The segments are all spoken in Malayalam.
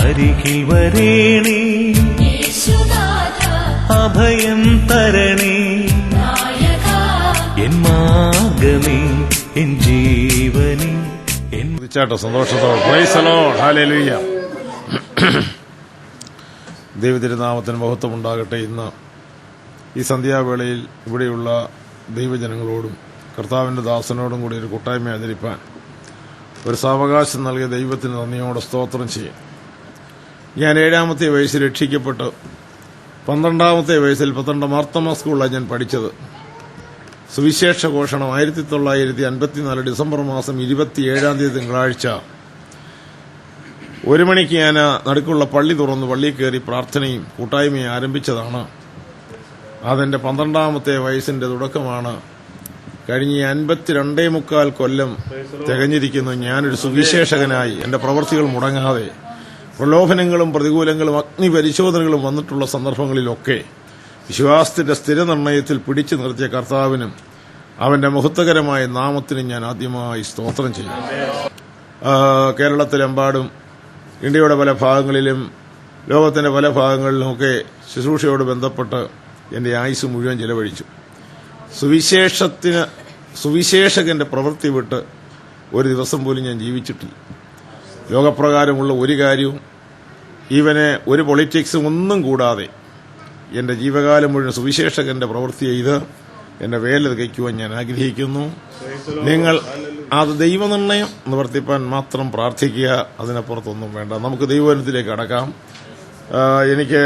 അരികിൽ വരേണേ, അഭയം തരണേ, എൻ മാർഗമേ, എൻ ജീവനേ. സന്തോഷത്തോടെ പ്രൈസ് ദി ലോർഡ്, ഹല്ലേലൂയ. ദൈവതിരുനാമത്തിന് മഹത്വമുണ്ടാകട്ടെ. ഇന്ന് ഈ സന്ധ്യാവേളയിൽ ഇവിടെയുള്ള ദൈവജനങ്ങളോടും കർത്താവിന്റെ ദാസനോടും കൂടി ഒരു കൂട്ടായ്മ ആചരിപ്പാൻ ഒരു സാവകാശം നൽകിയ ദൈവത്തിന് നന്ദിയോടെ സ്തോത്രം ചെയ്യും. ഞാൻ 7-ാമത്തെ വയസ്സിൽ രക്ഷിക്കപ്പെട്ട് 12-ാമത്തെ വയസ്സിൽ മാർത്തമ സ്കൂളിലാണ് ഞാൻ പഠിച്ചത്. സുവിശേഷ ഘോഷണം 1954 ഡിസംബർ മാസം 27-ാം തീയതി തിങ്കളാഴ്ച 1 മണിക്ക് ഞാൻ നടുക്കുള്ള പള്ളി തുറന്ന് പള്ളിയിൽ കയറി പ്രാർത്ഥനയും കൂട്ടായ്മയും ആരംഭിച്ചതാണ്. അതെന്റെ 12-ാമത്തെ വയസ്സിന്റെ തുടക്കമാണ്. കഴിഞ്ഞ 52.25 കൊല്ലം തികഞ്ഞിരിക്കുന്നു. ഞാനൊരു സുവിശേഷകനായി എന്റെ പ്രവൃത്തികൾ മുടങ്ങാതെ പ്രലോഭനങ്ങളും പ്രതികൂലങ്ങളും അഗ്നിപരിശോധനകളും വന്നിട്ടുള്ള സന്ദർഭങ്ങളിലൊക്കെ വിശ്വാസത്തിന്റെ സ്ഥിരനിർണയത്തിൽ പിടിച്ചു നിർത്തിയ കർത്താവിനും അവന്റെ മഹത്വകരമായ നാമത്തിനും ഞാൻ ആദ്യമായി സ്തോത്രം ചെയ്യും. കേരളത്തിലെമ്പാടും ഇന്ത്യയുടെ പല ഭാഗങ്ങളിലും ലോകത്തിന്റെ പല ഭാഗങ്ങളിലുമൊക്കെ ശുശ്രൂഷയോട് ബന്ധപ്പെട്ട് എന്റെ ആയുസ് മുഴുവൻ ചെലവഴിച്ചു. സുവിശേഷകന്റെ പ്രവൃത്തി വിട്ട് ഒരു ദിവസം പോലും ഞാൻ ജീവിച്ചിട്ടില്ല. ലോകപ്രകാരമുള്ള ഒരു കാര്യവും ഇവനെ ഒരു പൊളിറ്റിക്സും ഒന്നും കൂടാതെ എന്റെ ജീവകാലം മുഴുവൻ സുവിശേഷകന്റെ പ്രവൃത്തി ചെയ്ത് എന്റെ വേല തികയ്ക്കുവാൻ ഞാൻ ആഗ്രഹിക്കുന്നു. നിങ്ങൾ അത് ദൈവനിർണയം നിവർത്തിപ്പാൻ മാത്രം പ്രാർത്ഥിക്കുക, അതിനപ്പുറത്തൊന്നും വേണ്ട. നമുക്ക് ദൈവവചനത്തിലേക്ക് കടക്കാം. എനിക്ക്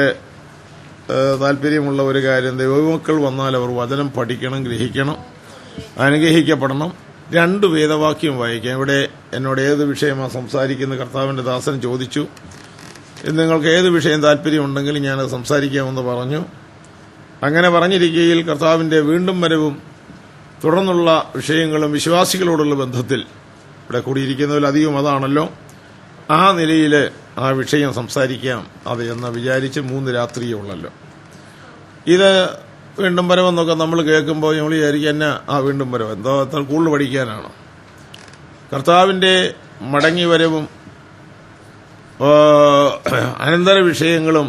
താല്പര്യമുള്ള ഒരു കാര്യം, ദൈവമക്കൾ വന്നാൽ അവർ വചനം പഠിക്കണം, ഗ്രഹിക്കണം, അനുഗ്രഹിക്കപ്പെടണം. 2 വേദവാക്യം വായിക്കാം. ഇവിടെ എന്നോട് ഏത് വിഷയമാണ് സംസാരിക്കുന്നത് കർത്താവിന്റെ ദാസൻ ചോദിച്ചു. നിങ്ങൾക്ക് ഏത് വിഷയം താല്പര്യമുണ്ടെങ്കിൽ ഞാനത് സംസാരിക്കാമെന്ന് പറഞ്ഞു. അങ്ങനെ പറഞ്ഞിരിക്കുകയിൽ കർത്താവിന്റെ വീണ്ടും വരവും തുടർന്നുള്ള വിഷയങ്ങളും വിശ്വാസികളോടുള്ള ബന്ധത്തിൽ ഇവിടെ കൂടിയിരിക്കുന്നതിലധികം അതാണല്ലോ, ആ നിലയിൽ ആ വിഷയം സംസാരിക്കാം അത് എന്ന് വിചാരിച്ച് 3 രാത്രിയേ ഉള്ളല്ലോ. ഇത് വീണ്ടും വരവെന്നൊക്കെ നമ്മൾ കേൾക്കുമ്പോൾ നമ്മൾ വിചാരിക്കുക എന്നാ വീണ്ടും വരവ്, എന്തോ അത്ര കൂടുതൽ പഠിക്കാനാണ്. കർത്താവിന്റെ മടങ്ങി വരവും അനന്തര വിഷയങ്ങളും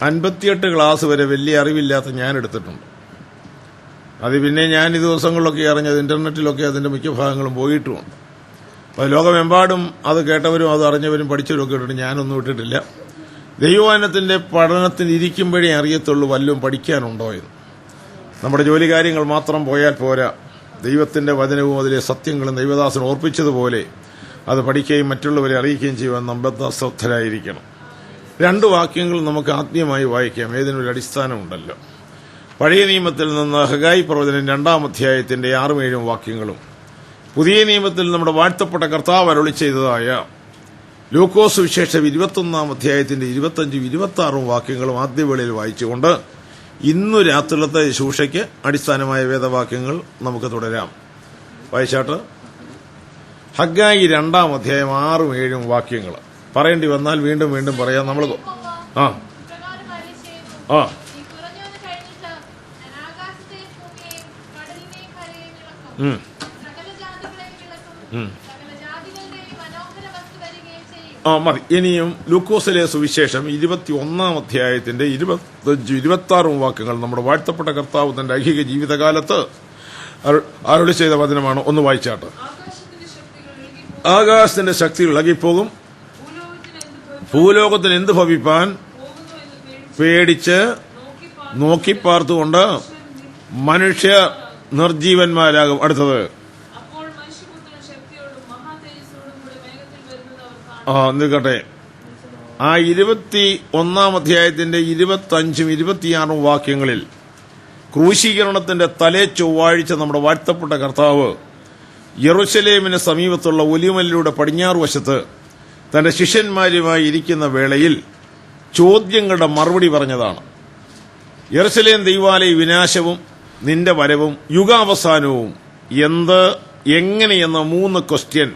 58 ക്ലാസ് വരെ വലിയ അറിവില്ലാത്ത ഞാൻ എടുത്തിട്ടുണ്ട്. അത് പിന്നെ ഞാൻ ഈ ദിവസങ്ങളിലൊക്കെ അറിഞ്ഞത് ഇന്റർനെറ്റിലൊക്കെ അതിന്റെ മിക്ക ഭാഗങ്ങളും പോയിട്ടുമുണ്ട്. അപ്പോൾ ലോകമെമ്പാടും അത് കേട്ടവരും അത് അറിഞ്ഞവരും പഠിച്ചവരും ഒക്കെ ഇട്ടിട്ട് ഞാനൊന്നും ഇട്ടിട്ടില്ല. ദൈവവചനത്തിന്റെ പഠനത്തിന് ഇരിക്കുമ്പോഴേ അറിയത്തുള്ളൂ വല്ലതും പഠിക്കാനുണ്ടോ എന്ന്. നമ്മുടെ ജോലി കാര്യങ്ങൾ മാത്രം പോയാൽ പോരാ, ദൈവത്തിന്റെ വചനവും അതിലെ സത്യങ്ങളും ദൈവദാസൻ ഓർപ്പിച്ചതുപോലെ അത് പഠിക്കുകയും മറ്റുള്ളവരെ അറിയിക്കുകയും ചെയ്യുവാൻ നമ്മൾ ശ്രദ്ധരായിരിക്കണം. 2 വാക്യങ്ങൾ നമുക്ക് ആദ്യമായി വായിക്കാം. ഏതിനൊരു അടിസ്ഥാനമുണ്ടല്ലോ. പഴയ നിയമത്തിൽ നിന്ന് ഹഗായി പ്രവചനം 2-ാം അധ്യായത്തിന്റെ 6-7 വാക്യങ്ങളും പുതിയ നിയമത്തിൽ നമ്മുടെ വാഴ്ത്തപ്പെട്ട കർത്താവ് അരുളി ചെയ്തതായ ലൂക്കോസ് സുവിശേഷം 21-ാം അധ്യായത്തിന്റെ 25-26 വാക്യങ്ങളും ആദ്യവേളയിൽ വായിച്ചുകൊണ്ട് ഇന്നു രാത്രിയിലത്തെ ശുശ്രൂഷയ്ക്ക് അടിസ്ഥാനമായ വേദവാക്യങ്ങൾ നമുക്ക് തുടരാം. വായിച്ചാട്ട് ഹഗ്ഗായി 2-ാം അധ്യായം 6-7 വാക്യങ്ങൾ പറയേണ്ടി വന്നാൽ വീണ്ടും വീണ്ടും പറയാം. നമ്മൾ മതി. ഇനിയും ലൂക്കോസിലെ സുവിശേഷം 21-ാം അധ്യായത്തിന്റെ 25-26 വാക്യങ്ങൾ നമ്മുടെ വാഴ്ത്തപ്പെട്ട കർത്താവ് തന്റെ ഐഹിക ജീവിതകാലത്ത് അരുളി ചെയ്ത വചനമാണ്. ഒന്ന് വായിച്ചാട്ട്. ആകാശത്തിന്റെ ശക്തി ഇളകിപ്പോകും, ഭൂലോകത്തിന് എന്ത് ഭവിപ്പാൻ പേടിച്ച് നോക്കിപ്പാർത്തുകൊണ്ട് മനുഷ്യ നിർജീവന്മാരാകും. അടുത്തത് നിൽക്കട്ടെ. ആ 21-ാം അധ്യായത്തിന്റെ 25-26 വാക്യങ്ങളിൽ ക്രൂശീകരണത്തിന്റെ തലേ ചൊവ്വാഴ്ച നമ്മുടെ വാഴ്ത്തപ്പെട്ട കർത്താവ് യെറുശലേമിന് സമീപത്തുള്ള ഒലിവമലയുടെ പടിഞ്ഞാറ് വശത്ത് തന്റെ ശിഷ്യന്മാരുമായി ഇരിക്കുന്ന വേളയിൽ ചോദ്യങ്ങളുടെ മറുപടി പറഞ്ഞതാണ്. യെറുശലേം ദൈവാലയ വിനാശവും നിന്റെ വരവും യുഗാവസാനവും എന്ത് എങ്ങനെയെന്ന 3 ക്വസ്റ്റ്യൻ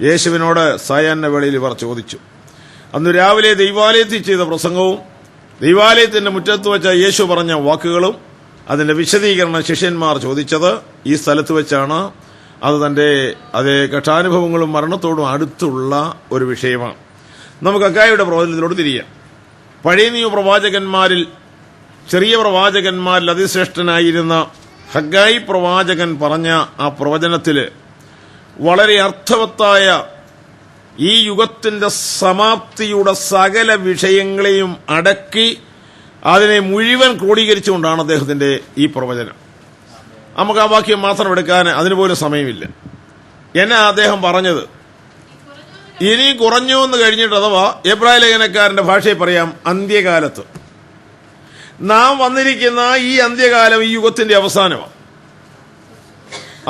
യേശുവിനോട് സായാഹ്ന വേളയിൽ ഇവർ ചോദിച്ചു. അന്ന് രാവിലെ ദൈവാലയത്തിൽ ചെയ്ത പ്രസംഗവും ദൈവാലയത്തിന്റെ മുറ്റത്ത് വെച്ച യേശു പറഞ്ഞ വാക്കുകളും അതിന്റെ വിശദീകരണം ശിഷ്യന്മാർ ചോദിച്ചത് ഈ സ്ഥലത്ത് വെച്ചാണ്. അത് തന്റെ അതേ കഠാനുഭവങ്ങളും മരണത്തോടും അടുത്തുള്ള ഒരു വിഷയമാണ്. നമുക്ക് ഹഗ്ഗായിയുടെ പ്രവചനത്തിലോട്ട് തിരിയാം. പഴയ നിയമ പ്രവാചകന്മാരിൽ ചെറിയ പ്രവാചകന്മാരിൽ അതിശ്രേഷ്ഠനായിരുന്ന ഹഗ്ഗായി പ്രവാചകൻ പറഞ്ഞ ആ പ്രവചനത്തില് വളരെ അർത്ഥവത്തായ ഈ യുഗത്തിന്റെ സമാപ്തിയുടെ സകല വിഷയങ്ങളെയും അടക്കി അതിനെ മുഴുവൻ ക്രോഡീകരിച്ചുകൊണ്ടാണ് അദ്ദേഹത്തിന്റെ ഈ പ്രവചനം. നമുക്ക് ആ വാക്യം മാത്രം എടുക്കാൻ അതിനുപോലും സമയമില്ല. എന്നാ അദ്ദേഹം പറഞ്ഞത്? ഇനി കുറഞ്ഞു എന്ന് കഴിഞ്ഞിട്ട്, അഥവാ എബ്രായ ലേഖനക്കാരന്റെ ഭാഷയിൽ പറയാം, അന്ത്യകാലത്ത് നാം വന്നിരിക്കുന്ന ഈ അന്ത്യകാലം ഈ യുഗത്തിന്റെ അവസാനമാണ്.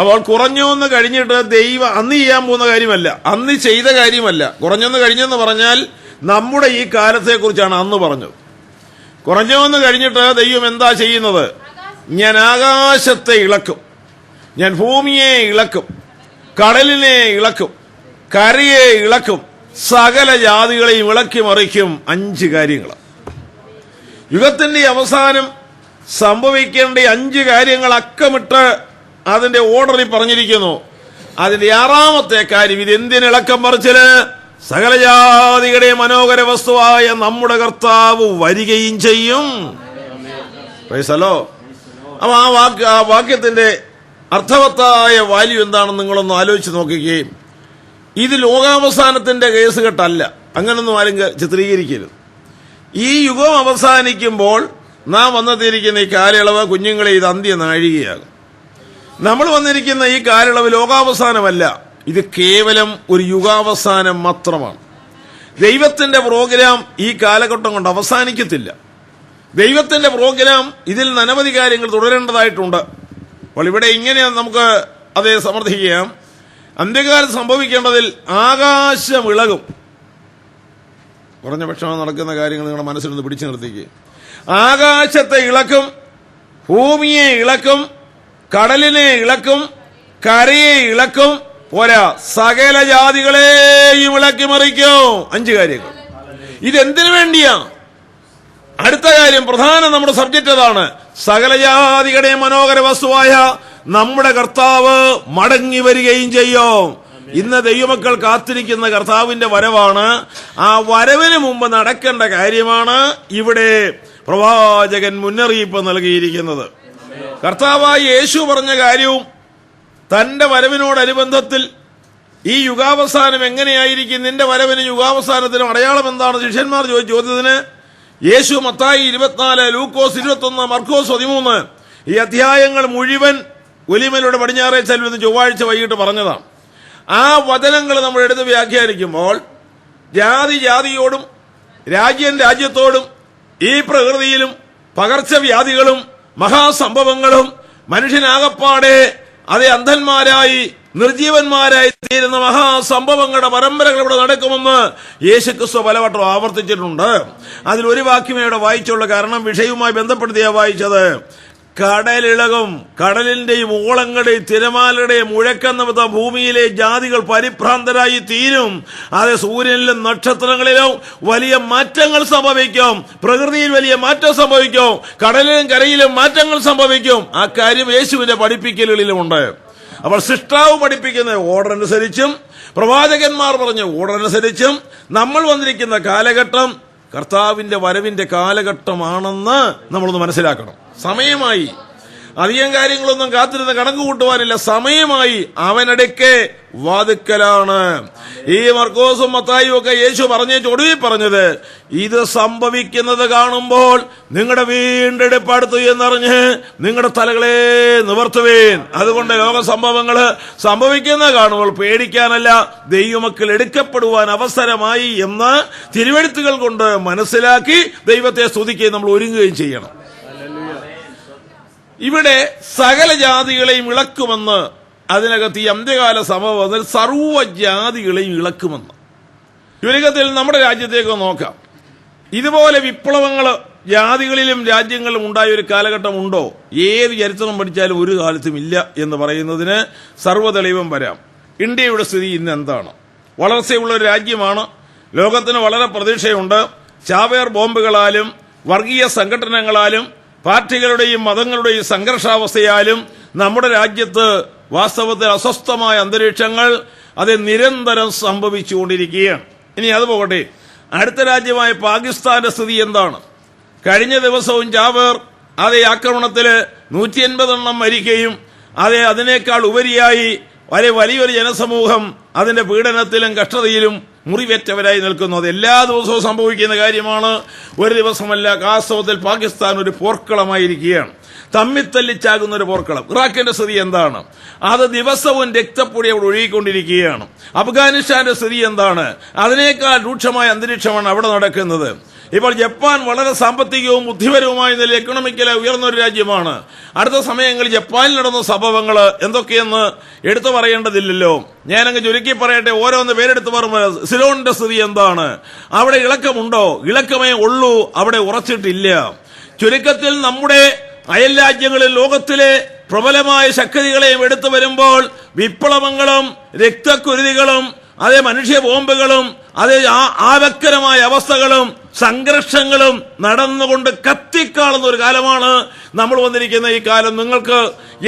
അപ്പോൾ കുറഞ്ഞു എന്ന് കഴിഞ്ഞിട്ട് ദൈവം അന്ന് ചെയ്യാൻ പോകുന്ന കാര്യമല്ല, അന്ന് ചെയ്ത കാര്യമല്ല. കുറഞ്ഞെന്ന് കഴിഞ്ഞെന്ന് പറഞ്ഞാൽ നമ്മുടെ ഈ കാലത്തെക്കുറിച്ചാണ് അന്ന് പറഞ്ഞത്. കുറഞ്ഞെന്ന് കഴിഞ്ഞിട്ട് ദൈവം എന്താ ചെയ്യുന്നത്? ഞാൻ ആകാശത്തെ ഇളക്കും, ഞാൻ ഭൂമിയെ ഇളക്കും, കടലിനെ ഇളക്കും, കരയെ ഇളക്കും, സകല ജാതികളെയും ഇളക്കി മറിക്കും. 5 കാര്യങ്ങൾ. യുഗത്തിന്റെ അവസാനം സംഭവിക്കേണ്ട 5 കാര്യങ്ങൾ അക്കമിട്ട് അതിന്റെ ഓർഡറിൽ പറഞ്ഞിരിക്കുന്നു. അതിന്റെ 6ാമത്തെ കാര്യം, ഇത് എന്തിനിളക്കം മറിച്ചില്? സകല ജാതികളുടെ മനോഹര വസ്തുവായ നമ്മുടെ കർത്താവ് വരികയും ചെയ്യും. പ്രൈസലോ. അപ്പൊ ആ വാക്യത്തിന്റെ അർത്ഥവത്തായ വാല്യൂ എന്താണെന്ന് നിങ്ങളൊന്ന് ആലോചിച്ച് നോക്കുകയും, ഇത് ലോകാവസാനത്തിന്റെ കേസുകെട്ടല്ല, അങ്ങനൊന്നും ആരും ചിത്രീകരിക്കരുത്. ഈ യുഗം അവസാനിക്കുമ്പോൾ നാം വന്നെത്തിയിരിക്കുന്ന ഈ കാലയളവ്, കുഞ്ഞുങ്ങളെ, ഇത് അന്ത്യനാഴികയാകും. നമ്മൾ വന്നിരിക്കുന്ന ഈ കാലയളവ് ലോകാവസാനമല്ല, ഇത് കേവലം ഒരു യുഗാവസാനം മാത്രമാണ്. ദൈവത്തിന്റെ പ്രോഗ്രാം ഈ കാലഘട്ടം കൊണ്ട് അവസാനിക്കത്തില്ല. ദൈവത്തിന്റെ പ്രോഗ്രാം ഇതിൽ അനവധി കാര്യങ്ങൾ തുടരേണ്ടതായിട്ടുണ്ട്. അപ്പോൾ ഇവിടെ ഇങ്ങനെ നമുക്ക് അതേ സമർത്ഥിക്കാം. അന്ത്യകാലം സംഭവിക്കേണ്ടതിൽ ആകാശം ഇളകും. കുറഞ്ഞ പക്ഷം നടക്കുന്ന കാര്യങ്ങൾ നിങ്ങളുടെ മനസ്സിൽ നിന്ന് പിടിച്ചു നിർത്തിക്കുക. ആകാശത്തെ ഇളക്കും, ഭൂമിയെ ഇളക്കും, കടലിനെ ഇളക്കും, കരയെ ഇളക്കും, പോരാ സകല ജാതികളെയും ഇളക്കി മറിക്കും. 5 കാര്യങ്ങൾ. ഇതെന്തിനു വേണ്ടിയാ? അടുത്ത കാര്യം, പ്രധാന നമ്മുടെ സബ്ജക്റ്റ് അതാണ്. സകല ജാതികളുടെ മനോഹര വസ്തുവായ നമ്മുടെ കർത്താവ് മടങ്ങി വരികയും ചെയ്യും. ഇന്ന് ദൈവമക്കൾ കാത്തിരിക്കുന്ന കർത്താവിന്റെ വരവാണ്. ആ വരവിന് മുമ്പ് നടക്കേണ്ട കാര്യമാണ് ഇവിടെ പ്രവാചകൻ മുന്നറിയിപ്പ് നൽകിയിരിക്കുന്നത്. കർത്താവായ യേശു പറഞ്ഞ കാര്യവും തന്റെ വരവിനോടനുബന്ധത്തിൽ ഈ യുഗാവസാനം എങ്ങനെയായിരിക്കും, നിന്റെ വരവിന് യുഗാവസാനത്തിനും അടയാളം എന്താണ് ശിഷ്യന്മാർ ചോദിച്ചതിന് യേശു മത്തായി 24, ലൂക്കോസ് 21, മർക്കോസ് 13 ഈ അധ്യായങ്ങൾ മുഴുവൻ ഒലിമലയുടെ പടിഞ്ഞാറേ ചെല്ലുമെന്ന് ചൊവ്വാഴ്ച വൈകിട്ട് പറഞ്ഞതാണ്. ആ വചനങ്ങൾ നമ്മൾ എടുത്ത് വ്യാഖ്യാനിക്കുമ്പോൾ ജാതി ജാതിയോടും രാജ്യം രാജ്യത്തോടും ഈ പ്രകൃതിയിലും പകർച്ചവ്യാധികളും മഹാസംഭവങ്ങളും മനുഷ്യനാകപ്പാടെ അതേ അന്ധന്മാരായി നിർജീവന്മാരായി തീരുന്ന മഹാസംഭവങ്ങളുടെ പരമ്പരകൾ ഇവിടെ നടക്കുമെന്ന് യേശുക്രിസ്തു പലവട്ടം ആവർത്തിച്ചിട്ടുണ്ട്. അതിലൊരു വാക്യമേ ഇവിടെ വായിച്ചുള്ള, കാരണം വിഷയവുമായി ബന്ധപ്പെടുത്തിയാ വായിച്ചത്. കടലിളകും, കടലിന്റെയും ഓളങ്ങളുടെയും തിരമാലയുടെയും മുഴക്കെന്ന ഭൂമിയിലെ ജാതികൾ പരിഭ്രാന്തരായി തീരും. അത് സൂര്യനിലും നക്ഷത്രങ്ങളിലും വലിയ മാറ്റങ്ങൾ സംഭവിക്കും, പ്രകൃതിയിൽ വലിയ മാറ്റം സംഭവിക്കും, കടലിലും കരയിലും മാറ്റങ്ങൾ സംഭവിക്കും. ആ കാര്യം യേശുവിന്റെ പഠിപ്പിക്കലുകളിലുമുണ്ട്. അപ്പോൾ സൃഷ്ടാവ് പഠിപ്പിക്കുന്ന ഓർഡർ അനുസരിച്ചും പ്രവാചകന്മാർ പറഞ്ഞ ഓർഡർ അനുസരിച്ചും നമ്മൾ വന്നിരിക്കുന്ന കാലഘട്ടം കർത്താവിന്റെ വരവിന്റെ കാലഘട്ടമാണെന്ന് നമ്മളൊന്ന് മനസ്സിലാക്കണം. സമയമായി, അധികം കാര്യങ്ങളൊന്നും കാത്തിരുന്ന് കണക്ക് കൂട്ടുവാനില്ല. സമയമായി, അവനടുക്കെ വാതുക്കലാണ്. ഈ മർക്കോസും മത്തായിയും ഒക്കെ യേശു ഒടുവിൽ പറഞ്ഞത്, ഇത് സംഭവിക്കുന്നത് കാണുമ്പോൾ നിങ്ങളുടെ വീണ്ടെടുപ്പ് അടുത്തു എന്നറിഞ്ഞ് നിങ്ങളുടെ തലകളെ നിവർത്തുവേൻ. അതുകൊണ്ട് ലോക സംഭവങ്ങൾ സംഭവിക്കുന്ന കാണുമ്പോൾ പേടിക്കാനല്ല, ദൈവമക്കൾ എടുക്കപ്പെടുവാൻ അവസരമായി എന്ന് തിരുവെഴുത്തുകൾ കൊണ്ട് മനസ്സിലാക്കി ദൈവത്തെ സ്തുതിക്കുകയും നമ്മൾ ഒരുങ്ങുകയും ചെയ്യണം. ഇവിടെ സകല ജാതികളെയും ഇളക്കുമെന്ന്, അതിനകത്ത് ഈ അന്ത്യകാല സംഭവത്തിൽ സർവ്വജാതികളെയും ഇളക്കുമെന്ന്. ചുരുക്കത്തിൽ നമ്മുടെ രാജ്യത്തേക്ക് നോക്കാം. ഇതുപോലെ വിപ്ലവങ്ങൾ ജാതികളിലും രാജ്യങ്ങളിലും ഉണ്ടായ ഒരു കാലഘട്ടം ഉണ്ടോ? ഏത് ചരിത്രം പഠിച്ചാലും ഒരു കാലത്തും ഇല്ല എന്ന് പറയുന്നതിന് സർവ്വതെളിവും വരാം. ഇന്ത്യയുടെ സ്ഥിതി ഇന്ന് എന്താണ്? വളർച്ചയുള്ള ഒരു രാജ്യമാണ്. ലോകത്തിന് വളരെ പ്രതീക്ഷയുണ്ട്. ചാവേർ ബോംബുകളാലും വർഗീയ സംഘടനകളാലും പാർട്ടികളുടെയും മതങ്ങളുടെയും സംഘർഷാവസ്ഥയാലും നമ്മുടെ രാജ്യത്ത് വാസ്തവത്തിൽ അസ്വസ്ഥമായ അന്തരീക്ഷങ്ങൾ അത് നിരന്തരം സംഭവിച്ചുകൊണ്ടിരിക്കുകയാണ്. ഇനി അത് പോകട്ടെ, അടുത്ത രാജ്യമായ പാകിസ്ഥാന്റെ സ്ഥിതി എന്താണ്? കഴിഞ്ഞ ദിവസവും ജാവേർ അതേ ആക്രമണത്തില് 180 എണ്ണം മരിക്കുകയും അതിനേക്കാൾ ഉപരിയായി വലിയൊരു ജനസമൂഹം അതിന്റെ പീഡനത്തിലും കഷ്ടതയിലും മുറിവേറ്റവരായി നിൽക്കുന്നു. അത് എല്ലാ ദിവസവും സംഭവിക്കുന്ന കാര്യമാണ്, ഒരു ദിവസമല്ല. വാസ്തവത്തിൽ പാകിസ്ഥാൻ ഒരു പോർക്കളമായിരിക്കുകയാണ്, തമ്മിത്തല്ലിച്ചാകുന്ന ഒരു പോർക്കളം. ഇറാഖിന്റെ സ്ഥിതി എന്താണ്? അത് ദിവസവും രക്തപ്പൊടി അവിടെ ഒഴുകിക്കൊണ്ടിരിക്കുകയാണ്. അഫ്ഗാനിസ്ഥാന്റെ സ്ഥിതി എന്താണ്? അതിനേക്കാൾ രൂക്ഷമായ അന്തരീക്ഷമാണ് അവിടെ നടക്കുന്നത്. ഇപ്പോൾ ജപ്പാൻ വളരെ സാമ്പത്തികവും ബുദ്ധിപരവുമായ നിലയിൽ എക്കണോമിക്കലി ഉയർന്ന ഒരു രാജ്യമാണ്. അടുത്ത സമയങ്ങളിൽ ജപ്പാനിൽ നടന്ന സംഭവങ്ങൾ എന്തൊക്കെയെന്ന് എടുത്തു പറയേണ്ടതില്ലല്ലോ. ഞാനങ്ങ് ചുരുക്കി പറയട്ടെ, ഓരോന്ന് പേരെടുത്ത് പറയുമ്പോൾ സിലോണിന്റെ സ്ഥിതി എന്താണ്? അവിടെ ഇളക്കമുണ്ടോ? ഇളക്കമേ ഉള്ളൂ, അവിടെ ഉറച്ചിട്ടില്ല. ചുരുക്കത്തിൽ നമ്മുടെ അയൽ രാജ്യങ്ങളിൽ ലോകത്തിലെ പ്രബലമായ ശക്തികളെയും എടുത്തു വരുമ്പോൾ വിപ്ലവങ്ങളും രക്തക്കുരുതികളും മനുഷ്യ ബോംബുകളും ആപത്കരമായ അവസ്ഥകളും സംഘർഷങ്ങളും നടന്നുകൊണ്ട് കത്തിക്കാളുന്ന ഒരു കാലമാണ് നമ്മൾ വന്നിരിക്കുന്ന ഈ കാലം. നിങ്ങൾക്ക്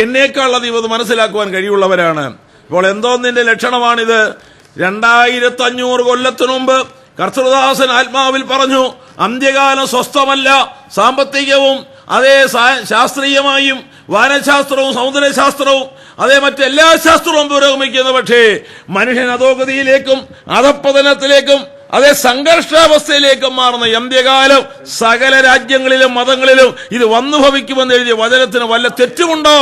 എന്നേക്കാൾ അധികം അത് മനസ്സിലാക്കുവാൻ കഴിയുള്ളവരാണ്. ഇപ്പോൾ എന്തോന്നിന്റെ ലക്ഷണമാണിത്? 2500 കൊല്ലത്തിനു മുമ്പ് കർത്തൃദാസൻ ആത്മാവിൽ പറഞ്ഞു, അന്ത്യകാലം സ്വസ്ഥമല്ല. സാമ്പത്തികവും ശാസ്ത്രീയമായും വാനശാസ്ത്രവും സൗന്ദര്യശാസ്ത്രവും മറ്റെല്ലാ ശാസ്ത്രവും പുരോഗമിക്കുന്നു. പക്ഷേ മനുഷ്യൻ അധോഗതിയിലേക്കും അധപ്പതനത്തിലേക്കും സംഘർഷാവസ്ഥയിലേക്കും മാറുന്ന അന്ത്യകാലം സകല രാജ്യങ്ങളിലും മതങ്ങളിലും ഇത് വന്നു ഭവിക്കുമെന്ന് എഴുതിയ വചനത്തിന് വല്ല തെറ്റുമുണ്ടോ?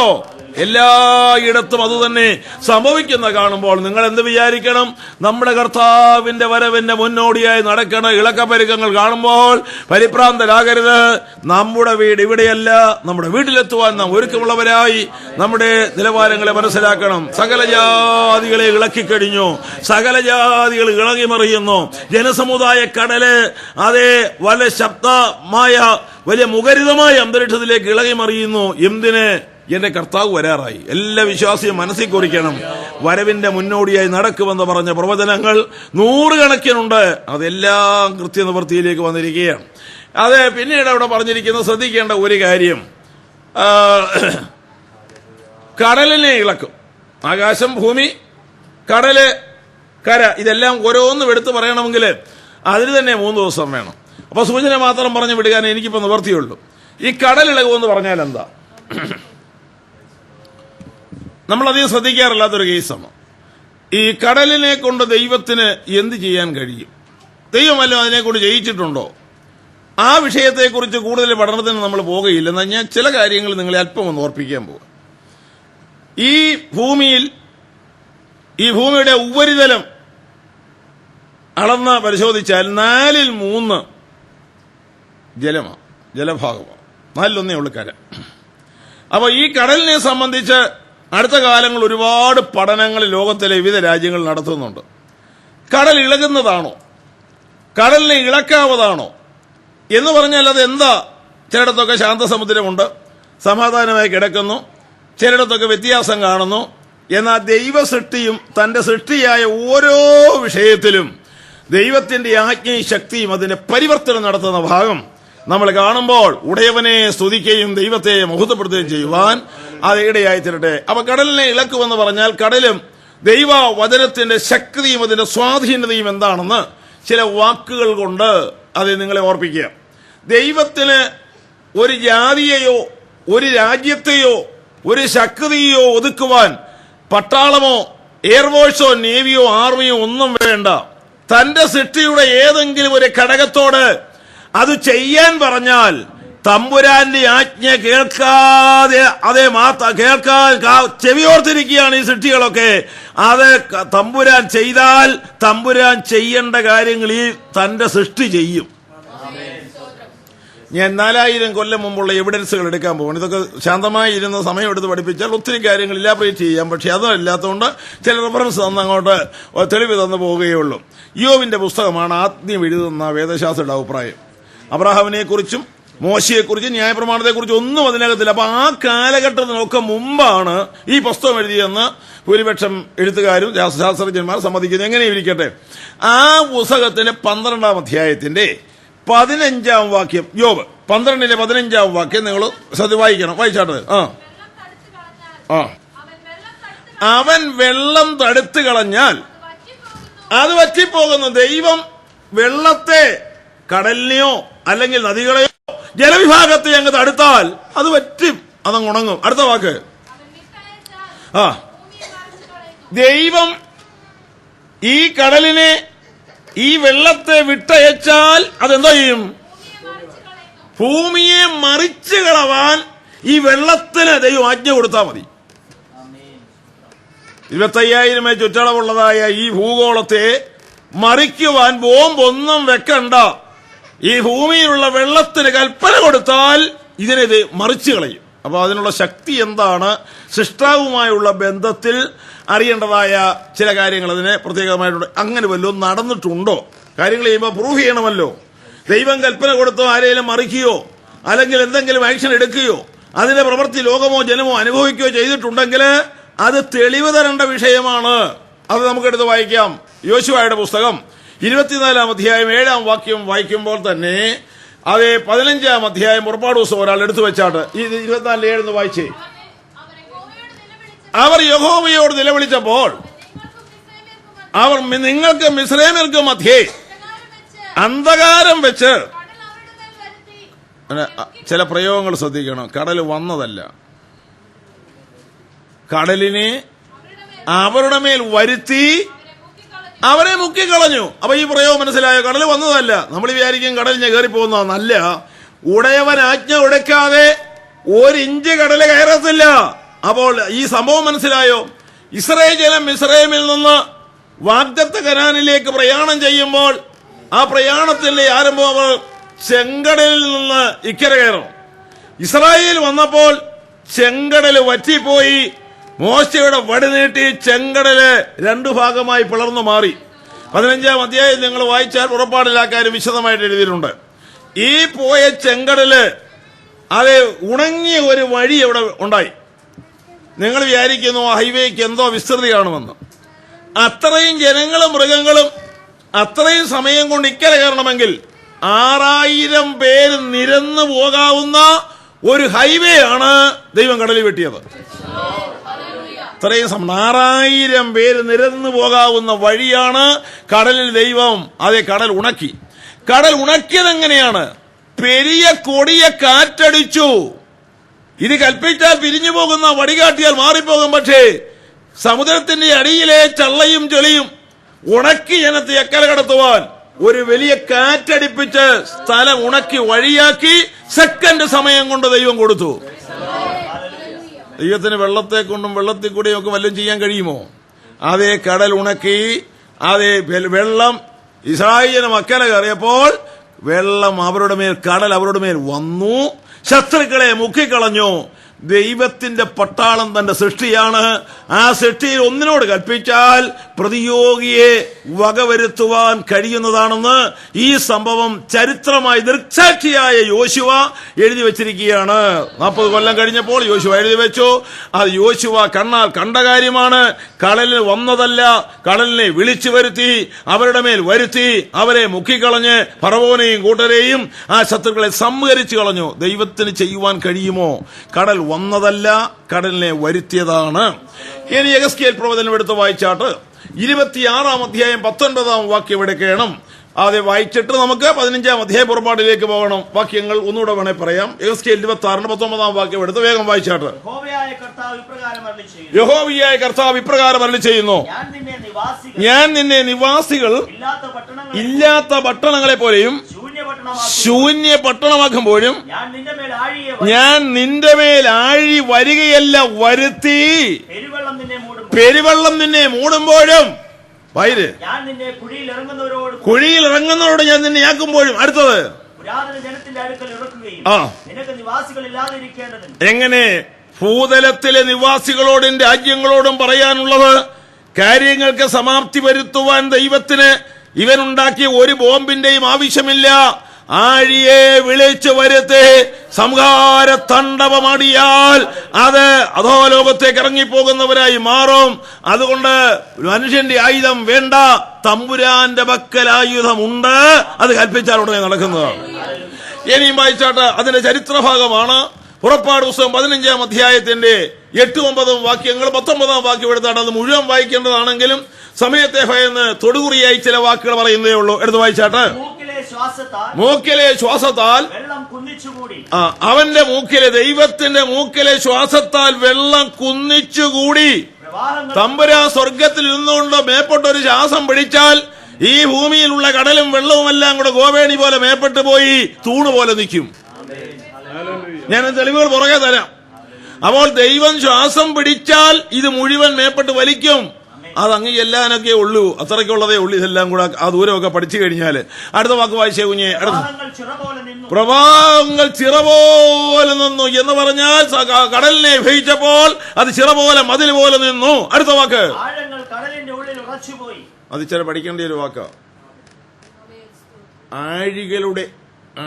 എല്ലായിടത്തും അതുതന്നെ സംഭവിക്കുന്ന കാണുമ്പോൾ നിങ്ങൾ എന്ത് വിചാരിക്കണം? നമ്മുടെ കർത്താവിന്റെ വരവിന്റെ മുന്നോടിയായി നടക്കണ ഇളക്കപരുക്കങ്ങൾ കാണുമ്പോൾ പരിഭ്രാന്തരാകരുത്. നമ്മുടെ വീട് ഇവിടെയല്ല, നമ്മുടെ വീട്ടിലെത്തുവാൻ നാം ഒരുക്കമുള്ളവരായി നമ്മുടെ നിലവാരങ്ങളെ മനസ്സിലാക്കണം. സകല ജാതികളെ ഇളക്കിക്കഴിഞ്ഞു, സകല ജാതികൾ ഇളകിമറിയുന്നു. ജനസമുദായ കടല് വളരെ ശബ്ദമായ വലിയ മുഖരിതമായ അന്തരീക്ഷത്തിലേക്ക് ഇളകിമറിയുന്നു. എന്തിന്? എന്റെ കർത്താവ് വരാറായി. എല്ലാ വിശ്വാസിയും മനസ്സിൽ കുറിക്കണം, വരവിന്റെ മുന്നോടിയായി നടക്കുമെന്ന് പറഞ്ഞ പ്രവചനങ്ങൾ 100 കണക്കിനുണ്ട്. അതെല്ലാം കൃത്യനിവൃത്തിയിലേക്ക് വന്നിരിക്കുകയാണ്. പിന്നീട് അവിടെ പറഞ്ഞിരിക്കുന്ന ശ്രദ്ധിക്കേണ്ട ഒരു കാര്യം, കടലിനെ ഇളക്കും. ആകാശം, ഭൂമി, കടല്, കര, ഇതെല്ലാം ഓരോന്നും എടുത്തു പറയണമെങ്കിൽ അതിന് തന്നെ 3 ദിവസം വേണം. അപ്പൊ സൂചന മാത്രം പറഞ്ഞു വിടുകാൻ എനിക്കിപ്പോ നിവർത്തിയുള്ളൂ. ഈ കടലിളകുമെന്ന് പറഞ്ഞാൽ എന്താ? നമ്മളധികം ശ്രദ്ധിക്കാറില്ലാത്തൊരു കേസാണ്. ഈ കടലിനെ കൊണ്ട് ദൈവത്തിന് എന്ത് ചെയ്യാൻ കഴിയും? ദൈവമല്ലോ അതിനെക്കൊണ്ട് ജയിച്ചിട്ടുണ്ടോ? ആ വിഷയത്തെക്കുറിച്ച് കൂടുതൽ പഠനത്തിന് നമ്മൾ പോകുകയില്ല. എന്നാൽ ഞാൻ ചില കാര്യങ്ങൾ നിങ്ങളെ അല്പം ഒന്ന് ഓർപ്പിക്കാൻ പോകും. ഈ ഭൂമിയുടെ ഉപരിതലം അളന്ന് പരിശോധിച്ചാൽ 3/4 ജലമാണ്, ജലഭാഗമാണ്. 4/1 ഉള്ളു കര. അപ്പൊ ഈ കടലിനെ സംബന്ധിച്ച് അടുത്ത കാലങ്ങൾ ഒരുപാട് പഠനങ്ങൾ ലോകത്തിലെ വിവിധ രാജ്യങ്ങൾ നടത്തുന്നുണ്ട്. കടൽ ഇളകുന്നതാണോ? കടലിനെ ഇളക്കാവതാണോ എന്ന് പറഞ്ഞാൽ അതെന്താ? ചിലയിടത്തൊക്കെ ശാന്തസമുദ്രമുണ്ട്, സമാധാനമായി കിടക്കുന്നു, ചിലയിടത്തൊക്കെ വ്യത്യാസം കാണുന്നു. എന്നാൽ ദൈവസൃഷ്ടിയും തന്റെ സൃഷ്ടിയായ ഓരോ വിഷയത്തിലും ദൈവത്തിന്റെ ആജ്ഞയും ശക്തിയും അതിന്റെ പരിവർത്തനം നടത്തുന്ന ഭാഗം നമ്മൾ കാണുമ്പോൾ ഉടയവനെ സ്തുതിക്കുകയും ദൈവത്തെ മഹത്വപ്പെടുത്തുകയും ചെയ്യുവാൻ അത് ഇടയായി തീരട്ടെ. അപ്പൊ കടലിനെ ഇളക്കുമെന്ന് പറഞ്ഞാൽ കടലും ദൈവ വചനത്തിന്റെ ശക്തിയും അതിന്റെ സ്വാധീനതയും എന്താണെന്ന് ചില വാക്കുകൾ കൊണ്ട് അത് നിങ്ങളെ ഓർപ്പിക്കുക. ദൈവത്തിന് ഒരു ജാതിയെയോ ഒരു രാജ്യത്തെയോ ഒരു ശക്തിയോ ഒതുക്കുവാൻ പട്ടാളമോ എയർഫോഴ്സോ നേവിയോ ആർമിയോ ഒന്നും വേണ്ട. തന്റെ സൃഷ്ടിയുടെ ഏതെങ്കിലും ഒരു ഘടകത്തോട് അത് ചെയ്യാൻ പറഞ്ഞാൽ തമ്പുരാന്റെ ആജ്ഞ കേൾക്കാതെ കേൾക്കാൻ ചെവിയോർത്തിരിക്കുകയാണ് ഈ സൃഷ്ടികളൊക്കെ. അത് തമ്പുരാൻ ചെയ്താൽ തമ്പുരാൻ ചെയ്യേണ്ട കാര്യങ്ങളിൽ തന്റെ സൃഷ്ടി ചെയ്യും. ഞാൻ 4000 കൊല്ലം മുമ്പുള്ള എവിഡൻസുകൾ എടുക്കാൻ പോകണം. ഇതൊക്കെ ശാന്തമായി ഇരുന്ന സമയമെടുത്ത് പഠിപ്പിച്ചാൽ ഒത്തിരി കാര്യങ്ങൾ ഇലാബറേറ്റ് ചെയ്യാം. പക്ഷെ അതല്ലാത്തതുകൊണ്ട് ചില റെഫറൻസ് തന്ന് അങ്ങോട്ട് തെളിവ് തന്നു പോവുകയുള്ളൂ. യോബിന്റെ പുസ്തകമാണ് ആദ്യം എഴുതുന്ന വേദശാസ്ത്രയുടെ അഭിപ്രായം. അബ്രഹാമിനെ കുറിച്ചും മോശയെക്കുറിച്ചും ന്യായപ്രമാണത്തെക്കുറിച്ചും ഒന്നും അതിനകത്തില്ല. അപ്പൊ ആ കാലഘട്ടത്തിനൊക്കെ മുമ്പാണ് ഈ പുസ്തകം എഴുതിയെന്ന് ഭൂരിപക്ഷം എഴുത്തുകാരും ശാസ്ത്രജ്ഞന്മാർ സമ്മതിക്കുന്നു. എങ്ങനെ ഇരിക്കട്ടെ, ആ പുസ്തകത്തിന്റെ 12-ാം അധ്യായത്തിന്റെ 15-ാം വാക്യം, യോബ് 12-ലെ 15-ാം വാക്യം നിങ്ങൾ വായിക്കണം. വായിച്ചാട്ടത്. അവൻ വെള്ളം തടുത്തു കളഞ്ഞാൽ അത് വറ്റിപ്പോകുന്നു. ദൈവം വെള്ളത്തെ, കടലിനെയോ അല്ലെങ്കിൽ നദികളെയോ ജലവിഭാഗത്തെ അങ്ങ് തടുത്താൽ അത് പറ്റും, അതങ്ങ് ഉണങ്ങും. അടുത്ത വാക്ക്, ആ ദൈവം ഈ കടലിനെ, ഈ വെള്ളത്തെ വിട്ടയച്ചാൽ അതെന്തോ ചെയ്യും? ഭൂമിയെ മറിച്ചു കളവാൻ ഈ വെള്ളത്തിന് ദൈവം ആജ്ഞ കൊടുത്താൽ മതി. 25,000 ചുറ്റളവുള്ളതായ ഈ ഭൂഗോളത്തെ മറിക്കുവാൻ ബോംബൊന്നും വെക്കണ്ട. ഈ ഭൂമിയിലുള്ള വെള്ളത്തിന് കൽപ്പന കൊടുത്താൽ ഇതിനെ ഇത് മറിച്ചു കളയും. അപ്പൊ അതിനുള്ള ശക്തി എന്താണ്? സൃഷ്ടാവുമായുള്ള ബന്ധത്തിൽ അറിയേണ്ടതായ ചില കാര്യങ്ങൾ അതിനെ പ്രത്യേകമായിട്ടുണ്ട്. അങ്ങനെ വല്ലതും നടന്നിട്ടുണ്ടോ? കാര്യങ്ങൾ ചെയ്യുമ്പോൾ പ്രൂവ് ചെയ്യണമല്ലോ. ദൈവം കൽപ്പന കൊടുത്തോ ആരെയും മറിക്കുകയോ അല്ലെങ്കിൽ എന്തെങ്കിലും ആക്ഷൻ എടുക്കുകയോ അതിന്റെ പ്രവൃത്തി ലോകമോ ജനമോ അനുഭവിക്കുകയോ ചെയ്തിട്ടുണ്ടെങ്കിൽ അത് തെളിവ് തരേണ്ട വിഷയമാണ്. അത് നമുക്കെടുത്ത് വായിക്കാം. യോശുവയുടെ പുസ്തകം 24-ാം അധ്യായം 7-ാം വാക്യം വായിക്കുമ്പോൾ തന്നെ അതേ 15-ാം അധ്യായം പുറപ്പാട് പുസ്തകം ഒരാൾ എടുത്തു വെച്ചാട്ട് ഈ 24:7 വായിച്ചേ. അവർ യഹോവയോട് നിലവിളിച്ചപ്പോൾ അവർ നിങ്ങൾക്ക് മിസ്രയീമ്യർക്ക് മധ്യേ അന്ധകാരം വെച്ച്, ചില പ്രയോഗങ്ങൾ ശ്രദ്ധിക്കണം. കടൽ വന്നതല്ല, കടലിനെ അവരുടെ മേൽ വരുത്തി അവരെ മുക്കിക്കളഞ്ഞു. അപ്പൊ ഈ പ്രയോഗം മനസ്സിലായോ? കടൽ വന്നതല്ല. നമ്മൾ വിചാരിക്കും കടലിന് കയറി പോകുന്നതല്ല. ഉടയവൻ ആജ്ഞ ഉടയ്ക്കാതെ 1 ഇഞ്ച് കടല് കയറത്തില്ല. അപ്പോൾ ഈ സംഭവം മനസ്സിലായോ? ഇസ്രായേൽ ജനം മിസ്രയീമിൽ നിന്ന് വാഗ്ദത്ത കനാനിലേക്ക് പ്രയാണം ചെയ്യുമ്പോൾ ആ പ്രയാണത്തിന്റെ ആരംഭം അവർ ചെങ്കടലിൽ നിന്ന് ഇക്കരെ കയറും. ഇസ്രായേൽ വന്നപ്പോൾ ചെങ്കടല് വറ്റിപ്പോയി. മോശയുടെ വടി നീട്ടി ചെങ്കടല് 2 ഭാഗമായി പിളർന്നു മാറി. 15-ാം അധ്യായം നിങ്ങൾ വായിച്ചാൽ പുറപ്പാടിൽ ആ കാര്യം വിശദമായിട്ട് എഴുതിയിട്ടുണ്ട്. ഈ പോയ ചെങ്കടല് അത് ഉണങ്ങിയ ഒരു വഴി അവിടെ ഉണ്ടായി. നിങ്ങൾ വിചാരിക്കുന്നു ഹൈവേക്ക് എന്തോ വിസ്തൃതി കാണുമെന്ന്. അത്രയും ജനങ്ങളും മൃഗങ്ങളും അത്രയും സമയം കൊണ്ട് ഇക്കരെ കയറണമെങ്കിൽ 6000 പേര് നിരന്നു പോകാവുന്ന ഒരു ഹൈവേ ആണ് ദൈവം കടലിൽ വെട്ടിയത്. ഇത്രയും 6000 പേര് നിരന്നു പോകാവുന്ന വഴിയാണ് കടലിൽ ദൈവം അതേ കടൽ ഉണക്കി. കടൽ ഉണക്കിയത് എങ്ങനെയാണ്? പെരിയ കൊടിയ കാറ്റടിച്ചു. ഇത് കൽപ്പിച്ചാൽ പിരിഞ്ഞു പോകുന്ന, വടികാട്ടിയാൽ മാറിപ്പോകും. പക്ഷേ സമുദ്രത്തിന്റെ അടിയിലെ ചള്ളയും ചെളിയും ഉണക്കി ജനത്തെ എക്കല കടത്തുവാൻ ഒരു വലിയ കാറ്റടിപ്പിച്ച് സ്ഥലം ഉണക്കി വഴിയാക്കി സെക്കൻഡ് സമയം കൊണ്ട് ദൈവം കൊടുത്തു. ദൈവത്തിന് വെള്ളത്തെ കൊണ്ടും വെള്ളത്തിൽ കൂടെയും ഒക്കെ വല്ലതും ചെയ്യാൻ കഴിയുമോ? അതേ കടൽ ഉണക്കി, അതേ വെള്ളം ഇസ്രായേലിന് മക്കല കയറിയപ്പോൾ വെള്ളം അവരുടെ മേൽ, കടൽ അവരുടെ മേൽ വന്നു, ശത്രുക്കളെ മുക്കിക്കളഞ്ഞു. ദൈവത്തിന്റെ പട്ടാളം തന്റെ സൃഷ്ടിയാണ്. ആ സൃഷ്ടിയിൽ ഒന്നിനോട് കൽപ്പിച്ചാൽ പ്രതിയോഗിയെ വകവരുത്തുവാൻ കഴിയുന്നതാണെന്ന് ഈ സംഭവം ചരിത്രമായി ദൃക്സാക്ഷിയായ യോശുവ എഴുതി വെച്ചിരിക്കുകയാണ്. 40 കൊല്ലം കഴിഞ്ഞപ്പോൾ യോശുവ എഴുതി വെച്ചു. അത് യോശുവ കണ്ണാൽ കണ്ട കാര്യമാണ്. കടലിൽ വന്നതല്ല, കടലിനെ വിളിച്ചു വരുത്തി, അവരുടെ മേൽ വരുത്തി, അവരെ മുക്കിക്കളഞ്ഞ് ഫറവോനെയും കൂട്ടരെയും ആ ശത്രുക്കളെ സംഹരിച്ചു കളഞ്ഞു. ദൈവത്തിന് ചെയ്യുവാൻ കഴിയുമോ? കടൽ വന്നതല്ല, കടലിനെ വരുത്തിയതാണ്. ഇനി യെഹെസ്കേൽ പ്രവചനം എടുത്ത് വായിച്ചാട്ട് 26-ാം അധ്യായം 19-ാം വാക്യം എടുക്കണം. ആദ്യം വായിച്ചിട്ട് നമുക്ക് 15-ാം അധ്യായ പുറപ്പാടിലേക്ക് പോകണം. വാക്യങ്ങൾ ഒന്നുകൂടെ വേണേ പറയാം. യെഹെസ്കേൽ 26-ന്റെ 19-ാം വാക്യം എടുത്ത് വേഗം വായിച്ചാട്ട്. യഹോവയായ കർത്താവ് ഇപ്രകാരം അരുളി ചെയ്യുന്നു, ഞാൻ നിന്നെ നിവാസികൾ ഇല്ലാത്ത പട്ടണങ്ങളെ പോലെയും ശൂന്യ പട്ടണമാക്കുമ്പോഴും ഞാൻ നിന്റെ മേൽ ആഴി വരികയല്ല, വരുത്തി പെരുവെള്ളം നിന്നെ മൂടുമ്പോഴും കുഴിയിൽ ഇറങ്ങുന്നവരോട് ഞാൻ നിന്നെ ആക്കുമ്പോഴും. അടുത്തത് എങ്ങനെ ഭൂതലത്തിലെ നിവാസികളോടും രാജ്യങ്ങളോടും പറയാനുള്ളത്, കാര്യങ്ങൾക്ക് സമാപ്തി വരുത്തുവാൻ ദൈവത്തിന് ഇവനുണ്ടാക്കിയ ഒരു ബോംബിന്റെയും ആവശ്യമില്ല. ആഴിയെ വിളിച്ചു വരുത്തി സംഹാര തണ്ഡവമാടിയാൽ അത് അധോലോകത്തേക്ക് ഇറങ്ങിപ്പോകുന്നവരായി മാറും. അതുകൊണ്ട് മനുഷ്യന്റെ ആയുധം വേണ്ട, തമ്പുരാന്റെ പക്കൽ ആയുധമുണ്ട്. അത് കൽപ്പിച്ചാൽ ഉടനെ നടക്കുന്നതാണ്. ഇനിയും വായിച്ചാട്ട് അതിന്റെ ചരിത്രഭാഗമാണ് പുറപ്പാട് പുസ്തകം 15-ാം അധ്യായത്തിന്റെ 8, 9 വാക്യങ്ങൾ 19 വാക്യം എടുത്താണ്. അത് മുഴുവൻ വായിക്കേണ്ടതാണെങ്കിലും സമയത്തെ ഭയന്ന് തൊടുകുറിയായി ചില വാക്കുകൾ പറയുന്നതേ ഉള്ളൂ. എടുത്ത് വായിച്ചാട്ട്. മൂക്കിലെ ശ്വാസത്താൽ അവന്റെ മൂക്കിലെ, ദൈവത്തിന്റെ മൂക്കിലെ ശ്വാസത്താൽ വെള്ളം കുന്നിച്ചുകൂടി. തമ്പുരാൻ സ്വർഗത്തിൽ ഇരുന്നുകൊണ്ട് മേപ്പെട്ടൊരു ശ്വാസം പിടിച്ചാൽ ഈ ഭൂമിയിലുള്ള കടലും വെള്ളവുമെല്ലാം കൂടെ ഗോവേണി പോലെ മേപ്പെട്ട് പോയി തൂണ് പോലെ നിൽക്കും. ഞാൻ തെളിവുകൾ പുറകെ തരാം. അപ്പോൾ ദൈവം ശ്വാസം പിടിച്ചാൽ ഇത് മുഴുവൻ മേപ്പെട്ട് വലിക്കും. അത് അങ്ങ് ചെല്ലാനൊക്കെ ഉള്ളൂ, അത്രയ്ക്കുള്ളതേ ഉള്ളൂ. ഇതെല്ലാം കൂടെ ആ ദൂരമൊക്കെ പഠിച്ചു കഴിഞ്ഞാൽ. അടുത്ത വാക്ക് വായിച്ചേ കുഞ്ഞെ. പ്രവാഹങ്ങൾ ചിറ പോലെ നിന്നു എന്ന് പറഞ്ഞാൽ കടലിനെ ഭയിച്ചപ്പോൾ അത് ചിറ പോലെ, മതിൽ പോലെ നിന്നു. അടുത്ത വാക്ക്. അത് ചില പഠിക്കേണ്ട ഒരു വാക്കാ. ആഴികളുടെ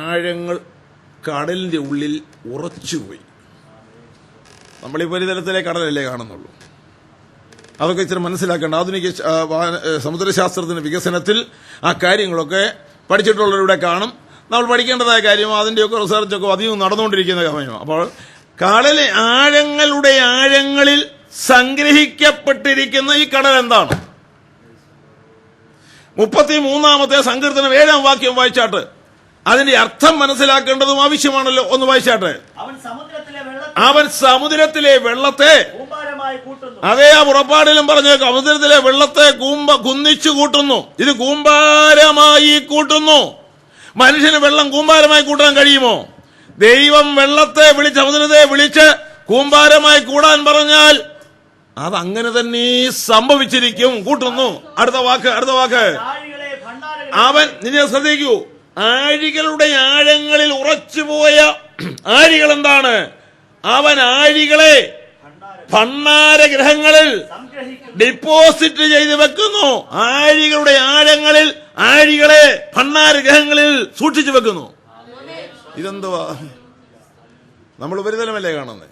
ആഴങ്ങൾ കടലിന്റെ ഉള്ളിൽ ഉറച്ചുപോയി. നമ്മൾ ഈ ഉപരിതലത്തിലെ കടലല്ലേ കാണുന്നുള്ളൂ. അതൊക്കെ ഇച്ചിരി മനസ്സിലാക്കേണ്ട. ആധുനിക സമുദ്രശാസ്ത്രത്തിന്റെ വികസനത്തിൽ ആ കാര്യങ്ങളൊക്കെ പഠിച്ചിട്ടുള്ളവരുടെ കാണും. നമ്മൾ പഠിക്കേണ്ടതായ കാര്യമോ അതിന്റെയൊക്കെ റിസർച്ചൊക്കെ അധികം നടന്നുകൊണ്ടിരിക്കുന്ന കാര്യമോ. അപ്പോൾ കടലെ ആഴങ്ങളുടെ ആഴങ്ങളിൽ സംഗ്രഹിക്കപ്പെട്ടിരിക്കുന്ന ഈ കടൽ എന്താണ്? 33-ാമത്തെ സങ്കീർത്തനം 7-ാം വാക്യം വായിച്ചാട്ട്. അതിന്റെ അർത്ഥം മനസ്സിലാക്കേണ്ടതും ആവശ്യമാണല്ലോ. ഒന്ന് വായിച്ചാട്ടെ. അവൻ സമുദ്രത്തിലെ വെള്ളത്തെ, അതേ ആ പുറപ്പാടിലും പറഞ്ഞ സമുദ്രത്തിലെ വെള്ളത്തെ കുന്നിച്ചു കൂട്ടുന്നു. ഇത് കൂമ്പാരമായി കൂട്ടുന്നു. മനുഷ്യന് വെള്ളം കൂമ്പാരമായി കൂട്ടാൻ കഴിയുമോ? ദൈവം വെള്ളത്തെ സമുദ്രത്തെ വിളിച്ച് കൂമ്പാരമായി കൂടാൻ പറഞ്ഞാൽ അതങ്ങനെ തന്നെ സംഭവിച്ചിരിക്കും. കൂട്ടുന്നു. അടുത്ത വാക്ക്. അവൻ, നിന്നെ ശ്രദ്ധിക്കൂ, ആഴികളുടെ ആഴങ്ങളിൽ ഉറച്ചുപോയ ആഴികൾ എന്താണ്? അവൻ ആഴികളെ ഭണ്ഡാരഗൃഹങ്ങളിൽ ഡിപ്പോസിറ്റ് ചെയ്ത് വെക്കുന്നു. ആഴികളുടെ ആഴങ്ങളിൽ ആഴികളെ ഭണ്ഡാരഗൃഹങ്ങളിൽ സൂക്ഷിച്ചു വെക്കുന്നു. ഇതെന്തുവാ? നമ്മൾ ഉപരിതലമല്ലേ കാണുന്നത്?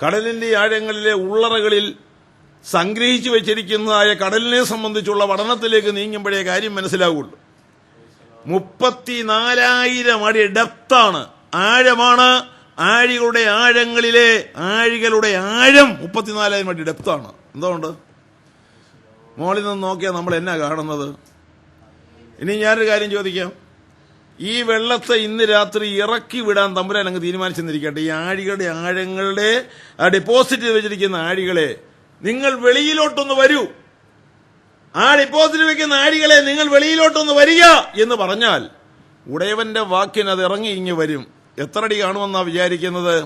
കടലിന്റെ ആഴങ്ങളിലെ ഉള്ളറകളിൽ സംഗ്രഹിച്ചു വെച്ചിരിക്കുന്നതായ കടലിനെ സംബന്ധിച്ചുള്ള പഠനത്തിലേക്ക് നീങ്ങുമ്പോഴേ കാര്യം മനസ്സിലാവുള്ളൂ. 34,000 അടി ഡെപ്താണ്, ആഴമാണ്. ആഴികളുടെ ആഴങ്ങളിലെ ആഴികളുടെ ആഴം 34,000 അടി ഡെപ്താണ്. എന്തുകൊണ്ട്? മോളിൽ നിന്ന് നോക്കിയാൽ നമ്മൾ എന്നാ കാണുന്നത്? ഇനി ഞാനൊരു കാര്യം ചോദിക്കാം. ഈ വെള്ളത്തെ ഇന്ന് രാത്രി ഇറക്കി വിടാൻ തമ്പുരാൻ അങ്ങ് തീരുമാനിച്ചെന്നിരിക്കട്ടെ. ഈ ആഴികളുടെ ആഴങ്ങളുടെ ഡെപ്പോസിറ്റ് ചെയ്ത് വെച്ചിരിക്കുന്ന ആഴികളെ നിങ്ങൾ വെളിയിലോട്ടൊന്ന് വരൂ, ആ ഡെപ്പോസിറ്റ് വെക്കുന്ന ആഴികളെ നിങ്ങൾ വെളിയിലോട്ടൊന്ന് വരിക എന്ന് പറഞ്ഞാൽ ഉടയവന്റെ വാക്കിന് അത് ഇറങ്ങി ഇങ്ങ് വരും. എത്ര അടി കാണുമെന്നാ വിചാരിക്കുന്നത്?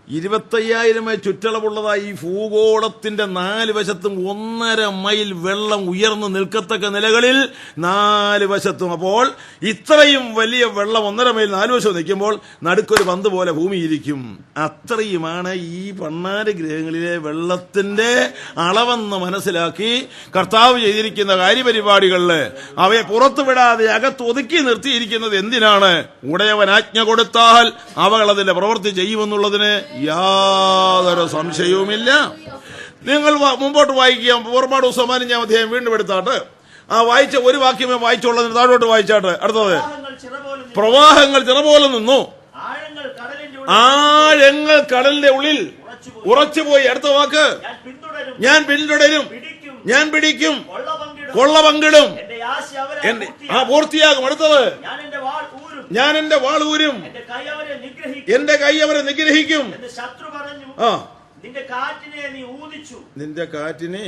25,000 ചുറ്റളവുള്ളതായി ഈ ഭൂഗോളത്തിന്റെ 4 വശത്തും 1.5 മൈൽ വെള്ളം ഉയർന്നു നിൽക്കത്തക്ക നിലകളിൽ 4 വശത്തും. അപ്പോൾ ഇത്രയും വലിയ വെള്ളം 1.5 മൈൽ 4 വശം നിൽക്കുമ്പോൾ നടുക്കൊരു പന്ത് പോലെ ഭൂമിയിരിക്കും. അത്രയുമാണ് ഈ ഭണ്ഡാരഗൃഹങ്ങളിലെ വെള്ളത്തിന്റെ അളവെന്ന് മനസ്സിലാക്കി കർത്താവ് ചെയ്തിരിക്കുന്ന കാര്യപരിപാടികളിൽ അവയെ പുറത്തുവിടാതെ അകത്ത് ഒതുക്കി നിർത്തിയിരിക്കുന്നത് എന്തിനാണ്? ഉടയവൻ ആജ്ഞ കൊടുത്താൽ അവകൾ അതിന്റെ പ്രവൃത്തി ചെയ്യുമെന്നുള്ളതിന് യാതൊരു സംശയവുമില്ല. നിങ്ങൾ മുമ്പോട്ട് വായിക്കുക. പുറപ്പാട് പുസ്തകം 15-ാം അധ്യായം വീണ്ടും എടുത്താട്ട്. ആ വായിച്ച ഒരു വാക്യമേ വായിച്ചുള്ളതിന് താഴോട്ട് വായിച്ചാട്ട്. അടുത്തത്. പ്രവാഹങ്ങൾ ചിറ പോലെ നിന്നു, ആഴങ്ങൾ കടലിന്റെ ഉള്ളിൽ ഉറച്ചുപോയി. അടുത്ത വാക്ക്. ഞാൻ പിന്തുടരും, ഞാൻ പിടിക്കും, കൊള്ള പങ്കിടും. പൂർത്തിയാകും. അടുത്തത്. ഞാൻ എന്റെ വാൾ ഊരും, എന്റെ കൈ അവരെ നിഗ്രഹിക്കും. നിന്റെ കാറ്റിനെ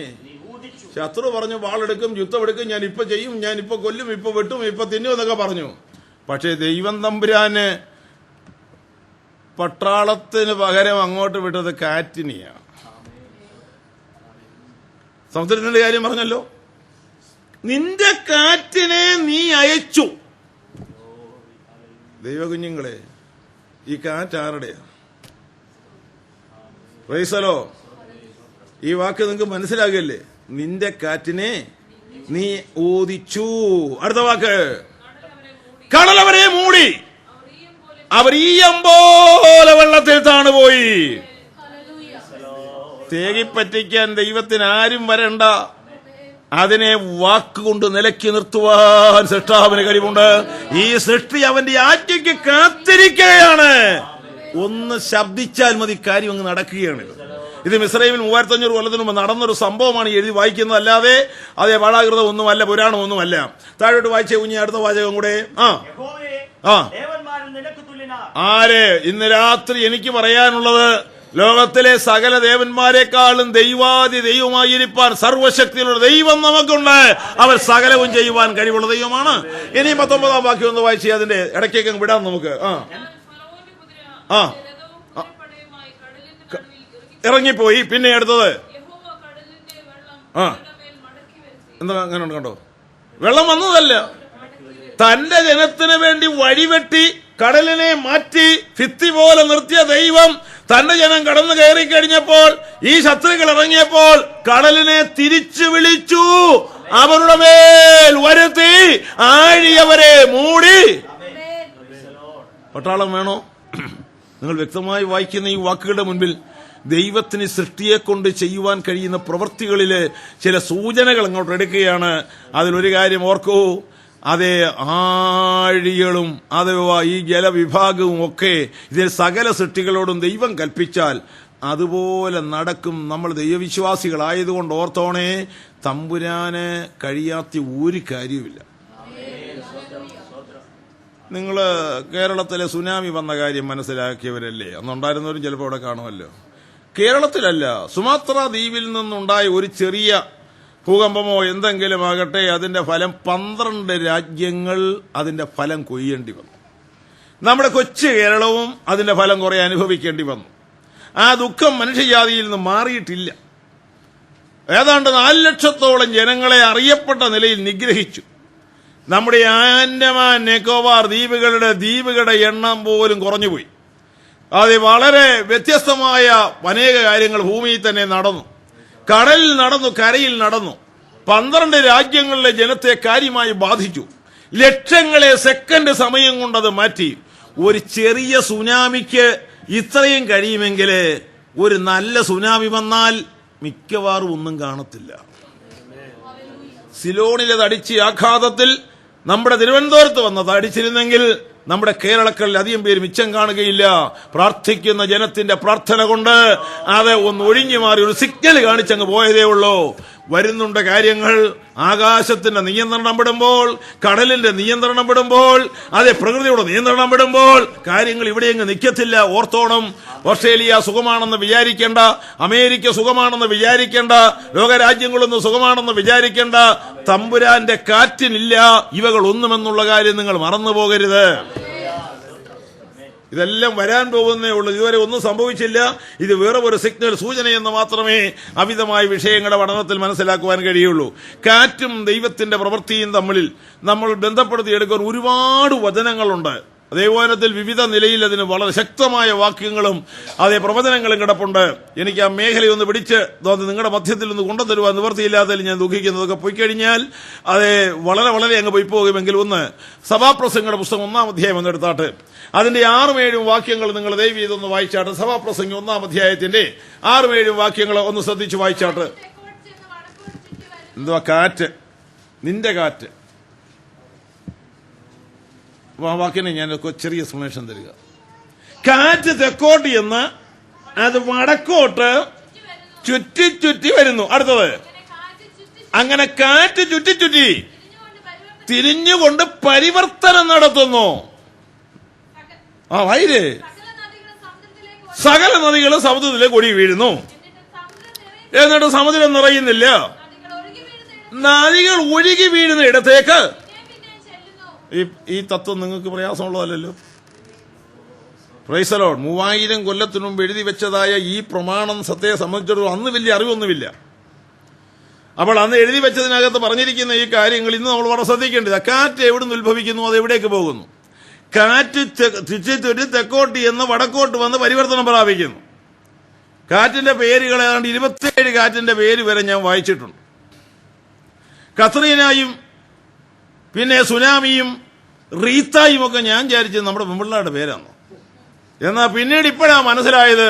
ശത്രു പറഞ്ഞു വാളെടുക്കും, യുദ്ധമെടുക്കും, ഞാൻ ഇപ്പൊ ചെയ്യും, ഞാൻ ഇപ്പൊ കൊല്ലും, ഇപ്പൊ വെട്ടും, ഇപ്പൊ തിന്നും എന്നൊക്കെ പറഞ്ഞു. പക്ഷെ ദൈവം തമ്പുരാന് പട്ടാളത്തിന് പകരം അങ്ങോട്ട് വിട്ടത് കാറ്റിനെയാണ്. സമുദ്രത്തിന്റെ കാര്യം പറഞ്ഞല്ലോ. നിന്റെ കാറ്റിനെ നീ അയച്ചു. ദൈവകുഞ്ഞുങ്ങളെ, ഈ കാറ്റ് ആരുടെയാ? പ്രൈസലോ. ഈ വാക്ക് നിങ്ങൾക്ക് മനസ്സിലാകില്ലേ? നിന്റെ കാറ്റിനെ നീ ഓദിച്ചു. അടുത്ത വാക്ക്. കടലവരെ മൂടി, അവർ ഈയം പോലെ വെള്ളത്തിൽ താണുപോയി. തേകിപ്പറ്റിക്കാൻ ദൈവത്തിന് ആരും വരണ്ട. അതിനെ വാക്കുകൊണ്ട് നിലയ്ക്ക് നിർത്തുവാൻ സൃഷ്ടാവിന് കഴിവുണ്ട്. ഈ സൃഷ്ടി അവന്റെ ആജ്ഞയ്ക്ക് കാത്തിരിക്കുകയാണ്. ഒന്ന് ശബ്ദിച്ചാൽ മതി, കാര്യം അങ്ങ് നടക്കുകയാണ്. ഇത് മിസ്രൈമിൽ 3500 കൊല്ലത്തിന് മുമ്പ് നടന്നൊരു സംഭവമാണ് എഴുതി വായിക്കുന്നത്, അല്ലാതെ അതേ പാഠാകൃതം ഒന്നുമല്ല, പുരാണം ഒന്നുമല്ല. താഴോട്ട് വായിച്ചേ കുഞ്ഞി, അടുത്ത വാചകം കൂടെ. ആരെ ഇന്ന് രാത്രി എനിക്ക് പറയാനുള്ളത്, ലോകത്തിലെ സകല ദേവന്മാരെക്കാളും ദൈവമായിരിക്കാൻ സർവശക്തിയുള്ള ദൈവം നമുക്കുണ്ട്. അവർ സകലവും ചെയ്യുവാൻ കഴിവുള്ള ദൈവമാണ്. ഇനി 19-ാം വാക്യം ഒന്ന് വായിച്ചേ, അതിന്റെ ഇടയ്ക്കേക്ക് വിടാം നമുക്ക്. ഇറങ്ങിപ്പോയി. പിന്നെ അടുത്തത് എന്താ അങ്ങനെ കണ്ടോ? വെള്ളം വന്നതല്ല, തന്റെ ജനത്തിന് വേണ്ടി വഴിവെട്ടി കടലിനെ മാറ്റി ഭിത്തി പോലെ നിർത്തിയ ദൈവം തന്റെ ജനം കടന്നു കയറി കഴിഞ്ഞപ്പോൾ, ഈ ശത്രുക്കൾ ഇറങ്ങിയപ്പോൾ കടലിനെ തിരിച്ചു വിളിച്ചു, അവരുടെ മേൽ വരുത്തി, ആഴിയവരെ മൂടി. പട്ടാളം വേണോ? നിങ്ങൾ വ്യക്തമായി വായിക്കുന്ന ഈ വാക്കുകളുടെ മുൻപിൽ ദൈവത്തിന് സൃഷ്ടിയെ കൊണ്ട് ചെയ്യുവാൻ കഴിയുന്ന പ്രവൃത്തികളില് ചില സൂചനകൾ അങ്ങോട്ട് എടുക്കുകയാണ്. അതിലൊരു കാര്യം ഓർക്കൂ, അതേ ആഴികളും അഥവാ ഈ ജലവിഭാഗവും ഒക്കെ ഇതിൽ സകല സൃഷ്ടികളോടും ദൈവം കൽപ്പിച്ചാൽ അതുപോലെ നടക്കും. നമ്മൾ ദൈവവിശ്വാസികളായതുകൊണ്ട് ഓർത്തോണേ, തമ്പുരാന് കഴിയാത്ത ഒരു കാര്യവുമില്ല. നിങ്ങൾ കേരളത്തിലെ സുനാമി വന്ന കാര്യം മനസ്സിലാക്കിയവരല്ലേ? അന്നുണ്ടായിരുന്നവരും ചിലപ്പോൾ അവിടെ കാണുമല്ലോ. കേരളത്തിലല്ല, സുമാത്ര ദ്വീപിൽ നിന്നുണ്ടായ ഒരു ചെറിയ ഭൂകമ്പമോ എന്തെങ്കിലും ആകട്ടെ, അതിന്റെ ഫലം 12 രാജ്യങ്ങൾ അതിന്റെ ഫലം കൊയ്യേണ്ടി വന്നു. നമ്മുടെ കൊച്ചു കേരളവും അതിന്റെ ഫലം കുറെ അനുഭവിക്കേണ്ടി വന്നു. ആ ദുഃഖം മനുഷ്യജാതിയിൽ നിന്ന് മാറിയിട്ടില്ല. ഏതാണ്ട് 4 ലക്ഷത്തോളം ജനങ്ങളെ അറിയപ്പെട്ട നിലയിൽ നിഗ്രഹിച്ചു. നമ്മുടെ ആൻഡമാൻ നിക്കോബാർ ദ്വീപുകളുടെ എണ്ണം പോലും കുറഞ്ഞുപോയി. അത് വളരെ വ്യത്യസ്തമായ അനേക കാര്യങ്ങൾ ഭൂമിയിൽ തന്നെ നടന്നു. കടലിൽ നടന്നു, കരയിൽ നടന്നു. 12 രാജ്യങ്ങളിലെ ജനത്തെ കാര്യമായി ബാധിച്ചു. ലക്ഷങ്ങളെ സെക്കൻഡ് സമയം കൊണ്ടത് മാറ്റി. ഒരു ചെറിയ സുനാമിക്ക് ഇത്രയും കഴിയുമെങ്കിൽ ഒരു നല്ല സുനാമി വന്നാൽ മിക്കവാറും ഒന്നും കാണത്തില്ല. സിലോണിലെ തടിച്ച ആഘാതത്തിൽ നമ്മുടെ തിരുവനന്തപുരത്ത് വന്നത് അടിച്ചിരുന്നെങ്കിൽ നമ്മുടെ കേരളത്തിൽ അധികം പേര് മിച്ചം കാണുകയില്ല. പ്രാർത്ഥിക്കുന്ന ജനത്തിന്റെ പ്രാർത്ഥന കൊണ്ട് അത് ഒന്ന് ഒഴിഞ്ഞു മാറി ഒരു സിഗ്നൽ കാണിച്ചങ്ങ് പോയതേ ഉള്ളൂ. വരുന്നുണ്ട് കാര്യങ്ങൾ. ആകാശത്തിന്റെ നിയന്ത്രണം വിടുമ്പോൾ, കടലിന്റെ നിയന്ത്രണം വിടുമ്പോൾ, അതെ പ്രകൃതിയുടെ നിയന്ത്രണം വിടുമ്പോൾ കാര്യങ്ങൾ ഇവിടെയെങ്ങ് നിൽക്കത്തില്ല. ഓർത്തോണം, ഓസ്ട്രേലിയ സുഖമാണെന്ന് വിചാരിക്കേണ്ട, അമേരിക്ക സുഖമാണെന്ന് വിചാരിക്കേണ്ട, ലോകരാജ്യങ്ങളൊന്നും സുഖമാണെന്ന് വിചാരിക്കേണ്ട. തമ്പുരാന്റെ കാറ്റിനില്ല ഇവകൾ ഒന്നുമെന്നുള്ള കാര്യം നിങ്ങൾ മറന്നു പോകരുത്. ഇതെല്ലാം വരാൻ പോകുന്നേ ഉള്ളൂ. ഇതുവരെ ഒന്നും സംഭവിച്ചില്ല. ഇത് വേറെ ഒരു സിഗ്നൽ, സൂചനയെന്ന് മാത്രമേ അമിതമായ വിഷയങ്ങളുടെ പഠനത്തിൽ മനസ്സിലാക്കുവാൻ കഴിയുള്ളൂ. കാറ്റും ദൈവത്തിന്റെ പ്രവൃത്തിയും തമ്മിൽ നമ്മൾ ബന്ധപ്പെടുത്തിയെടുക്കാൻ ഒരുപാട് വചനങ്ങളുണ്ട്. അതേപോലത്തിൽ വിവിധ നിലയിൽ അതിന് വളരെ ശക്തമായ വാക്യങ്ങളും അതേ പ്രവചനങ്ങളും കിടപ്പുണ്ട്. എനിക്ക് ആ മേഖലയൊന്ന് പിടിച്ച് നിങ്ങളുടെ മധ്യത്തിൽ ഒന്ന് കൊണ്ടുതരുവാൻ നിവൃത്തിയില്ലാത്തതിൽ ഞാൻ ദുഃഖിക്കുന്നതൊക്കെ പോയി കഴിഞ്ഞാൽ അതേ വളരെ അങ്ങ് പോയി പോകുമെങ്കിൽ ഒന്ന് സഭാപ്രസംഗങ്ങളുടെ പുസ്തകം 1-ാം അധ്യായം എന്നെടുത്താട്ട് അതിന്റെ 6-7 വാക്യങ്ങൾ നിങ്ങൾ ദയവ് ചെയ്തൊന്ന് വായിച്ചാട്ട്. സഭാപ്രസംഗം 1-ാം അധ്യായത്തിന്റെ 6-7 വാക്യങ്ങൾ ഒന്ന് ശ്രദ്ധിച്ച് വായിച്ചാട്ട്. എന്തുവാ കാറ്റ്? നിന്റെ കാറ്റ്. ആ വാക്കിനെ ഞാൻ ചെറിയ എക്സ്പ്ലനേഷൻ തരിക. കാറ്റ് തെക്കോട്ട് എന്ന് അത് വടക്കോട്ട് ചുറ്റി വരുന്നു. അടുത്തത്, അങ്ങനെ കാറ്റ് ചുറ്റി തിരിഞ്ഞുകൊണ്ട് പരിവർത്തനം നടത്തുന്നു. വൈര് സകല നദികളും സമുദ്രത്തിലേക്ക് ഒഴുകി വീഴുന്നു. എന്നിട്ട് സമുദ്രം നിറയുന്നില്ല. നദികൾ ഒഴുകി വീഴുന്ന ഇടത്തേക്ക്. ഈ തത്വം നിങ്ങൾക്ക് പ്രയാസമുള്ളതല്ലോ. Praise the lord. 3000 കൊല്ലത്തിനു മുമ്പ് എഴുതി വെച്ചതായ ഈ പ്രമാണം സത്യത്തെ സംബന്ധിച്ചിടത്തോളം അന്ന് വലിയ അറിവൊന്നുമില്ല. അപ്പോൾ അന്ന് എഴുതി വെച്ചതിനകത്ത് പറഞ്ഞിരിക്കുന്ന ഈ കാര്യങ്ങൾ ഇന്ന് നമ്മൾ വളരെ ശ്രദ്ധിക്കേണ്ടത്. കാറ്റ് എവിടെ നിന്ന് ഉത്ഭവിക്കുന്നു, അത് എവിടേക്ക് പോകുന്നു? കാറ്റ് ചുറ്റി തെക്കോട്ട് എന്ന് വടക്കോട്ട് വന്ന് പരിവർത്തനം പ്രാപിക്കുന്നു. കാറ്റിന്റെ പേരുകൾ ഏതാണ്ട് 27 കാറ്റിന്റെ പേര് വരെ ഞാൻ വായിച്ചിട്ടുണ്ട്. കത്രീനായും പിന്നെ സുനാമിയും റീത്തായും ഒക്കെ ഞാൻ വിചാരിച്ചത് നമ്മുടെ പെമ്പിള്ളാരുടെ പേരാണ്. എന്നാൽ പിന്നീട് ഇപ്പോഴാണ് മനസ്സിലായത്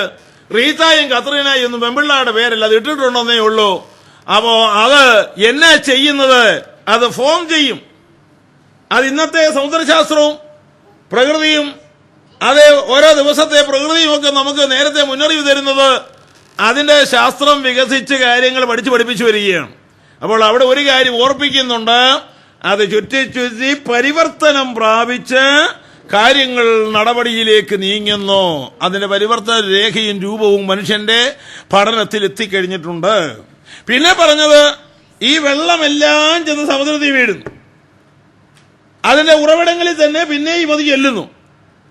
റീത്തായും കത്രീനായും ഒന്നും പെമ്പിള്ളാരുടെ പേരല്ല, അത് ഇട്ടിട്ടുണ്ടെന്നേ ഉള്ളൂ. അപ്പോ അത് എന്നാ ചെയ്യുന്നത്? അത് ഫോം ചെയ്യും. അത് ഇന്നത്തെ സമുദ്രശാസ്ത്രവും പ്രകൃതിയും അത് ഓരോ ദിവസത്തെ പ്രകൃതിയുമൊക്കെ നമുക്ക് നേരത്തെ മുന്നറിയിപ്പ് തരുന്നത് അതിന്റെ ശാസ്ത്രം വികസിച്ച് കാര്യങ്ങൾ പഠിപ്പിച്ചു വരികയാണ്. അപ്പോൾ അവിടെ ഒരു കാര്യം ഓർപ്പിക്കുന്നുണ്ട്, അത് ചുറ്റി പരിവർത്തനം പ്രാപിച്ച് കാര്യങ്ങൾ നടപടിയിലേക്ക് നീങ്ങുന്നു. അതിന്റെ പരിവർത്തന രേഖയും രൂപവും മനുഷ്യന്റെ പഠനത്തിൽ എത്തിക്കഴിഞ്ഞിട്ടുണ്ട്. പിന്നെ പറഞ്ഞത് ഈ വെള്ളമെല്ലാം ചെന്ന് സമുദ്രത്തിൽ വീഴുന്നു, അതിന്റെ ഉറവിടങ്ങളിൽ തന്നെ പിന്നെയും അത് ചെല്ലുന്നു.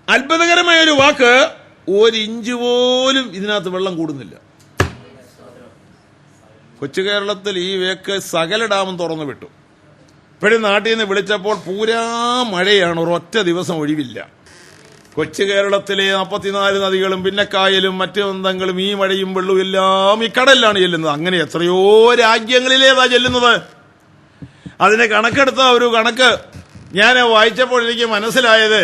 അത്ഭുതകരമായ ഒരു വാക്ക്, ഒരിഞ്ച് പോലും ഇതിനകത്ത് വെള്ളം കൂടുന്നില്ല. കൊച്ചു കേരളത്തിൽ ഈ വേക്ക് സകല ഡാമും തുറന്നു വിട്ടു. ഇപ്പോഴും നാട്ടിൽ നിന്ന് വിളിച്ചപ്പോൾ പൂരാ മഴയാണ്, ഒരൊറ്റ ദിവസം ഒഴിവില്ല. കൊച്ചു കേരളത്തിലെ 44 നദികളും പിന്നെ കായലും മറ്റു ബന്ധങ്ങളും ഈ മഴയും വെള്ളവും എല്ലാം ഈ കടലിലാണ് ചെല്ലുന്നത്. അങ്ങനെ എത്രയോ രാജ്യങ്ങളിലേതാ ചെല്ലുന്നത്. അതിനെ കണക്കെടുത്ത ഒരു കണക്ക് ഞാൻ വായിച്ചപ്പോൾ എനിക്ക് മനസ്സിലായത്,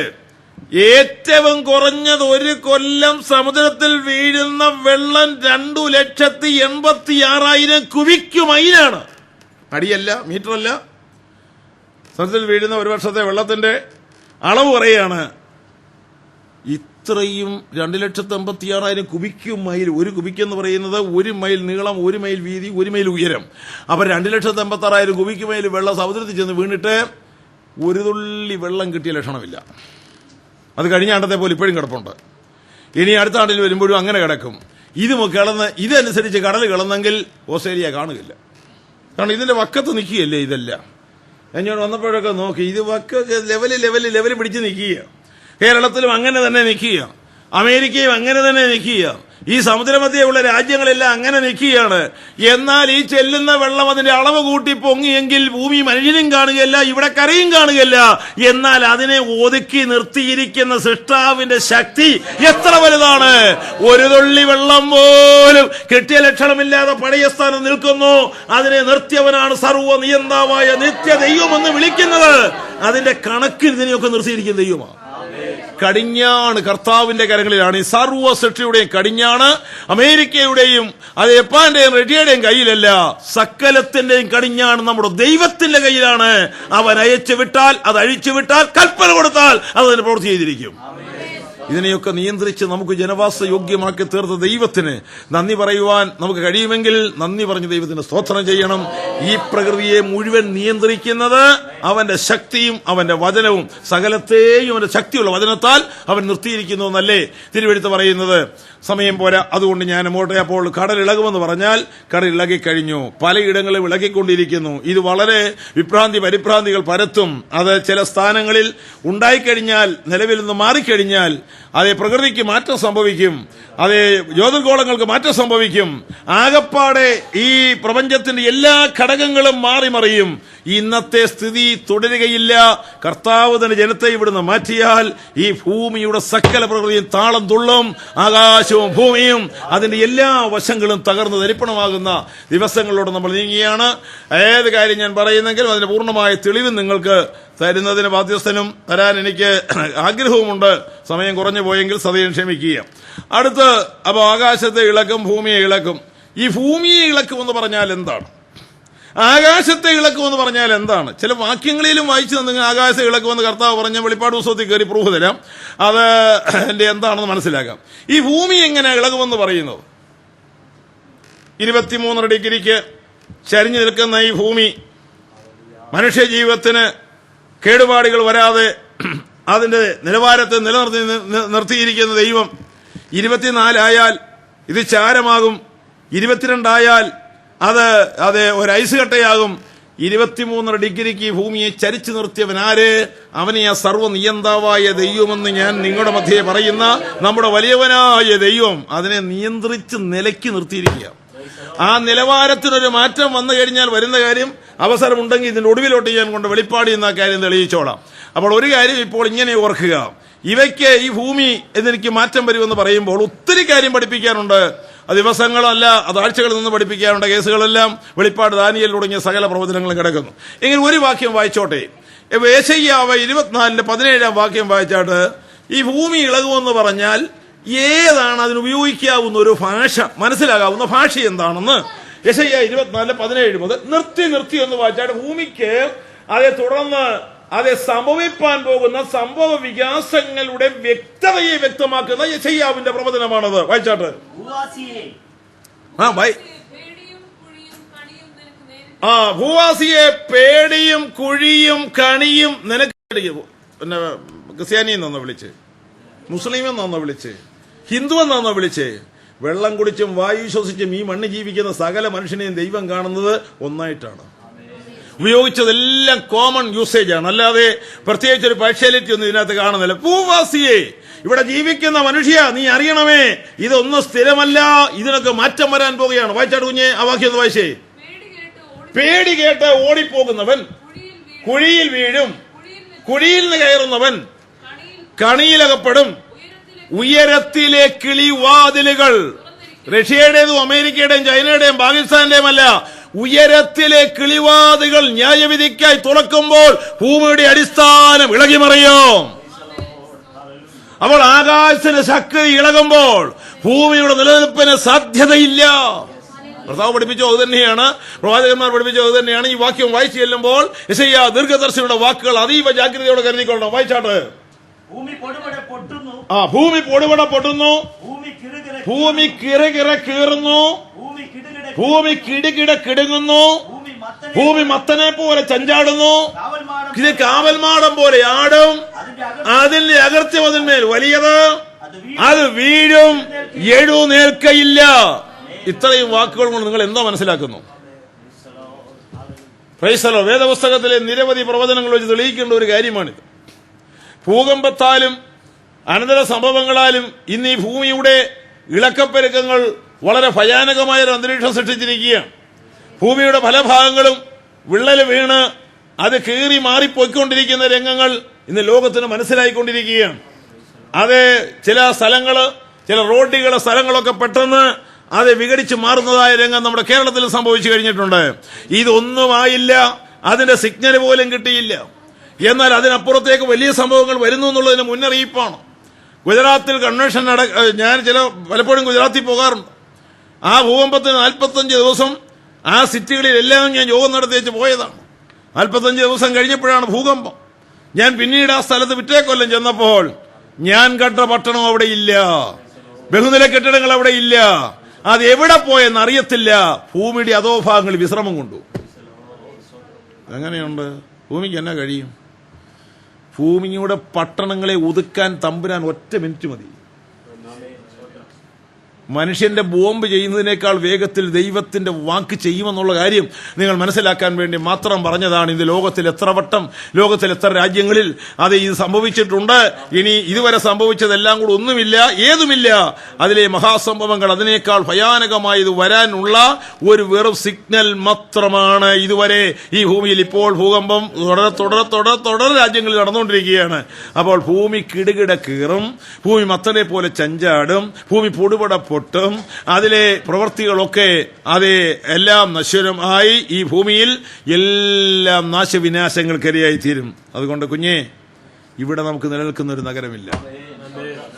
ഏറ്റവും കുറഞ്ഞത് ഒരു കൊല്ലം സമുദ്രത്തിൽ വീഴുന്ന വെള്ളം 2,86,000 ക്യൂബിക് മൈലാണ്. അടിയല്ല, മീറ്ററല്ല. സമുദ്രത്തിൽ വീഴുന്ന ഒരു വർഷത്തെ വെള്ളത്തിന്റെ അളവ് പറയുകയാണ്. ഇത്രയും 2,86,000 ക്യൂബിക് മൈൽ. ഒരു ക്യൂബിക് എന്ന് പറയുന്നത് 1 മൈൽ നീളം, 1 മൈൽ വീതി, 1 മൈൽ ഉയരം. അപ്പൊ 2,86,000 ക്യൂബിക് മൈൽ വെള്ളം സമുദ്രത്തിൽ ചെന്ന് വീണിട്ട് ഒരു തുള്ളി വെള്ളം കിട്ടിയ ലക്ഷണമില്ല. അത് കഴിഞ്ഞ ആണ്ടത്തെ പോലെ ഇപ്പോഴും കിടപ്പുണ്ട്. ഇനി അടുത്ത ആണ്ടിൽ വരുമ്പോഴും അങ്ങനെ കിടക്കും. ഇതനുസരിച്ച് കടൽ കിടന്നെങ്കിൽ ഓസ്ട്രേലിയ കാണുകയില്ല. കാരണം ഇതിന്റെ വക്കത്ത് നിൽക്കുകയല്ലേ ഇതെല്ലാം. ഞാൻ വന്നപ്പോഴൊക്കെ നോക്കി, ഇത് വക്കൊക്കെ ലെവല് പിടിച്ച് നിൽക്കുക. കേരളത്തിലും അങ്ങനെ തന്നെ നിൽക്കുക, അമേരിക്കയും അങ്ങനെ തന്നെ നിൽക്കുക, ഈ സമുദ്രമധ്യയുള്ള രാജ്യങ്ങളെല്ലാം അങ്ങനെ നിൽക്കുകയാണ്. എന്നാൽ ഈ ചെല്ലുന്ന വെള്ളം അതിന്റെ അളവ് കൂട്ടി പൊങ്ങിയെങ്കിൽ ഭൂമി മനുഷ്യനും കാണുകയില്ല, ഇവിടെ കരയും കാണുകയില്ല. എന്നാൽ അതിനെ ഒതുക്കി നിർത്തിയിരിക്കുന്ന സൃഷ്ടാവിന്റെ ശക്തി എത്ര വലുതാണ്! ഒരു തുള്ളി വെള്ളം പോലും കിട്ടിയ ലക്ഷണമില്ലാതെ പഴയ സ്ഥാനം നിൽക്കുന്നു. അതിനെ നിർത്തിയവനാണ് സർവ്വ നിയന്താവായ നിത്യ ദൈവമെന്ന് വിളിക്കുന്നത്. അതിന്റെ കണക്കിൽ ഇതിനെയൊക്കെ നിർത്തിയിരിക്കുന്ന ദൈവമാണ്. കടിഞ്ഞാണ് കർത്താവിന്റെ കരങ്ങളിലാണ്. ഈ സർവ്വ സൃഷ്ടിയുടെയും കടിഞ്ഞാണ് അമേരിക്കയുടെയും അത് ജപ്പാന്റെയും റഷ്യയുടെയും കയ്യിലല്ല, സകലത്തിന്റെയും കടിഞ്ഞാണ് നമ്മുടെ ദൈവത്തിന്റെ കയ്യിലാണ്. അവൻ അയച്ചു വിട്ടാൽ, അത് അഴിച്ചു വിട്ടാൽ, കൽപ്പന കൊടുത്താൽ അത് അതിന് പ്രവൃത്തി ചെയ്തിരിക്കും. ഇതിനെയൊക്കെ നിയന്ത്രിച്ച് നമുക്ക് ജനവാസ യോഗ്യമാക്കി തീർത്ത ദൈവത്തിന് നന്ദി പറയുവാൻ നമുക്ക് കഴിയുമെങ്കിൽ നന്ദി പറഞ്ഞ് ദൈവത്തിന് സ്തോത്രം ചെയ്യണം. ഈ പ്രകൃതിയെ മുഴുവൻ നിയന്ത്രിക്കുന്നത് അവന്റെ ശക്തിയും അവന്റെ വചനവും, സകലത്തെയും അവന്റെ ശക്തിയുള്ള വചനത്താൽ അവൻ നിർത്തിയിരിക്കുന്നു എന്നല്ലേ തിരുവെഴുത്ത് പറയുന്നത്. സമയം പോരാ, അതുകൊണ്ട് ഞാൻ അങ്ങോട്ട്. അപ്പോൾ കടൽ ഇളകുമെന്ന് പറഞ്ഞാൽ കടൽ ഇളകിക്കഴിഞ്ഞു, പലയിടങ്ങളും ഇളകിക്കൊണ്ടിരിക്കുന്നു. ഇത് വളരെ പരിഭ്രാന്തികൾ പരത്തും. അത് ചില സ്ഥാനങ്ങളിൽ ഉണ്ടായിക്കഴിഞ്ഞാൽ, നിലവിൽ നിന്ന് മാറിക്കഴിഞ്ഞാൽ അതേ പ്രകൃതിക്ക് മാറ്റം സംഭവിക്കും, അതേ ജ്യോതിർഗോളങ്ങൾക്ക് മാറ്റം സംഭവിക്കും. ആകപ്പാടെ ഈ പ്രപഞ്ചത്തിന്റെ എല്ലാ ഘടകങ്ങളും മാറിമറിയും. ഇന്നത്തെ സ്ഥിതി തുടരുകയില്ല. കർത്താവ് തന്നെ ജനത്തെ ഇവിടുന്ന് മാറ്റിയാൽ ഈ ഭൂമിയുടെ സകല പ്രകൃതിയും താളം തുള്ളും. ആകാശവും ഭൂമിയും അതിന്റെ എല്ലാ വശങ്ങളും തകർന്ന് തരിപ്പണമാകുന്ന ദിവസങ്ങളിലൂടെ നമ്മൾ നീങ്ങിയാണ്. ഏത് കാര്യം ഞാൻ പറയുന്നെങ്കിലും അതിന്റെ പൂർണ്ണമായ തെളിവ് നിങ്ങൾക്ക് തരുന്നതിന് ബാധ്യസ്ഥനും തരാൻ എനിക്ക് ആഗ്രഹവുമുണ്ട്. സമയം കുറഞ്ഞു പോയെങ്കിൽ സദയം ക്ഷമിക്കുക. അടുത്ത് അപ്പൊ ആകാശത്തെ ഇളക്കും, ഭൂമിയെ ഇളക്കും. ഈ ഭൂമിയെ ഇളക്കുമെന്ന് പറഞ്ഞാൽ എന്താണ്? ആകാശത്തെ ഇളക്കുമെന്ന് പറഞ്ഞാൽ എന്താണ്? ചില വാക്യങ്ങളിലും വായിച്ചു തന്നെ ആകാശത്തെ ഇളക്കുമെന്ന് കർത്താവ് പറഞ്ഞ വെളിപ്പാട് പുസ്തകത്തിൽ കയറി പ്രൂഫ് തരാം. അത് എന്റെ എന്താണെന്ന് മനസ്സിലാക്കാം. ഈ ഭൂമി എങ്ങനെ ഇളകുമെന്ന് പറയുന്നത്, 23 ഡിഗ്രിക്ക് ചരിഞ്ഞു നിൽക്കുന്ന ഈ ഭൂമി മനുഷ്യ ജീവിതത്തിന് കേടുപാടുകൾ വരാതെ അതിന്റെ നിലവാരത്തെ നിർത്തിയിരിക്കുന്ന ദൈവം 24 ആയാൽ ഇത് ചാരമാകും, 22 ആയാൽ അത് ഒരു ഐസ് കട്ടയാകും. 23 ഡിഗ്രിക്ക് ഭൂമിയെ ചരിച്ചു നിർത്തിയവൻ ആര്? അവനെ ആ സർവ്വനിയന്താവായ ദൈവമെന്ന് ഞാൻ നിങ്ങളുടെ മധ്യേ പറയുന്ന നമ്മുടെ വലിയവനായ ദൈവം അതിനെ നിയന്ത്രിച്ച് നിലയ്ക്ക് നിർത്തിയിരിക്കുക. ആ നിലവാരത്തിനൊരു മാറ്റം വന്നു കഴിഞ്ഞാൽ വരുന്ന കാര്യം, അവസരമുണ്ടെങ്കിൽ ഇതിന്റെ ഒടുവിലോട്ട് ഞാൻ കൊണ്ട് വെളിപ്പാടി എന്ന കാര്യം തെളിയിച്ചോളാം. അപ്പോൾ ഒരു കാര്യം ഇപ്പോൾ ഇങ്ങനെ ഓർക്കുക, ഇവയ്ക്ക് ഈ ഭൂമി എന്നെനിക്ക് മാറ്റം വരുമെന്ന് പറയുമ്പോൾ ഒത്തിരി കാര്യം പഠിപ്പിക്കാനുണ്ട്. അത് ദിവസങ്ങളല്ല, അത് ആഴ്ചകളിൽ നിന്ന് പഠിപ്പിക്കാനുണ്ട്. കേസുകളെല്ലാം വെളിപ്പാട്, ദാനിയേൽ തുടങ്ങിയ സകല പ്രവചനങ്ങളും കിടക്കുന്നു. എങ്കിൽ ഒരു വാക്യം വായിച്ചോട്ടെ. യെശയ്യാവ് 24:17 വാക്യം വായിച്ചാട്ട് ഈ ഭൂമി ഇളകുമെന്ന് പറഞ്ഞാൽ ഏതാണ് അതിനുപയോഗിക്കാവുന്ന ഒരു ഭാഷ, മനസ്സിലാകാവുന്ന ഭാഷ എന്താണെന്ന് യെശയ്യാവ് 24:17 മുതൽ നിർത്തി എന്ന് വായിച്ചാട്ട് ഭൂമിക്ക് അതേ തുടർന്ന് അത് സംഭവിപ്പാൻ പോകുന്ന സംഭവ വികാസങ്ങളുടെ വ്യക്തതയെ വ്യക്തമാക്കുന്ന യെശയ്യാവിന്റെ പ്രവചനമാണത്. വായിച്ചാട്ട്. ഭൂവാസിയെ പേടിയും കുഴിയും കണിയും നിനക്ക്. പിന്നെ ക്രിസ്ത്യാനിയെന്നാണോ വിളിച്ച്, മുസ്ലിമെന്നാണോ വിളിച്ച്, ഹിന്ദു എന്നാണോ വിളിച്ച്? വെള്ളം കുടിച്ചും വായു ശ്വസിച്ചും ഈ മണ്ണ് ജീവിക്കുന്ന സകല മനുഷ്യനെയും ദൈവം കാണുന്നത് ഒന്നായിട്ടാണ്. ഉപയോഗിച്ചതെല്ലാം കോമൺ യൂസേജ് ആണ്, അല്ലാതെ പ്രത്യേകിച്ച് ഒരു പാർഷ്യാലിറ്റി ഒന്നും ഇതിനകത്ത് കാണുന്നില്ല. ഭൂവാസിയെ, ഇവിടെ ജീവിക്കുന്ന മനുഷ്യ, നീ അറിയണമേ, ഇതൊന്നും സ്ഥിരമല്ല, ഇതിനൊക്കെ മാറ്റം വരാൻ പോകുകയാണ്. വായിച്ചാട്ട് കുഞ്ഞെ, ആ വാക്യം ഒന്ന് വായിച്ചേ. പേടി കേട്ട് ഓടിപ്പോകുന്നവൻ കുഴിയിൽ വീഴും, കുഴിയിൽ നിന്ന് കയറുന്നവൻ കണിയിലകപ്പെടും. ഉയരത്തിലെ കിളിവാതിലുകൾ, റഷ്യയുടേതും അമേരിക്കയുടെയും ചൈനയുടെയും പാകിസ്ഥാന്റെയും അല്ല, ഉയരത്തിലെ കിളിവാതിലുകൾ ന്യായവിധിക്കായി തുറക്കുമ്പോൾ ഭൂമിയുടെ അടിസ്ഥാനം ഇളകിമറിയും. അപ്പോൾ ആകാശത്തിന് ശക്തി ഇളകുമ്പോൾ ഭൂമിയുടെ നിലനിൽപ്പിന് സാധ്യതയില്ല. കർത്താവ് പഠിപ്പിച്ചോ അത് തന്നെയാണ്, പ്രവാചകന്മാർ പഠിപ്പിച്ചോ അത് തന്നെയാണ്. ഈ വാക്യം വായിച്ചു ചെല്ലുമ്പോൾ യെശയ്യാ ദീർഘദർശിയുടെ വാക്കുകൾ അതീവ ജാഗ്രതയോടെ കരുതിക്കൊള്ളണം. വായിച്ചാട്ട്. ഭൂമി പൊടുപട പൊട്ടുന്നു, ഭൂമി കിറകിറ കീറുന്നു, ഭൂമി കിടുകിട കിടുങ്ങുന്നു, ഭൂമി മത്തനെ പോലെ ചഞ്ചാടുന്നു, ഇത് കാവൽമാടം പോലെ ആടും, അതിന്റെ അകർത്യം അതിന്മേൽ വലിയത്, അത് വീഴും, എഴുന്നേൽക്കയില്ല. ഇത്രയും വാക്കുകൾ കൊണ്ട് നിങ്ങൾ എന്താ മനസ്സിലാക്കുന്നു? പ്രൈസലോ. വേദപുസ്തകത്തിലെ നിരവധി പ്രവചനങ്ങൾ വെച്ച് തെളിയിക്കേണ്ട ഒരു കാര്യമാണിത്. ഭൂകമ്പത്താലും അനന്തര സംഭവങ്ങളാലും ഇന്ന് ഈ ഭൂമിയുടെ ഇളക്കപ്പെരുക്കങ്ങൾ വളരെ ഭയാനകമായ ഒരു അന്തരീക്ഷം സൃഷ്ടിച്ചിരിക്കുകയാണ്. ഭൂമിയുടെ പല ഭാഗങ്ങളും വിള്ളൽ വീണ് അത് കീറി മാറിപ്പോയിക്കൊണ്ടിരിക്കുന്ന രംഗങ്ങൾ ഇന്ന് ലോകത്തിന് മനസ്സിലായിക്കൊണ്ടിരിക്കുകയാണ്. അത് ചില സ്ഥലങ്ങള്, ചില റോഡുകളുടെ സ്ഥലങ്ങളൊക്കെ പെട്ടെന്ന് അത് വിഘടിച്ച് മാറുന്നതായ രംഗം നമ്മുടെ കേരളത്തിൽ സംഭവിച്ചു കഴിഞ്ഞിട്ടുണ്ട്. ഇതൊന്നുമായില്ല, അതിന്റെ സിഗ്നൽ പോലും കിട്ടിയില്ല. എന്നാൽ അതിനപ്പുറത്തേക്ക് വലിയ സംഭവങ്ങൾ വരുന്നു എന്നുള്ളതിന് മുന്നറിയിപ്പാണ്. ഗുജറാത്തിൽ കൺവെൻഷൻ ഞാൻ പലപ്പോഴും ഗുജറാത്തിൽ പോകാറുണ്ട്. ആ ഭൂകമ്പത്തിന് 45 ദിവസം ആ സിറ്റികളിലെല്ലാം ഞാൻ യോഗം നടത്തിച്ച് പോയതാണ്. 45 ദിവസം കഴിഞ്ഞപ്പോഴാണ് ഭൂകമ്പം. ഞാൻ പിന്നീട് ആ സ്ഥലത്ത് പിറ്റേക്കൊല്ലം ചെന്നപ്പോൾ ഞാൻ കണ്ട പട്ടണം അവിടെ ഇല്ല, ബഹുനില കെട്ടിടങ്ങൾ അവിടെ ഇല്ല. അത് എവിടെ പോയെന്ന് അറിയത്തില്ല. ഭൂമിയുടെ അധോഭാഗങ്ങളിൽ വിശ്രമം കൊണ്ടു. എങ്ങനെയുണ്ട്? ഭൂമിക്ക് എന്നാ കഴിയും? ഭൂമിയുടെ പട്ടണങ്ങളെ ഒതുക്കാൻ തമ്പുരാൻ 1 മിനിറ്റ് മതി. മനുഷ്യന്റെ ബോംബ് ചെയ്യുന്നതിനേക്കാൾ വേഗത്തിൽ ദൈവത്തിന്റെ വാക്ക് ചെയ്യുമെന്നുള്ള കാര്യം നിങ്ങൾ മനസ്സിലാക്കാൻ വേണ്ടി മാത്രം പറഞ്ഞതാണ്. ഇത് ലോകത്തിൽ എത്ര വട്ടം, ലോകത്തിൽ എത്ര രാജ്യങ്ങളിൽ അത് ഇത് സംഭവിച്ചിട്ടുണ്ട്. ഇനി ഇതുവരെ സംഭവിച്ചതെല്ലാം കൂടെ ഒന്നുമില്ല, ഏതുമില്ല. അതിലെ മഹാസംഭവങ്ങൾ അതിനേക്കാൾ ഭയാനകമായി ഇത് വരാനുള്ള ഒരു വെറും സിഗ്നൽ മാത്രമാണ്. ഇതുവരെ ഈ ഭൂമിയിൽ ഇപ്പോൾ ഭൂകമ്പം തുടരെ രാജ്യങ്ങളിൽ നടന്നുകൊണ്ടിരിക്കുകയാണ്. അപ്പോൾ ഭൂമി കിടുകിട കീറും, ഭൂമി മത്തനെ പോലെ ചഞ്ചാടും, ഭൂമി പൊടുപട പൊട്ടും, അതിലെ പ്രവൃത്തികളൊക്കെ അത് എല്ലാം നശ്വരമായി ഈ ഭൂമിയിൽ എല്ലാം നാശവിനാശങ്ങൾക്കിരയായി തീരും. അതുകൊണ്ട് കുഞ്ഞേ, ഇവിടെ നമുക്ക് നിലനിൽക്കുന്ന ഒരു നഗരമില്ല.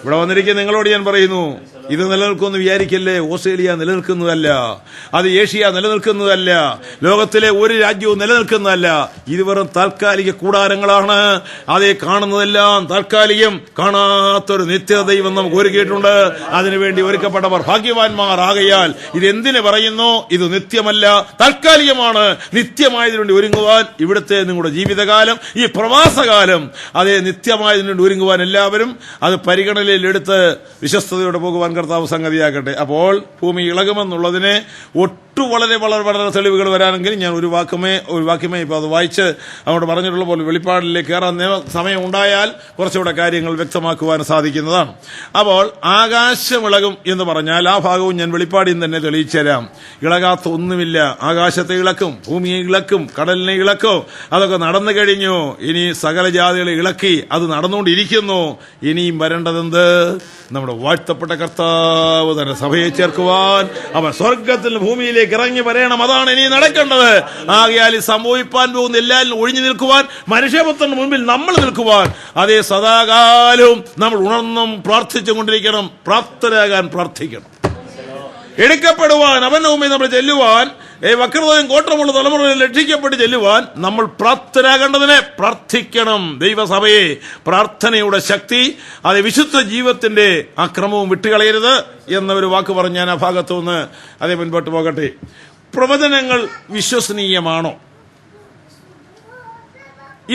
ഇവിടെ വന്നിരിക്കുന്ന നിങ്ങളോട് ഞാൻ പറയുന്നു, ഇത് നിലനിൽക്കുമെന്ന് വിചാരിക്കല്ലേ. ഓസ്ട്രേലിയ നിലനിൽക്കുന്നതല്ല, അത് ഏഷ്യ നിലനിൽക്കുന്നതല്ല, ലോകത്തിലെ ഒരു രാജ്യവും നിലനിൽക്കുന്നതല്ല. ഇത് വെറും താൽക്കാലിക കൂടാരങ്ങളാണ്. അതേ കാണുന്നതെല്ലാം താൽക്കാലികം. കാണാത്തൊരു നിത്യത ദൈവം നമുക്ക് ഒരുക്കിയിട്ടുണ്ട്. അതിനുവേണ്ടി ഒരുക്കപ്പെട്ടവർ ഭാഗ്യവാന്മാർ ആകയാൽ ഇതെന്തിനു പറയുന്നു? ഇത് നിത്യമല്ല, താൽക്കാലികമാണ്. നിത്യമായതിനു വേണ്ടി ഒരുങ്ങുവാൻ ഇവിടുത്തെ നിങ്ങളുടെ ജീവിതകാലം, ഈ പ്രവാസകാലം, അതേ നിത്യമായതിനു വേണ്ടി ഒരുങ്ങുവാൻ എല്ലാവരും അത് പരിഗണനയിലെടുത്ത് വിശ്വസ്തയോടെ പോകുവാൻ കർത്താവ് സംഗതിയാക്കട്ടെ. അപ്പോൾ ഭൂമി ഇളകുമെന്നുള്ളതിനെ വളരെ വളരെ വളരെ തെളിവുകൾ വരാനെങ്കിൽ ഞാൻ ഒരു വാക്യമേ ഇപ്പോൾ അത് വായിച്ച് അങ്ങോട്ട് പറഞ്ഞിട്ടുള്ള പോലെ വെളിപ്പാടിലേക്ക് കയറാൻ സമയം ഉണ്ടായാൽ കുറച്ചുകൂടെ കാര്യങ്ങൾ വ്യക്തമാക്കുവാൻ സാധിക്കുന്നതാണ്. അപ്പോൾ ആകാശം ഇളകും എന്ന് പറഞ്ഞാൽ ആ ഭാഗവും ഞാൻ വെളിപ്പാടിൽ തന്നെ തെളിയിച്ചു തരാം. ഇളകാത്ത ഒന്നുമില്ല. ആകാശത്തെ ഇളക്കും, ഭൂമിയെ ഇളക്കും, കടലിനെ ഇളക്കും. അതൊക്കെ നടന്നു കഴിഞ്ഞു. ഇനി സകല ജാതികളെ ഇളക്കി, അത് നടന്നുകൊണ്ടിരിക്കുന്നു. ഇനിയും വരേണ്ടതെന്ത്? നമ്മുടെ വാഴ്ത്തപ്പെട്ട കർത്താവ് തന്നെ സഭയെ ചേർക്കുവാൻ അവൻ സ്വർഗത്തിൽ ഭൂമിയിലേക്ക് ഇറങ്ങി വരണം. അതാണ് ഇനി നടക്കേണ്ടത്. ആകയാൽ സംഭവിപ്പാൻ പോകുന്ന എല്ലാവരും ഒഴിഞ്ഞു നിൽക്കുവാൻ, മനുഷ്യപുത്രന് മുൻപിൽ നമ്മൾ നിൽക്കുവാൻ, അതേ സദാകാലവും നമ്മൾ ഉണർന്നും പ്രാർത്ഥിച്ചുകൊണ്ടിരിക്കണം. പ്രാപ്തരാകാൻ പ്രാർത്ഥിക്കണം. എടുക്കപ്പെടുവാൻ, അവന്റെ മുമ്പിൽ നമ്മൾ ചെല്ലുവാൻ വക്രതയും കോട്ടമുള്ള തലമുറയിൽ രക്ഷിക്കപ്പെട്ട് ചെല്ലുവാൻ നമ്മൾ പ്രാപ്തരാകേണ്ടതിനെ പ്രാർത്ഥിക്കണം. ദൈവസഭയെ പ്രാർത്ഥനയുടെ ശക്തി, അത് വിശുദ്ധ ജീവിതത്തിന്റെ ആ ക്രമവും വിട്ടുകളയരുത് എന്നൊരു വാക്ക് പറഞ്ഞ് ഞാൻ ആ ഭാഗത്തു നിന്ന് അതേ മുൻപോട്ട് പോകട്ടെ. പ്രവചനങ്ങൾ വിശ്വസനീയമാണോ?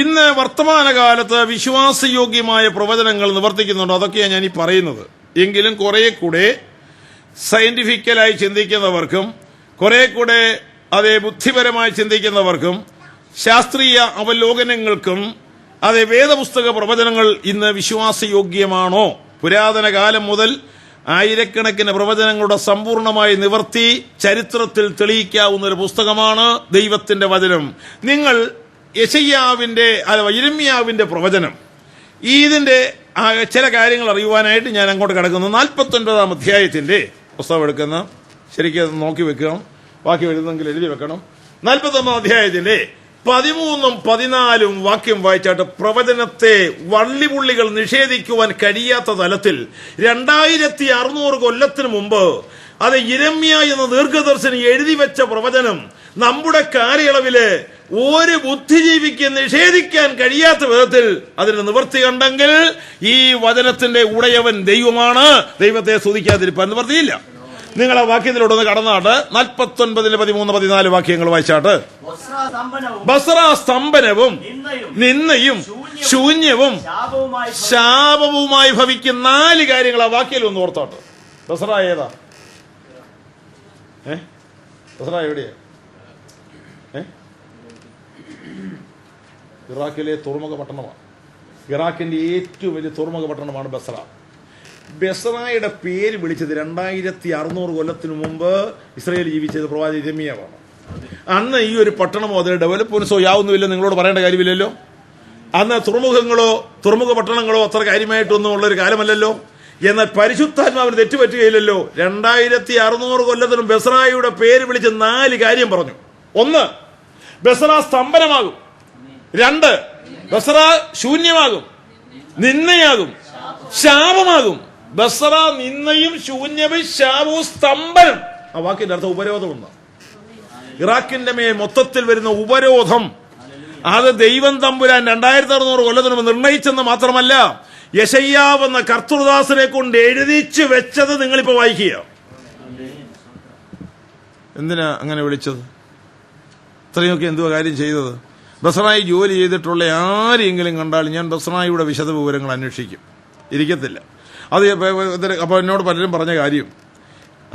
ഇന്ന് വർത്തമാനകാലത്ത് വിശ്വാസയോഗ്യമായ പ്രവചനങ്ങൾ നിവർത്തിക്കുന്നുണ്ടോ? അതൊക്കെയാണ് ഞാൻ ഈ പറയുന്നത്. എങ്കിലും കുറെ കൂടെ സയന്റിഫിക്കലായി ചിന്തിക്കുന്നവർക്കും കുറെ കൂടെ അതേ ബുദ്ധിപരമായി ചിന്തിക്കുന്നവർക്കും ശാസ്ത്രീയ അവലോകനങ്ങൾക്കും അതേ വേദപുസ്തക പ്രവചനങ്ങൾ ഇന്ന് വിശ്വാസയോഗ്യമാണോ? പുരാതന കാലം മുതൽ ആയിരക്കണക്കിന് പ്രവചനങ്ങളുടെ സമ്പൂർണമായ നിവർത്തി ചരിത്രത്തിൽ തെളിയിക്കാവുന്ന ഒരു പുസ്തകമാണ് ദൈവത്തിന്റെ വചനം. നിങ്ങൾ യിരെമ്യാവിന്റെ പ്രവചനം, ഇതിന്റെ ചില കാര്യങ്ങൾ അറിയുവാനായിട്ട് ഞാൻ അങ്ങോട്ട് കിടക്കുന്നു. 49-ാം അധ്യായത്തിന്റെ പുസ്തകം എടുക്കുന്ന ശരിക്കും നോക്കി വെക്കണം, ബാക്കി എഴുതുന്നെങ്കിൽ എഴുതി വെക്കണം. 49-ാം അധ്യായത്തിന്റെ 13ഉം 14ഉം വാക്യം വായിച്ചാട്ട് പ്രവചനത്തെ വള്ളിപുള്ളികൾ നിഷേധിക്കുവാൻ കഴിയാത്ത തലത്തിൽ 2600 കൊല്ലത്തിന് മുമ്പ് അത് യിരെമ്യാ എന്ന ദീർഘദർശിനി എഴുതി വെച്ച പ്രവചനം നമ്മുടെ കാലയളവില് ഒരു ബുദ്ധിജീവിക്ക് നിഷേധിക്കാൻ കഴിയാത്ത വിധത്തിൽ അതിന് നിവൃത്തി കണ്ടെങ്കിൽ ഈ വചനത്തിന്റെ ഉടയവൻ ദൈവമാണ്. ദൈവത്തെ സ്തുതിക്കാതിരിക്കാൻ നിവൃത്തിയില്ല. നിങ്ങൾ ആ വാക്യത്തിലോട്ടൊന്ന് കടന്നാട്ട് 49, 13, 14 വാക്യങ്ങൾ വായിച്ചാട്ട് ബസ്രാ സ്തംഭനവും നിന്നയും ശൂന്യവും ശാപവുമായി ഭവിക്കുന്ന 4 കാര്യങ്ങൾ ആ വാക്യം ഒന്ന് ഓർത്താട്ട്. ബസ്രാ ഏതാ? ബസ്രാ എവിടെയാ? ഇറാഖിലെ തുറമുഖ പട്ടണമാണ്. ഇറാഖിന്റെ ഏറ്റവും വലിയ തുറമുഖ പട്ടണമാണ് ബസ്ര. ബസ്രയുടെ പേര് വിളിച്ചത് 2600 കൊല്ലത്തിന് മുമ്പ് ഇസ്രായേൽ ജീവിച്ചത് പ്രവാചകൻ യിരെമ്യാവാണ്. അന്ന് ഈ ഒരു പട്ടണമോ അതിന് ഡെവലപ്മെന്റ്സോ യാതൊന്നുമില്ല, നിങ്ങളോട് പറയേണ്ട കാര്യമില്ലല്ലോ. അന്ന് തുറമുഖങ്ങളോ തുറമുഖ പട്ടണങ്ങളോ അത്ര കാര്യമായിട്ടൊന്നും ഉള്ളൊരു കാലമല്ലല്ലോ. എന്നാൽ പരിശുദ്ധാത്മാവിന് തെറ്റുപറ്റുകയില്ലല്ലോ. 2600 കൊല്ലത്തിനും ബസ്രയുടെ പേര് വിളിച്ച് 4 കാര്യം പറഞ്ഞു. 1, ബസ്ര സ്തംഭനമാകും. 2, ബസ്ര ശൂന്യമാകും, നിന്നയാകും, ശാപമാകും. ബസ്ര നിന്നയും ശൂന്യവും ശാപവും സ്തംഭനം. ആ വാക്കിന്റെ അർത്ഥം ഉപരോധമെന്ന്. ഇറാഖിന്റെ മേൽ മൊത്തത്തിൽ വരുന്ന ഉപരോധം അത് ദൈവം തമ്പുരാൻ 2600 കൊല്ലത്തിന് മുമ്പ് നിർണയിച്ചെന്ന് മാത്രമല്ല, യെശയ്യാവ് എന്ന കർത്തൃദാസനെ കൊണ്ട് എഴുതിച്ചു വെച്ചത് നിങ്ങളിപ്പോ വായിക്കുക. എന്തിനാ അങ്ങനെ വിളിച്ചത്? ഇത്രയൊക്കെ എന്തുവാ കാര്യം ചെയ്തത്? ബസ്രായി ജോലി ചെയ്തിട്ടുള്ള ആരെങ്കിലും കണ്ടാൽ ഞാൻ ബസ്രായിയുടെ വിശദ വിവരങ്ങൾ അന്വേഷിക്കും, ഇരിക്കത്തില്ല. അത് അപ്പോൾ എന്നോട് പലരും പറഞ്ഞ കാര്യം,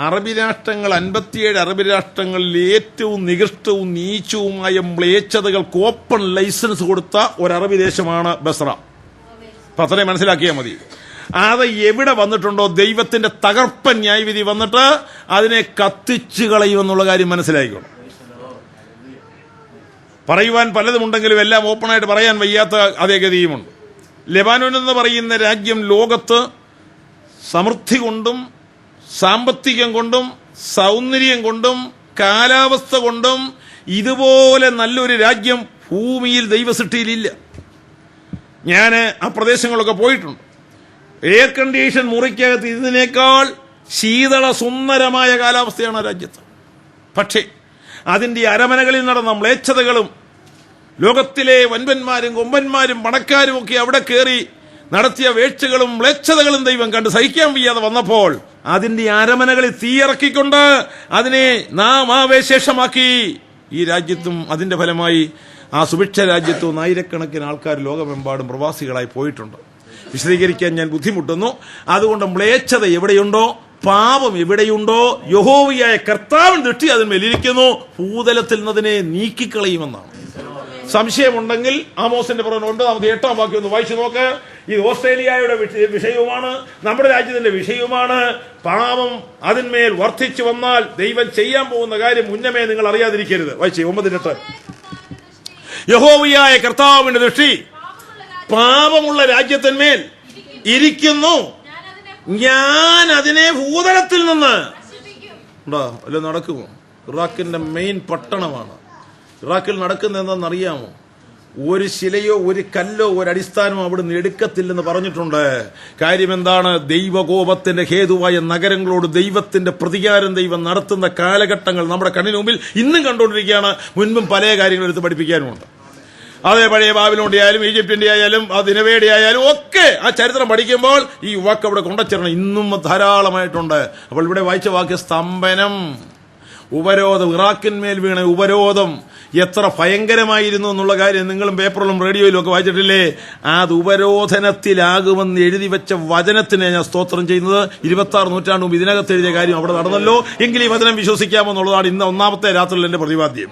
അറബി രാഷ്ട്രങ്ങൾ 57 അറബി രാഷ്ട്രങ്ങളിൽ ഏറ്റവും നികൃഷ്ടവും നീച്ചവുമായ മ്ലേച്ഛതകൾക്ക് ഓപ്പൺ ലൈസൻസ് കൊടുത്ത ഒരു അറബി ദേശമാണ് ബസ്ര. അപ്പൊ അത്രയും മനസ്സിലാക്കിയാൽ മതി. അത് എവിടെ വന്നിട്ടുണ്ടോ ദൈവത്തിന്റെ തകർപ്പൻ ന്യായവിധി വന്നിട്ട് അതിനെ കത്തിച്ചു കളയുമെന്നുള്ള കാര്യം മനസ്സിലായിക്കോണം. പറയുവാൻ പലതുമുണ്ടെങ്കിലും എല്ലാം ഓപ്പണായിട്ട് പറയാൻ വയ്യാത്ത അതേ ഗതിയുമുണ്ട്. ലെബാനോൻ എന്ന് പറയുന്ന രാജ്യം ലോകത്ത് സമൃദ്ധി കൊണ്ടും സാമ്പത്തികം കൊണ്ടും സൗന്ദര്യം കൊണ്ടും കാലാവസ്ഥ കൊണ്ടും ഇതുപോലെ നല്ലൊരു രാജ്യം ഭൂമിയിൽ ദൈവസൃഷ്ടിയിലില്ല. ഞാൻ ആ പ്രദേശങ്ങളൊക്കെ പോയിട്ടുണ്ട്. എയർ കണ്ടീഷൻ മുറിക്കകത്ത് ഇതിനേക്കാൾ ശീതള സുന്ദരമായ കാലാവസ്ഥയാണ് രാജ്യത്ത്. പക്ഷേ അതിന്റെ അരമനകളിൽ നടന്ന മ്ലേച്ഛതകളും ലോകത്തിലെ വൻപന്മാരും കൊമ്പന്മാരും പണക്കാരും ഒക്കെ അവിടെ കയറി നടത്തിയ വേഴ്ചകളും മ്ലേച്ഛതകളും ദൈവം കണ്ട് സഹിക്കാൻ വയ്യാതെ വന്നപ്പോൾ അതിന്റെ അരമനകളിൽ തീയിറക്കിക്കൊണ്ട് അതിനെ നാമാവശേഷമാക്കി. ഈ രാജ്യത്തും അതിന്റെ ഫലമായി ആ സുഭിക്ഷ രാജ്യത്തും 1000കണക്കിന് ആൾക്കാർ ലോകമെമ്പാടും പ്രവാസികളായി പോയിട്ടുണ്ട്. വിശദീകരിക്കാൻ ഞാൻ ബുദ്ധിമുട്ടുന്നു. അതുകൊണ്ട് മ്ലേച്ഛത എവിടെയുണ്ടോ, പാപം എവിടെയുണ്ടോ, യഹോവയായ കർത്താവിൻ ദൃഷ്ടി അതിന്മേലിരിക്കുന്നു, ഭൂതലത്തിൽ നിന്നതിനെ നീക്കിക്കളയുമെന്നാണ്. സംശയമുണ്ടെങ്കിൽ ആമോസിന്റെ പ്രവചനം 9-8 വാക്യം ഒന്ന് വായിച്ചു നോക്ക്. ഇത് ഓസ്ട്രേലിയയുടെ വിഷയവുമാണ്, നമ്മുടെ രാജ്യത്തിന്റെ വിഷയവുമാണ്. പാപം അതിന്മേൽ വർദ്ധിച്ചു വന്നാൽ ദൈവം ചെയ്യാൻ പോകുന്ന കാര്യം മുന്നമേ നിങ്ങൾ അറിയാതിരിക്കരുത്. വായിച്ചേ 9:8. യഹോവയായ കർത്താവിന്റെ ദൃഷ്ടി പാപമുള്ള രാജ്യത്തിന്മേൽ ഇരിക്കുന്നു, ഞാൻ അതിനെ ഭൂതലത്തിൽ നിന്ന് ഉണ്ടോ അല്ല നടക്കുമോ? ഇറാഖിന്റെ മെയിൻ പട്ടണമാണ്. ഇറാഖിൽ നടക്കുന്ന എന്താണെന്നറിയാമോ? ഒരു ശിലയോ ഒരു കല്ലോ ഒരു അടിസ്ഥാനമോ അവിടുന്ന് എടുക്കത്തില്ലെന്ന് പറഞ്ഞിട്ടുണ്ട്. കാര്യം എന്താണ്? ദൈവകോപത്തിന്റെ ഹേതുവായ നഗരങ്ങളോട് ദൈവത്തിന്റെ പ്രതികാരം ദൈവം നടത്തുന്ന കാലഘട്ടങ്ങൾ നമ്മുടെ കണ്ണിന് മുമ്പിൽ ഇന്നും കണ്ടുകൊണ്ടിരിക്കുകയാണ്. മുൻപും പല കാര്യങ്ങൾ എടുത്ത് പഠിപ്പിക്കാനുമുണ്ട്. അതേ പഴയ ബാബിലോണിന്റെ ആയാലും ഈജിപ്തിന്റെ ആയാലും നിനവേയുടെ ആയാലും ഒക്കെ ആ ചരിത്രം പഠിക്കുമ്പോൾ ഈ വാക്ക് അവിടെ കൊണ്ടുവച്ചിരണം. ഇന്നും ധാരാളമായിട്ടുണ്ട്. അപ്പോൾ ഇവിടെ വായിച്ച വാക്ക് സ്തംഭനം, ഉപരോധം, ഇറാഖിന്മേൽ വീണ ഉപരോധം എത്ര ഭയങ്കരമായിരുന്നു എന്നുള്ള കാര്യം നിങ്ങളും പേപ്പറിലും റേഡിയോയിലും ഒക്കെ വായിച്ചിട്ടില്ലേ? അത് ഉപരോധനത്തിലാകുമെന്ന് എഴുതി വെച്ച വചനത്തിനെ ഞാൻ സ്തോത്രം ചെയ്യുന്നത്. 26 നൂറ്റാണ്ട് മുമ്പ് ഇതിനകത്ത് എഴുതിയ കാര്യം അവിടെ നടന്നല്ലോ. എങ്കിൽ ഈ വചനം വിശ്വസിക്കാമോ എന്നുള്ളതാണ് ഇന്ന് ഒന്നാമത്തെ രാത്രിയിൽ എന്റെ പ്രതിപാദ്യം.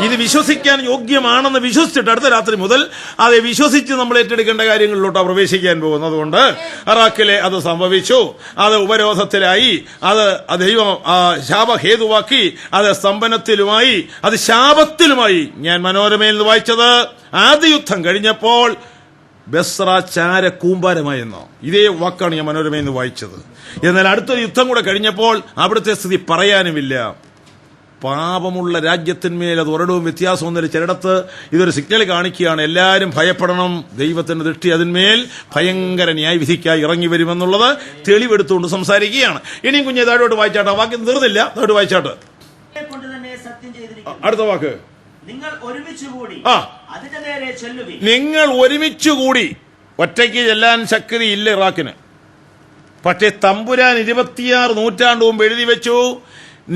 ഇത് വിശ്വസിക്കാൻ യോഗ്യമാണെന്ന് വിശ്വസിച്ചിട്ട് അടുത്ത രാത്രി മുതൽ അത് വിശ്വസിച്ച് നമ്മൾ ഏറ്റെടുക്കേണ്ട കാര്യങ്ങളിലോട്ടാണ് പ്രവേശിക്കാൻ പോകുന്നത്. അതുകൊണ്ട് ഇറാഖിലെ അത് സംഭവിച്ചു, അത് ഉപരോധത്തിലായി, അത് ദൈവം ശാപഹേതുവാക്കി, അത് സ്തംഭനത്തിലുമായി, അത് ശാപത്തിലുമായി. ഞാൻ മനോരമയിൽ നിന്ന് വായിച്ചത് ആദ്യ യുദ്ധം കഴിഞ്ഞപ്പോൾ ബസ്ര ചാര കൂമ്പാരമായെന്നോ ഇതേ വാക്കാണ് ഞാൻ മനോരമയിൽ നിന്ന് വായിച്ചത്. എന്നാൽ അടുത്തൊരു യുദ്ധം കൂടെ കഴിഞ്ഞപ്പോൾ അവിടുത്തെ സ്ഥിതി പറയാനുമില്ല. പാപമുള്ള രാജ്യത്തിന്മേൽ അത് ഒരിടവും വ്യത്യാസമൊന്നുമില്ല. ചിലയിടത്ത് ഇതൊരു സിഗ്നൽ കാണിക്കുകയാണ്, എല്ലാവരും ഭയപ്പെടണം, ദൈവത്തിന്റെ ദൃഷ്ടി അതിന്മേൽ ഭയങ്കര ന്യായവിധിക്കായി ഇറങ്ങി വരുമെന്നുള്ളത് തെളിവെടുത്തുകൊണ്ട് സംസാരിക്കുകയാണ്. ഇനിയും കുഞ്ഞെ താഴോട്ട് വായിച്ചാട്ടെ, വാക്ക് തീർന്നില്ല, താഴോട്ട് വായിച്ചാട്ട്. അടുത്ത വാക്ക്, നിങ്ങൾ ഒരുമിച്ചുകൂടി. ഒറ്റയ്ക്ക് ചെല്ലാൻ ശക്തിയില്ല ഇറാഖിന്. പക്ഷേ തമ്പുരാൻ 26 നൂറ്റാണ്ട് മുമ്പ് എഴുതി വെച്ചു,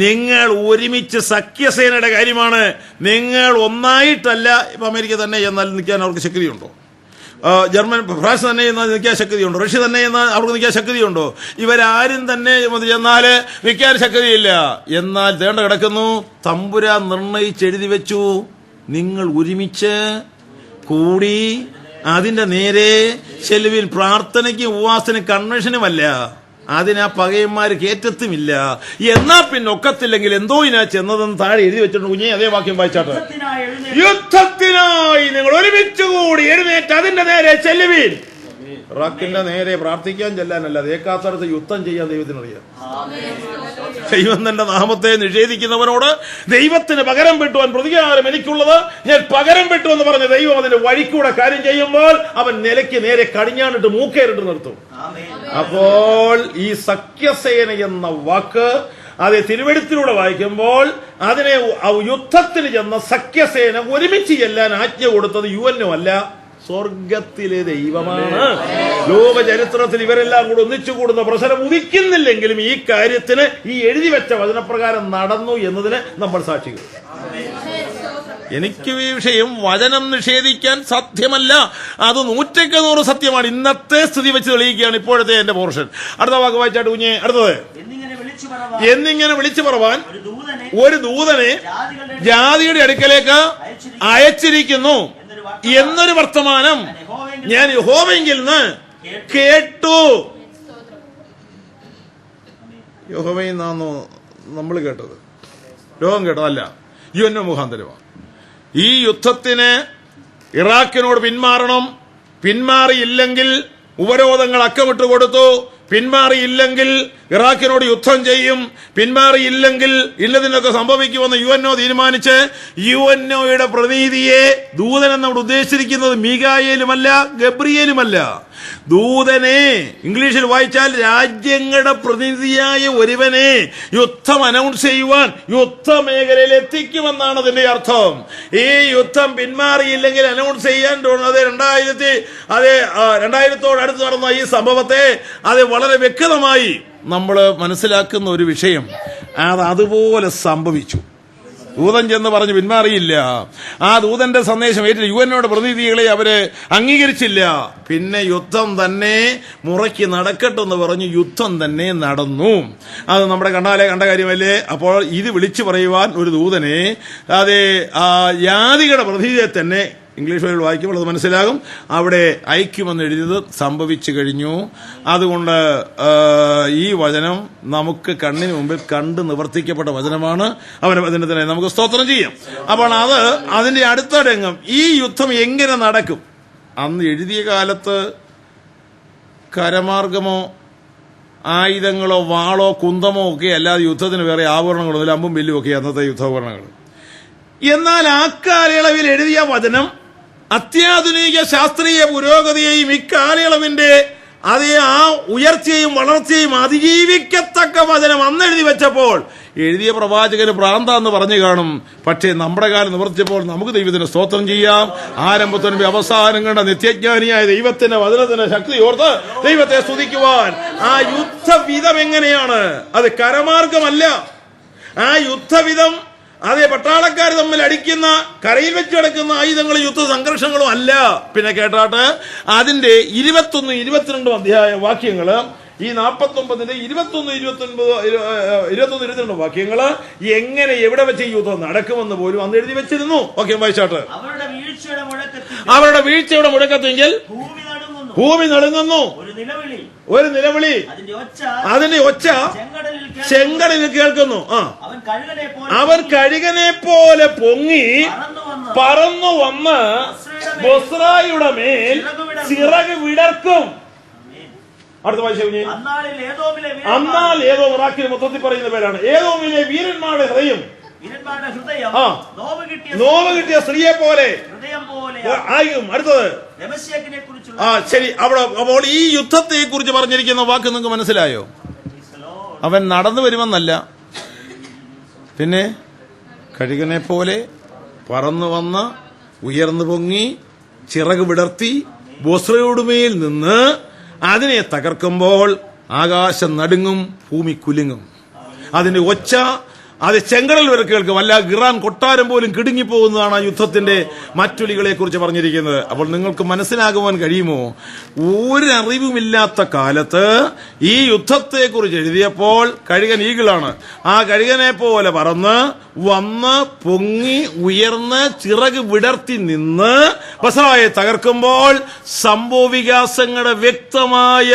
നിങ്ങൾ ഒരുമിച്ച് സഖ്യസേനയുടെ കാര്യമാണ്. നിങ്ങൾ ഒന്നായിട്ടല്ല. ഇപ്പൊ അമേരിക്ക തന്നെ എന്നാൽ നിൽക്കാൻ അവർക്ക് ശക്തിയുണ്ടോ? ജർമ്മൻ ഫ്രാൻസ് തന്നെ എന്നാൽ നിൽക്കാൻ ശക്തിയുണ്ടോ? റഷ്യ തന്നെ എന്നാൽ അവർക്ക് നിൽക്കാൻ ശക്തിയുണ്ടോ? ഇവരാരും തന്നെ ചെന്നാൽ നിൽക്കാൻ ശക്തിയില്ല. എന്നാൽ തേണ്ട കിടക്കുന്നു, തമ്പുരാൻ നിർണയിച്ചെഴുതി വെച്ചു, നിങ്ങൾ ഒരുമിച്ച് കൂടി അതിന്റെ നേരെ ചെലവിൽ പ്രാർത്ഥനയ്ക്കും ഉപവാസത്തിനും കൺവെൻഷനുമല്ല, അതിനാ പകയന്മാര് കേറ്റത്തുമില്ല. എന്നാ പിന്നെ ഒക്കത്തില്ലെങ്കിൽ എന്തോ ഇതിനാ ചെന്നതെന്ന് താഴെ എഴുതി വെച്ചിട്ടുണ്ട്. കുഞ്ഞെ അതേ വാക്യം വായിച്ചാട്ട്. യുദ്ധത്തിനായി നിങ്ങൾ ഒരുമിച്ചുകൂടി എഴുന്നേറ്റ് അതിന്റെ നേരെ ചെല്ലുവീൻ. ഇറാഖിന്റെ നേരെ പ്രാർത്ഥിക്കാൻ ചെല്ലാനല്ല, ഏക്കാത്തടത്ത് യുദ്ധം ചെയ്യാൻ ദൈവത്തിനറിയാം. ദൈവം തന്റെ നാമത്തെ നിഷേധിക്കുന്നവനോട് ദൈവത്തിന് പകരം പെട്ടുവാൻ പ്രതികാരം എനിക്കുള്ളത്, ഞാൻ പകരം പെട്ടു എന്ന് പറഞ്ഞ ദൈവം അതിന്റെ വഴിക്കൂടെ കാര്യം ചെയ്യുമ്പോൾ അവൻ നിലയ്ക്ക് നേരെ കടിഞ്ഞാണിട്ട് മൂക്കേറിട്ട് നിർത്തും. അപ്പോൾ ഈ സഖ്യസേന എന്ന വാക്ക് അത് തിരുവെഴുത്തിലൂടെ വായിക്കുമ്പോൾ അതിനെ യുദ്ധത്തിന് ചെന്ന സഖ്യസേന ഒരുമിച്ച് ചെല്ലാൻ ആജ്ഞ കൊടുത്തത് UN അല്ല, സ്വർഗത്തിലെ ദൈവമാണ്. ലോക ചരിത്രത്തിൽ ഇവരെല്ലാം കൂടെ ഒന്നിച്ചു കൂടുന്ന പ്രശ്നം ഉദിക്കുന്നില്ലെങ്കിലും ഈ കാര്യത്തിന് ഈ എഴുതി വെച്ച വചനപ്രകാരം നടന്നു എന്നതിന് നമ്മൾ സാക്ഷികൾ. എനിക്ക് ഈ വിഷയം വചനം നിഷേധിക്കാൻ സാധ്യമല്ല, അത് 100% സത്യമാണ്. ഇന്നത്തെ സ്ഥിതി വെച്ച് തെളിയിക്കുകയാണ് ഇപ്പോഴത്തെ എന്റെ പോർഷൻ. അടുത്ത വാക്ക് വായിച്ചാട്ട് കുഞ്ഞെ. അടുത്തത്, എന്നിങ്ങനെ വിളിച്ചു പറവാൻ ഒരു ദൂതനെ ജാതിയുടെ അടുക്കലേക്ക് അയച്ചിരിക്കുന്നു എന്നൊരു വർത്തമാനം ഞാൻ യഹോവയെങ്കിൽ നിന്ന് കേട്ടു. യഹോവയിൽ നിന്നാണോ നമ്മൾ കേട്ടത്? ലോകം കേട്ടതല്ല, UN മുഖാന്തരമാണ്. ഈ യുദ്ധത്തിന് ഇറാഖിനോട് പിന്മാറണം, പിന്മാറിയില്ലെങ്കിൽ ഉപരോധങ്ങൾ അക്കമിട്ട് കൊടുത്തു, പിന്മാറിയില്ലെങ്കിൽ ഇറാഖിനോട് യുദ്ധം ചെയ്യും, പിന്മാറിയില്ലെങ്കിൽ ഇന്നതിനൊക്കെ സംഭവിക്കുമെന്ന് UN തീരുമാനിച്ച് UNOയുടെ പ്രതിനിധിയെ ദൂതൻ എന്നവിടെ ഉദ്ദേശിച്ചിരിക്കുന്നത് മീഖായേലുമല്ല, ഗബ്രിയേലുമല്ല. ദൂതനെ ഇംഗ്ലീഷിൽ വായിച്ചാൽ രാജ്യങ്ങളുടെ പ്രതിനിധിയായ ഒരുവനെ യുദ്ധം അനൗൺസ് ചെയ്യുവാൻ യുദ്ധമേഖലയിൽ എത്തിക്കുമെന്നാണ് അതിന്റെ അർത്ഥം. ഈ യുദ്ധം പിന്മാറിയില്ലെങ്കിൽ അനൗൺസ് ചെയ്യാൻ അത് 2000 അടുത്ത് നടന്ന ഈ സംഭവത്തെ അത് വളരെ വ്യക്തമായി നമ്മൾ മനസ്സിലാക്കുന്ന ഒരു വിഷയം. അതുപോലെ സംഭവിച്ചു. ദൂതൻ ചെന്ന് പറഞ്ഞ് പിന്മാറിയില്ല. ആ ദൂതന്റെ സന്ദേശം ഏറ്റ് UN പ്രതിനിധികളെ അവര് അംഗീകരിച്ചില്ല. പിന്നെ യുദ്ധം തന്നെ മുറയ്ക്ക് നടക്കട്ടെന്ന് പറഞ്ഞ് യുദ്ധം തന്നെ നടന്നു. അത് നമ്മുടെ കണ്ണാലെ കണ്ട കാര്യമല്ലേ. അപ്പോൾ ഇത് വിളിച്ചു പറയുവാൻ ഒരു ദൂതനെ ജാതികളുടെ പ്രതിനിധിയെ തന്നെ ഇംഗ്ലീഷ് വഴി വായിക്കുമ്പോൾ അത് മനസ്സിലാകും, അവിടെ ഐക്യമെന്ന് എഴുതിയത് സംഭവിച്ചു കഴിഞ്ഞു. അതുകൊണ്ട് ഈ വചനം നമുക്ക് കണ്ണിന് മുമ്പിൽ കണ്ട് നിവർത്തിക്കപ്പെട്ട വചനമാണ്. അവന്റെ വചനത്തിനെ നമുക്ക് സ്തോത്രം ചെയ്യാം. അപ്പോൾ അതിന്റെ അടുത്ത രംഗം, ഈ യുദ്ധം എങ്ങനെ നടക്കും? അന്ന് എഴുതിയ കാലത്ത് കരമാർഗമോ ആയുധങ്ങളോ വാളോ കുന്തമോ ഒക്കെ അല്ലാതെ യുദ്ധത്തിന് വേറെ ആഭരണങ്ങളൊന്നുമില്ല, അമ്പും വില്ലും ഒക്കെ അന്നത്തെ യുദ്ധോപകരണങ്ങൾ. എന്നാൽ ആ കാലയളവിൽ എഴുതിയ വചനം അത്യാധുനിക ശാസ്ത്രീയ പുരോഗതിയെയും ഇക്കാലയളവിന്റെ അതേ ആ ഉയർച്ചയും വളർച്ചയും അതിജീവിക്കത്തക്ക വചനം അന്നെഴുതി വെച്ചപ്പോൾ എഴുതിയ പ്രവാചകന് ഭ്രാന്താന്ന് പറഞ്ഞു കാണും. പക്ഷേ നമ്മുടെ കാലം നിവർത്തിച്ചപ്പോൾ നമുക്ക് ദൈവത്തിന് സ്തോത്രം ചെയ്യാം. ആരംഭത്തിന് അവസാനം കണ്ട നിത്യജ്ഞാനിയായ ദൈവത്തിന്റെ വചനത്തിന്റെ ശക്തി ഓർത്ത് ദൈവത്തെ സ്തുതിക്കുവാൻ. ആ യുദ്ധവിധം എങ്ങനെയാണ്? അത് കരമാർഗമല്ല. ആ യുദ്ധവിധം അതേ പട്ടാളക്കാർ തമ്മിൽ അടിക്കുന്ന കരയിൽ വെച്ച് കിടക്കുന്ന ആയുധങ്ങളും യുദ്ധ സംഘർഷങ്ങളും അല്ല. പിന്നെ കേട്ടാട്ട് അതിന്റെ 21, 22 അധ്യായ വാക്യങ്ങള്, ഈ 49-ന്റെ 21, 22 വാക്യങ്ങള് എങ്ങനെ എവിടെ വെച്ച് ഈ യുദ്ധം നടക്കുമെന്ന് പോലും അന്ന് എഴുതി വെച്ചിരുന്നു. ഓക്കെ, വായിച്ചാട്ട്. അവരുടെ വീഴ്ചയുടെ മുഴക്കത്തെങ്കിൽ ഭൂമി നടുങ്ങുന്നു, ഒരു നിലവിളി, അതിന്റെ ഒച്ച ചെങ്കടലിൽ കേൾക്കുന്നു. അവൻ കഴുകനെ പോലെ പൊങ്ങി പറന്നു വന്ന് ബൊസ്രയുടെ മേൽ ചിറക് വിടർക്കും. അടുത്ത വായിച്ചു. അന്നാൽ ഏതോ ഇറാഖിൽ മൊത്തത്തിൽ പറയുന്ന പേരാണ്. ഏതോമിലെ വീരന്മാരുടെ ഹൃദയം നോവ് കിട്ടിയ സ്ത്രീയെ പോലെ ആയും. അടുത്തത് ശരി. അപ്പോൾ ഈ യുദ്ധത്തെ കുറിച്ച് പറഞ്ഞിരിക്കുന്ന വാക്ക് നിങ്ങൾക്ക് മനസ്സിലായോ? അവൻ നടന്നു വരുമെന്നല്ല, പിന്നെ കഴുകനെ പോലെ പറന്നു വന്ന് ഉയർന്നു പൊങ്ങി ചിറക് വിടർത്തി ബൊസ്രയോടുമേൽ നിന്ന് അതിനെ തകർക്കുമ്പോൾ ആകാശം നടുങ്ങും, ഭൂമി കുലുങ്ങും. അതിന്റെ ഒച്ച അത് ചെങ്കടൽ വരെ കേൾക്കും. അല്ല, ഇറാൻ കൊട്ടാരം പോലും കിടുങ്ങിപ്പോകുന്നതാണ് ആ യുദ്ധത്തിന്റെ മറ്റൊലികളെ കുറിച്ച് പറഞ്ഞിരിക്കുന്നത്. അപ്പോൾ നിങ്ങൾക്ക് മനസ്സിലാകുവാൻ കഴിയുമോ? ഒരറിവുമില്ലാത്ത കാലത്ത് ഈ യുദ്ധത്തെ കുറിച്ച് എഴുതിയപ്പോൾ കഴുകൻ ഈഗിളാണ്. ആ കഴുകനെ പോലെ പറന്ന് വന്ന് പൊങ്ങി ഉയർന്ന് ചിറക് വിടർത്തി നിന്ന് ബൊസ്രയെ തകർക്കുമ്പോൾ സംഭവവികാസങ്ങളുടെ വ്യക്തമായ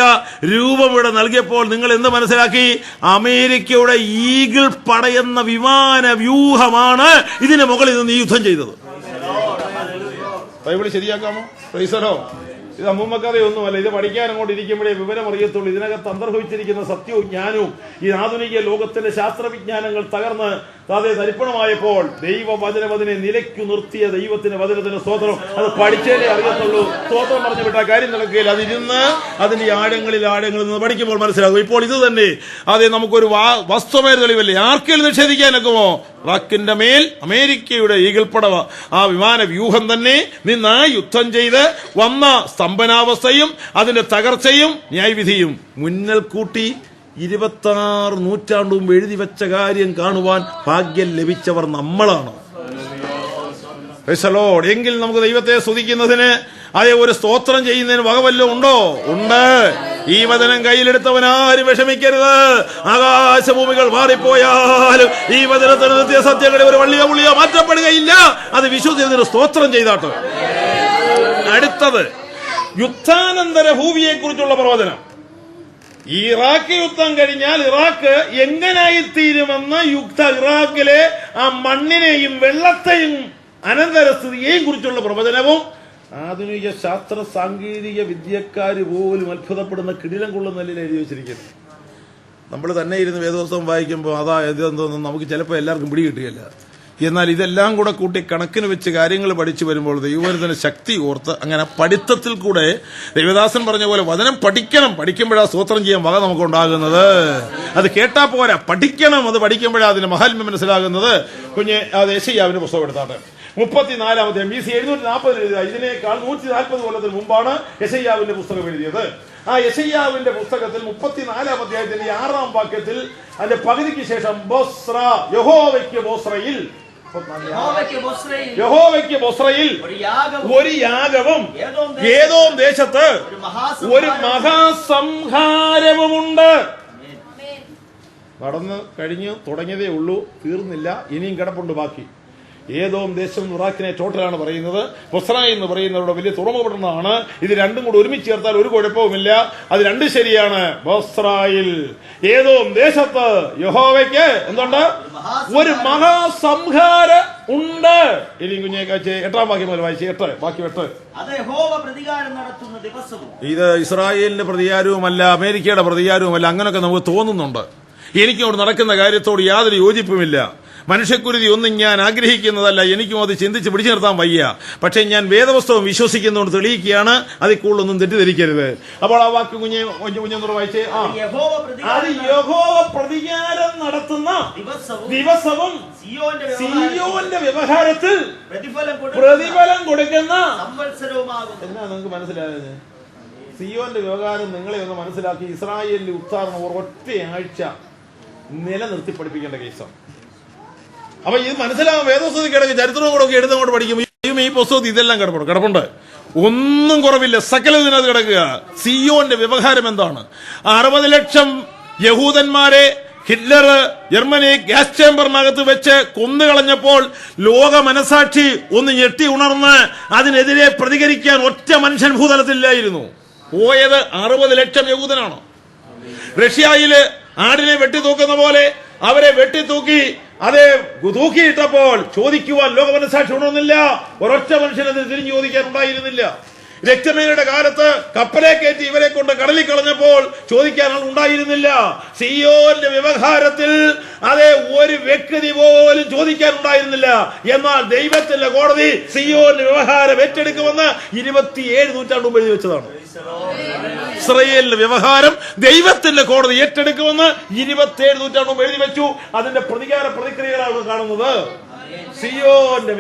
രൂപം ഇവിടെ നൽകിയപ്പോൾ നിങ്ങൾ എന്ത് മനസ്സിലാക്കി? അമേരിക്കയുടെ ഈഗിൾ പടയെന്ന വിമാന വ്യൂഹമാണ് ഇതിന് മുകളിൽ നിന്ന് ഈ യുദ്ധം ചെയ്തത്. ബൈബിൾ ശരിയാക്കാമോ? പ്രൈസലോ. ഇത് അമ്മൂമ്മക്കഥയൊന്നുമല്ല. ഇത് പഠിക്കാൻ അങ്ങോട്ട് ഇരിക്കുമ്പോഴേ വിവരം അറിയത്തുള്ളൂ. ഇതിനകത്ത് അന്തർഭവിച്ചിരിക്കുന്ന സത്യവും ജ്ഞാനവും ഈ ആധുനിക ലോകത്തിന്റെ ശാസ്ത്രവിജ്ഞാനങ്ങൾ തകർന്ന് അതേ തരിപ്പണമായപ്പോൾ ദൈവവചനം അതിനെ നിലയ്ക്കു നിർത്തിയ ദൈവത്തിന്റെ വചനത്തിന് സ്തോത്രം. അത് പഠിച്ചേലേ അറിയത്തുള്ളൂ. സ്തോത്രം പറഞ്ഞു വിട്ട കാര്യം നടക്കുകയില്ല. അതിരുന്ന് അതിന്റെ ആഴങ്ങളിൽ നിന്ന് പഠിക്കുമ്പോൾ മനസ്സിലാകും. ഇപ്പോൾ ഇത് തന്നെ അതെ നമുക്കൊരു വസ്തുമായ തെളിവല്ലേ? ആർക്കെങ്കിലും നിഷേധിക്കാനൊക്കുമോ? ഇറാഖിന്റെ മേൽ അമേരിക്കയുടെ ഈഗിൾപ്പടവ ആ വിമാന വ്യൂഹം തന്നെ നിന്ന് യുദ്ധം ചെയ്ത് വന്ന സ്തംഭനാവസ്ഥയും അതിന്റെ തകർച്ചയും ന്യായവിധിയും മുന്നൽ കൂട്ടി 26 നൂറ്റാണ്ട് മുമ്പ് എഴുതി വെച്ച കാര്യം കാണുവാൻ ഭാഗ്യം ലഭിച്ചവർ നമ്മളാണ്. എങ്കിൽ നമുക്ക് ദൈവത്തെ സ്തുതിക്കുന്നതിന് അതേ ഒരു സ്തോത്രം ചെയ്യുന്നതിന് വകവല്ലോ ഉണ്ടോ? ഉണ്ട്. ഈ വചനം കയ്യിലെടുത്തവനാരും വിഷമിക്കരുത്. ആകാശഭൂമികൾ മാറിപ്പോയാലും ഈ വചനത്തിന് നിത്യസത്യങ്ങളിൽ ഒരു വള്ളിയോ പുള്ളിയോ മാറ്റപ്പെടുകയില്ല. അത് വിശ്വസിച്ചതിന് സ്തോത്രം ചെയ്താട്ട്. അടുത്തത് യുദ്ധാനന്തര ഭൂമിയെ കുറിച്ചുള്ള പ്രവചനം. ഇറാഖ് യുദ്ധം കഴിഞ്ഞാൽ ഇറാഖ് എങ്ങനായിത്തീരുമെന്ന് ഇറാഖിലെ ആ മണ്ണിനെയും വെള്ളത്തെയും അനന്തരസ്ഥിതിയെയും കുറിച്ചുള്ള പ്രവചനവും ആധുനിക ശാസ്ത്ര സാങ്കേതിക വിദ്യക്കാര് പോലും അത്ഭുതപ്പെടുന്ന കിടിലം കൊള്ളുന്ന നിലയിൽ എഴുതി വെച്ചിരിക്കുന്നു. നമ്മൾ തന്നെ ഇരുന്ന് വേദോത്സവം വായിക്കുമ്പോൾ അതാ ഇതെന്തോന്നും നമുക്ക് ചിലപ്പോൾ എല്ലാവർക്കും പിടികിട്ടുകയില്ല. എന്നാൽ ഇതെല്ലാം കൂടെ കൂട്ടി കണക്കിന് വെച്ച് കാര്യങ്ങൾ പഠിച്ചു വരുമ്പോൾ ദൈവവചനത്തിന് ശക്തി ഓർത്ത് അങ്ങനെ പഠിത്തത്തിൽ കൂടെ ദൈവദാസൻ പറഞ്ഞ പോലെ വചനം പഠിക്കണം. പഠിക്കുമ്പോഴാ സ്തോത്രം ചെയ്യാൻ വക നമുക്കുണ്ടാകുന്നത്. അത് കേട്ടാ പോരാ, പഠിക്കണം. അത് പഠിക്കുമ്പോഴാ അതിന്റെ മഹാത്മ്യം മനസ്സിലാകുന്നത്. അത് യെശയ്യാവിന്റെ പുസ്തകം എടുത്താട്ടെ. 34-ാമത്തെ BC 740 എഴുതിയ ഇതിനേക്കാൾ 140 കൊല്ലത്തിന് മുമ്പാണ് യെശയ്യാവിന്റെ പുസ്തകം എഴുതിയത്. ആ യെശയ്യാവിന്റെ പുസ്തകത്തിൽ 34-ാം അധ്യായത്തിന്റെ 6-ാം വാക്യത്തിൽ അതിന്റെ പകുതിക്ക് ശേഷം ബൊസ്ര യഹോവയ്ക്ക് ബൊസ്രയിൽ ഒരു യാഗവും ഏദോം ദേശത്ത് ഒരു മഹാസംഹാരവുമുണ്ട്. നടന്ന് കഴിഞ്ഞു തുടങ്ങിയതേ ഉള്ളൂ, തീർന്നില്ല, ഇനിയും കിടപ്പുണ്ട് ബാക്കി. ഏദോം ദേശം ഇറാഖിനെ ടോട്ടലാണ് പറയുന്നത്. ബൊസ്ര എന്ന് പറയുന്നവരുടെ വലിയ തുറമുഖപ്പെടുന്നതാണ്. ഇത് രണ്ടും കൂടി ഒരുമിച്ച് ചേർത്താൽ ഒരു കുഴപ്പവുമില്ല. അത് രണ്ട് ശരിയാണ്. ബൊസ്രയിൽ ഏദോം ദേശത്ത് യഹോവയ്ക്ക് എന്തുണ്ട്? ഒരു മഹാസംഹാര ഉണ്ട്. ഇനി കുഞ്ഞെ 8-ാം വാക്യം മുതൽ വായിച്ച് 8 ബാക്കി 8. ഇത് ഇസ്രായേലിന്റെ പ്രതികാരവുമല്ല, അമേരിക്കയുടെ പ്രതികാരവുമല്ല. അങ്ങനെയൊക്കെ നമുക്ക് തോന്നുന്നുണ്ട്. എനിക്കവിടെ നടക്കുന്ന കാര്യത്തോട് യാതൊരു യോജിപ്പുമില്ല. മനുഷ്യക്കുരുതി ഒന്നും ഞാൻ ആഗ്രഹിക്കുന്നതല്ല, എനിക്കും അത് ചിന്തിച്ച് പിടിച്ചു നിർത്താൻ വയ്യ. പക്ഷേ ഞാൻ വേദപുസ്തകം വിശ്വസിക്കുന്നതുകൊണ്ട് തെളിയിക്കുകയാണ്, അതിൽ കൂടുതലൊന്നും തെറ്റിദ്ധരിക്കരുത്. അപ്പോൾ ആ വാക്ക് കുഞ്ഞെന്നൂറ് വായിച്ചേ. അത് യഹോവ പ്രതികാരം നടത്തുന്ന ദിവസവും സിയോന്റെ വ്യവഹാരത്തിൽ പ്രതിഫലം കൊടുക്കുന്ന എന്നാ നിങ്ങൾക്ക് മനസ്സിലായത്? സിയോന്റെ വ്യവഹാരം നിങ്ങളെ ഒന്ന് മനസ്സിലാക്കി ഇസ്രായേലിന്റെ ഉദ്ധാരണം ഒറ്റയാഴ്ച നിലനിർത്തി പഠിപ്പിക്കേണ്ട കേസാണ്. അപ്പൊ ഇത് മനസ്സിലാവും. വേദപുസ്തകത്തിൽ കിടക്കും, ചരിത്രവും കൂടെ ഒക്കെ എടുത്തങ്ങോട്ട് പഠിക്കും. ഈ പുസ്തകത്തിൽ ഇതെല്ലാം കിടപ്പുണ്ട്, ഒന്നും കുറവില്ല, സകലം ഇതിനകത്ത് കിടക്കുക. സിയോന്റെ വ്യവഹാരം എന്താണ്? 60 ലക്ഷം യഹൂദന്മാരെ ഹിറ്റ്ലർ ജർമ്മനി ഗ്യാസ് ചേംബറിനകത്ത് വെച്ച് കൊന്നുകളഞ്ഞപ്പോൾ ലോക മനസാക്ഷി ഒന്ന് ഞെട്ടി ഉണർന്ന് അതിനെതിരെ പ്രതികരിക്കാൻ ഒറ്റ മനുഷ്യൻ ഭൂതലത്തിലില്ലായിരുന്നു. പോയത് 60 ലക്ഷം യഹൂദനാണ്. റഷ്യയില് ആടിനെ വെട്ടിത്തൂക്കുന്ന പോലെ അവരെ വെട്ടിത്തൂക്കി അതേ തൂക്കിയിട്ടപ്പോൾ ചോദിക്കുവാൻ ലോക മനസാക്ഷി ഉണർന്നില്ല. ഒരൊറ്റ മനുഷ്യനത് തിരിഞ്ഞു ചോദിക്കാൻ ഉണ്ടായിരുന്നില്ല. രക്തമേയുടെ കാലത്ത് കപ്പലെ കയറ്റി ഇവരെ കൊണ്ട് കടലിൽ കളഞ്ഞപ്പോൾ ചോദിക്കാൻ ആൾ ഉണ്ടായിരുന്നില്ല. സിയോന്റെ വ്യവഹാരത്തിൽ അതേ ഒരു വ്യക്തി പോലും ചോദിക്കാൻ ഉണ്ടായിരുന്നില്ല. എന്നാൽ ദൈവത്തിന്റെ കോടതി സിയോന്റെ വ്യവഹാരം ഏറ്റെടുക്കുമെന്ന് 27 നൂറ്റാണ്ട് മുമ്പ് എഴുതി വെച്ചതാണ്. ഇസ്രായേലിന്റെ വ്യവഹാരം ദൈവത്തിന്റെ കോടതി ഏറ്റെടുക്കുമെന്ന് 27 നൂറ്റാണ്ട് മുമ്പ് എഴുതി വെച്ചു. അതിന്റെ പ്രതിക്രിയകളാണ് കാണുന്നത്. സിയോന്റെ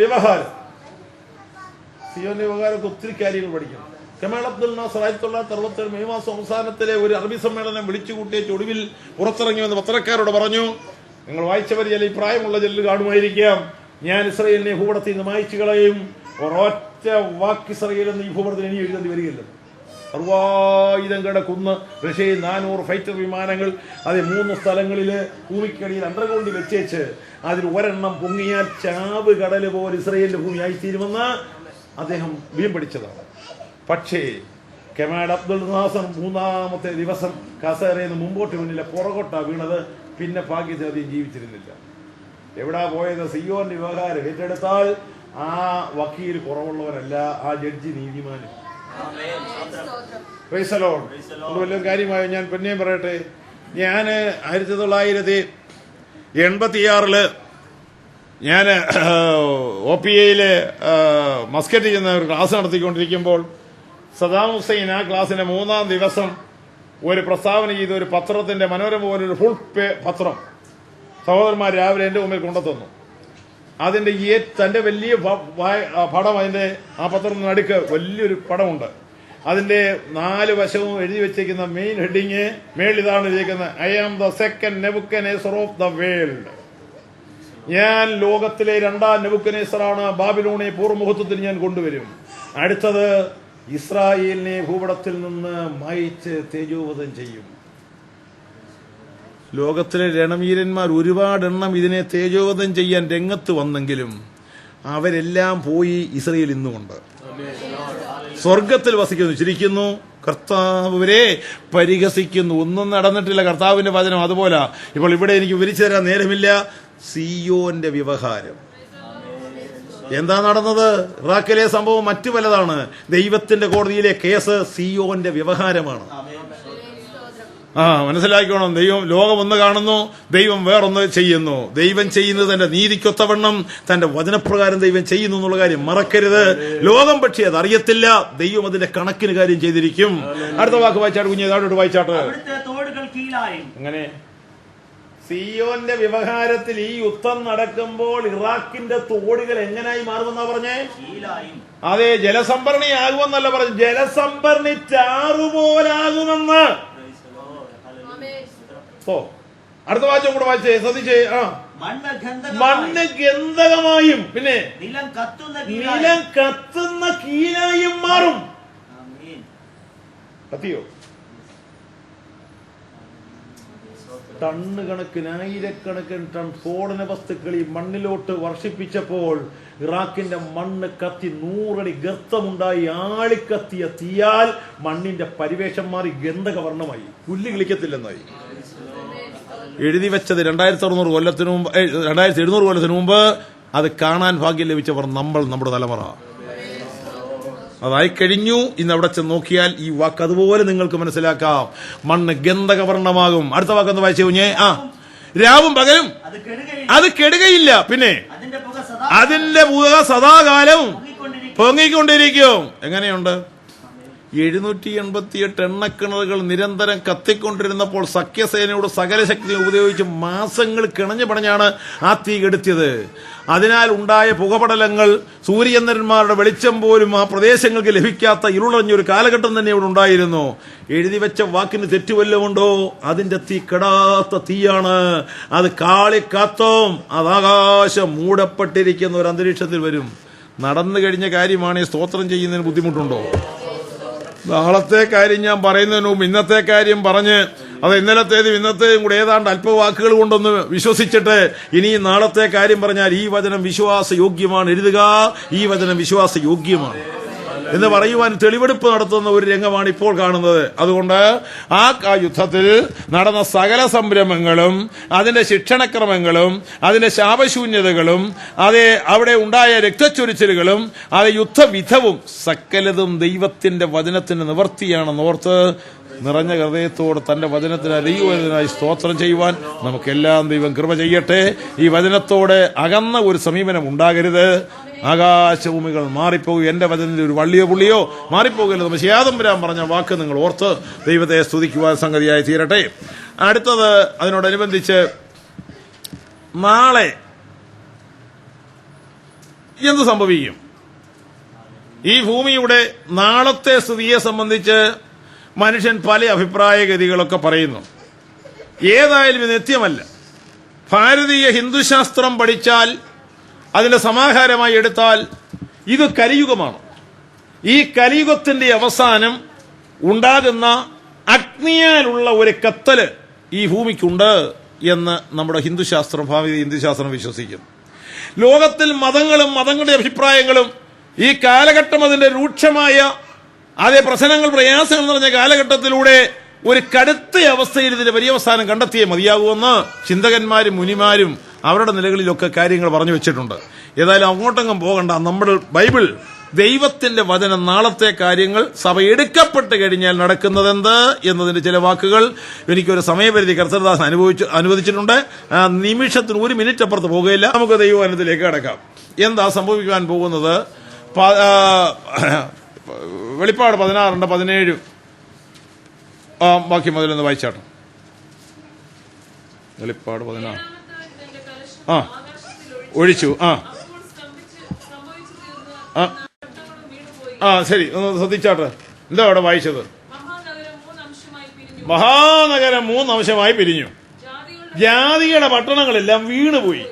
വ്യവഹാരം ഒത്തിരി കാര്യങ്ങൾ പഠിക്കണം. കമാൽ അബ്ദുൽ നാസർ 1967 മെയ് മാസം അവസാനത്തിലെ ഒരു അറബി സമ്മേളനം വിളിച്ചുകൂട്ടിയ ഒടുവിൽ പുറത്തിറങ്ങി വന്ന പത്രക്കാരോട് പറഞ്ഞു, നിങ്ങൾ വായിച്ചവർ ചില ഈ പ്രായമുള്ള ചെല്ലു കാണുമായിരിക്കാം, ഞാൻ ഇസ്രായേലിനെ ഭൂപടത്തിൽ നിന്ന് മായ്ച്ചു കളയും. ഒരൊറ്റ വാക്ക് ഇസ്രായേലെന്ന് ഈ ഭൂപടത്തിൽ ഇനി എഴുതേണ്ടി വരികയില്ല. 60,000 കിടക്കുന്ന റഷ്യയിൽ 400 ഫൈറ്റർ വിമാനങ്ങൾ അത് 3 സ്ഥലങ്ങളിൽ ഭൂമിക്കടിയിൽ അണ്ടർഗ്രൗണ്ടിൽ വെച്ചേച്ച് അതിൽ ഒരെണ്ണം പൊങ്ങിയാൽ ചാവ് കടല് പോലെ ഇസ്രായേലിന്റെ ഭൂമി ആയിത്തീരുമെന്ന് അദ്ദേഹം വീം പഠിച്ചതാണ്. പക്ഷേ കമാൽ അബ്ദുൽ നാസർ 3-ാമത്തെ ദിവസം കസേരയിൽ നിന്ന് മുമ്പോട്ട് മുന്നിലെ പുറകോട്ടാ വീണത്. പിന്നെ ഭാഗ്യത്തിൽ അധികം ജീവിച്ചിരുന്നില്ല. എവിടാ പോയത്? സിയോന്റെ വ്യവഹാരം ഏറ്റെടുത്താൽ ആ വക്കീൽ കുറവുള്ളവരല്ല, ആ ജഡ്ജി നീതിമാനും. വല്ലതും കാര്യമായോ? ഞാൻ പിന്നെയും പറയട്ടെ, ഞാൻ 1986 ഞാൻ OPAയിൽ മസ്കറ്റിൽ ചെന്ന ഒരു ക്ലാസ് നടത്തിക്കൊണ്ടിരിക്കുമ്പോൾ സദാം ഹുസൈൻ ആ ക്ലാസ്സിന്റെ 3-ാം ദിവസം ഒരു പ്രസ്താവന ചെയ്ത ഒരു പത്രത്തിന്റെ മനോരമ പോലൊരു ഫുൾ പത്രം സഹോദരന്മാർ രാവിലെ എന്റെ മുമ്പിൽ കൊണ്ടുതന്നു. അതിന്റെ തന്റെ വലിയ പടം, അതിന്റെ ആ പത്രത്തിന് നടുക്ക് വലിയൊരു പടമുണ്ട്. അതിന്റെ 4 വശവും എഴുതി വെച്ചിരിക്കുന്ന മെയിൻ ഹെഡിങ് മേളിൽ ഇതാണ് എഴുതിയിരിക്കുന്നത്, I am the second Nebuchadnezzar of the world. ഞാൻ ലോകത്തിലെ 2ാം നെബുക്കദ്നേസറാണ്. ബാബിലോണെ പൂർവ്വമുഹൂർത്തത്തിൽ ഞാൻ കൊണ്ടുവരും. അടുത്തത് ഇസ്രായേലിനെ ഭൂപടത്തിൽ നിന്ന് മായിച്ച് തേജോവധം ചെയ്യും. ലോകത്തിലെ രണവീരന്മാർ ഒരുപാടെണ്ണം ഇതിനെ തേജോവധം ചെയ്യാൻ രംഗത്ത് വന്നെങ്കിലും അവരെല്ലാം പോയി. ഇസ്രായേൽ ഇന്നുമുണ്ട്, സ്വർഗത്തിൽ വസിക്കുന്നു, ചിരിക്കുന്നു, കർത്താവരെ പരിഹസിക്കുന്നു. ഒന്നും നടന്നിട്ടില്ല കർത്താവിന്റെ വചനം. അതുപോലെ ഇപ്പോൾ ഇവിടെ എനിക്ക് വിവരിച്ചു തരാൻ നേരമില്ല. സിയോന്റെ വ്യവഹാരം എന്താ നടന്നത്? ഇറാഖിലെ സംഭവം മറ്റു പലതാണ്. ദൈവത്തിന്റെ കോടതിയിലെ കേസ് സിയോന്റെ വ്യവഹാരമാണ്. മനസ്സിലാക്കണം. ദൈവം ലോകം ഒന്ന് കാണുന്നു, ദൈവം വേറൊന്ന് ചെയ്യുന്നു. ദൈവം ചെയ്യുന്നത് തന്റെ നീതിക്കൊത്തവണ്ണം തന്റെ വചനപ്രകാരം ദൈവം ചെയ്യുന്നു എന്നുള്ള കാര്യം മറക്കരുത്. ലോകം പക്ഷേ അത് അറിയത്തില്ല, ദൈവം അതിന്റെ കണക്കിന് കാര്യം ചെയ്തിരിക്കും. അടുത്ത വാക്ക് വായിച്ചാട്ട് കുഞ്ഞ്, താഴോട്ട് വായിച്ചാട്ട്. അങ്ങനെ സിയോന്റെ വ്യവഹാരത്തിൽ ഈ യുദ്ധം നടക്കുമ്പോൾ ഇറാഖിന്റെ തോടുകൾ എങ്ങനായി മാറുമെന്നാ പറഞ്ഞേ? അതെ, ജലസംഭരണി ആകുമെന്നല്ല പറഞ്ഞു, ജലസംഭരണി ചാറുപോലാകുമെന്ന്. അടുത്ത വാചകം കൂടെ വായിച്ചേ, ശ്രദ്ധിച്ചേ. മണ്ണ് ഗന്ധകമായും പിന്നെ നിലം കത്തുന്ന കീലായും മാറും. കത്തിയോ? ടണ്ണ് കണക്കിന് 1000-കണക്കിന് ടൺ സ്ഫോടന വസ്തുക്കൾ ഈ മണ്ണിലോട്ട് വർഷിപ്പിച്ചപ്പോൾ ഇറാഖിന്റെ മണ്ണ് കത്തി 100 അടി ഗർത്തമുണ്ടായി. ആളിക്കത്തിയ തീയാൽ മണ്ണിന്റെ പരിവേഷം മാറി ഗന്ധകവർണ്ണമായി, പുല്ല് കിളിക്കത്തില്ലെന്നായി. എഴുതി വെച്ചത് 2700 കൊല്ലത്തിനു മുമ്പ്, 2700 കൊല്ലത്തിനു മുമ്പ്. അത് കാണാൻ ഭാഗ്യം ലഭിച്ചവർ നമ്മുടെ തലമുറ. അതായി കഴിഞ്ഞു. ഇന്ന് അവിടെ ചെന്ന് നോക്കിയാൽ ഈ വാക്ക് അതുപോലെ നിങ്ങൾക്ക് മനസ്സിലാക്കാം. മണ്ണ് ഗന്ധകവർണ്ണമാകും. അടുത്ത വാക്കൊന്ന് വായിച്ചു കുഞ്ഞേ. രാവും പകലും അത് കെടുകയില്ല. പിന്നെ അതിന്റെ പുക സദാകാലം പൊങ്ങിക്കൊണ്ടിരിക്കും. എങ്ങനെയുണ്ട്? 788 എണ്ണക്കിണറുകൾ നിരന്തരം കത്തിക്കൊണ്ടിരുന്നപ്പോൾ സഖ്യസേനയോട് സകല ശക്തി ഉപയോഗിച്ച് മാസങ്ങൾ കിണഞ്ഞു പണഞ്ഞാണ് ആ തീ കെടുത്തിയത്. അതിനാൽ ഉണ്ടായ പുകപടലങ്ങൾ സൂര്യചന്ദ്രന്മാരുടെ വെളിച്ചം പോലും ആ പ്രദേശങ്ങൾക്ക് ലഭിക്കാത്ത ഇരുളഞ്ഞൊരു കാലഘട്ടം തന്നെ ഇവിടെ ഉണ്ടായിരുന്നു. എഴുതി വെച്ച വാക്കിന് തെറ്റുവല്ലമുണ്ടോ? അതിന്റെ തീ കെടാത്ത തീയാണ്. അത് കാളിക്കാത്തോം അത് ആകാശം മൂടപ്പെട്ടിരിക്കുന്ന ഒരു അന്തരീക്ഷത്തിൽ വരും. നടന്നു കഴിഞ്ഞ കാര്യമാണ് സ്തോത്രം ചെയ്യുന്നതിന് ബുദ്ധിമുട്ടുണ്ടോ? നാളത്തെ കാര്യം ഞാൻ പറയുന്നതിന് മുമ്പ് ഇന്നത്തെ കാര്യം പറഞ്ഞ് അത് ഇന്നലത്തേതും ഇന്നത്തെയും കൂടെ ഏതാണ്ട് അല്പവാക്കുകൾ കൊണ്ടൊന്ന് വിശ്വസിച്ചിട്ട് ഇനി നാളത്തെ കാര്യം പറഞ്ഞാൽ ഈ വചനം വിശ്വാസയോഗ്യമാണ്, എഴുതുക, ഈ വചനം വിശ്വാസയോഗ്യമാണ് എന്ന് പറയുവാൻ തെളിവെടുപ്പ് നടത്തുന്ന ഒരു രംഗമാണ് ഇപ്പോൾ കാണുന്നത്. അതുകൊണ്ട് ആ യുദ്ധത്തിൽ നടന്ന സകല സംരംഭങ്ങളും അതിന്റെ ശിക്ഷണക്രമങ്ങളും അതിന്റെ ശാപശൂന്യതകളും അവിടെ ഉണ്ടായ രക്തച്ചൊരിച്ചിലുകളും യുദ്ധവിധവും സകലതും ദൈവത്തിന്റെ വചനത്തിന്റെ നിവർത്തിയാണെന്നോർത്ത് നിറഞ്ഞ ഹൃദയത്തോട് തന്റെ വചനത്തിന് ദൈവത്തിനായി സ്തോത്രം ചെയ്യുവാൻ നമുക്കെല്ലാം ദൈവം കൃപ ചെയ്യട്ടെ. ഈ വചനത്തോടെ അകന്ന ഒരു സമീപനം ഉണ്ടാകരുത്. ആകാശഭൂമികൾ മാറിപ്പോകും, എന്റെ വചനത്തിൽ ഒരു വള്ളിയോ പുള്ളിയോ മാറിപ്പോകരുത്. ശിയാതമ്പുരാൻ പറഞ്ഞ വാക്ക് നിങ്ങൾ ഓർത്ത് ദൈവത്തെ സ്തുതിക്കുവാൻ സംഗതിയായി തീരട്ടെ. അടുത്തത് അതിനോടനുബന്ധിച്ച് നാളെ എന്ത് സംഭവിക്കും? ഈ ഭൂമിയുടെ നാളത്തെ സ്ഥിതിയെ സംബന്ധിച്ച് മനുഷ്യൻ പല അഭിപ്രായഗതികളൊക്കെ പറയുന്നു. ഏതായാലും ഇത് നിത്യമല്ല. ഭാരതീയ ഹിന്ദുശാസ്ത്രം പഠിച്ചാൽ അതിന്റെ സമാഹാരമായി എടുത്താൽ ഇത് കലിയുഗമാണ്. ഈ കലിയുഗത്തിന്റെ അവസാനം ഉണ്ടാകുന്ന അഗ്നിയാലുള്ള ഒരു കത്തല് ഈ ഭൂമിക്കുണ്ട് എന്ന് നമ്മുടെ ഭാരതീയ ഹിന്ദുശാസ്ത്രം വിശ്വസിക്കുന്നു. ലോകത്തിൽ മതങ്ങളും മതങ്ങളുടെ അഭിപ്രായങ്ങളും ഈ കാലഘട്ടം അതിന്റെ രൂക്ഷമായ പ്രശ്നങ്ങൾ പ്രയാസങ്ങൾ നിറഞ്ഞ കാലഘട്ടത്തിലൂടെ ഒരു കടുത്ത അവസ്ഥയിൽ ഇതിന്റെ പര്യവസാനം കണ്ടെത്തിയേ മതിയാകുമെന്ന് ചിന്തകന്മാരും മുനിമാരും അവരുടെ നിലകളിലൊക്കെ കാര്യങ്ങൾ പറഞ്ഞു വെച്ചിട്ടുണ്ട്. ഏതായാലും അങ്ങോട്ടെങ്ങും പോകണ്ട. നമ്മുടെ ബൈബിൾ ദൈവത്തിന്റെ വചനം നാളത്തെ കാര്യങ്ങൾ സഭ എടുക്കപ്പെട്ട് കഴിഞ്ഞാൽ നടക്കുന്നതെന്ത് എന്നതിന്റെ ചില വാക്കുകൾ എനിക്കൊരു സമയപരിധി കർത്തൃദാസൻ അനുവദിച്ചിട്ടുണ്ട്. നിമിഷത്തിന് ഒരു മിനിറ്റ് അപ്പുറത്ത് പോകുകയില്ല. നമുക്ക് ദൈവവചനത്തിലേക്ക് കടക്കാം. എന്താ സംഭവിക്കാൻ പോകുന്നത്? വെളിപ്പാട് 16:17 ബാക്കി മുതലൊന്ന് വായിച്ചാട്ടോ. വെളിപ്പാട് 16 ഒഴിച്ചു. ശരി, ഒന്ന് ശ്രദ്ധിച്ചാട്ടെ. എന്താ അവിടെ വായിച്ചത്? മഹാനഗരം 3 അംശമായി പിരിഞ്ഞു, ജാതികളുടെ പട്ടണങ്ങളെല്ലാം വീണുപോയി.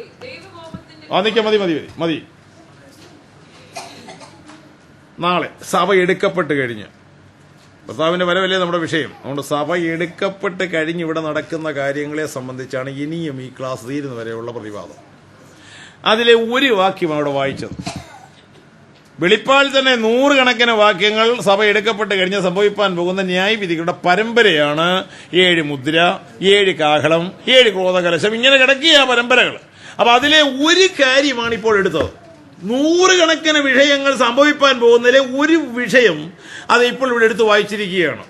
മതി. നാളെ സഭ എടുക്കപ്പെട്ട് കഴിഞ്ഞ് കർത്താവിന്റെ വരവല്ലേ നമ്മുടെ വിഷയം. അതുകൊണ്ട് സഭ എടുക്കപ്പെട്ട് കഴിഞ്ഞ് ഇവിടെ നടക്കുന്ന കാര്യങ്ങളെ സംബന്ധിച്ചാണ് ഇനിയും ഈ ക്ലാസ് തീരുന്നവരെയുള്ള പ്രതിവാദം. അതിലെ ഒരു വാക്യം അവിടെ വായിച്ചത്. വെളിപ്പാടിൽ തന്നെ 100 കണക്കിന് വാക്യങ്ങൾ സഭ എടുക്കപ്പെട്ട് കഴിഞ്ഞ് സംഭവിക്കാൻ പോകുന്ന ന്യായവിധികളുടെ പരമ്പരയാണ്. 7 മുദ്ര, 7 കാഹളം, 7 ക്രോധകലശം, ഇങ്ങനെ കിടക്കിയ പരമ്പരകൾ. അപ്പൊ അതിലെ ഒരു കാര്യമാണ് ഇപ്പോൾ എടുത്തത്. 100 കണക്കിന് വിഷയങ്ങൾ സംഭവിക്കാൻ പോകുന്നതിലെ ഒരു വിഷയം അത് ഇപ്പോൾ ഇവിടെ എടുത്ത് വായിച്ചിരിക്കുകയാണ്.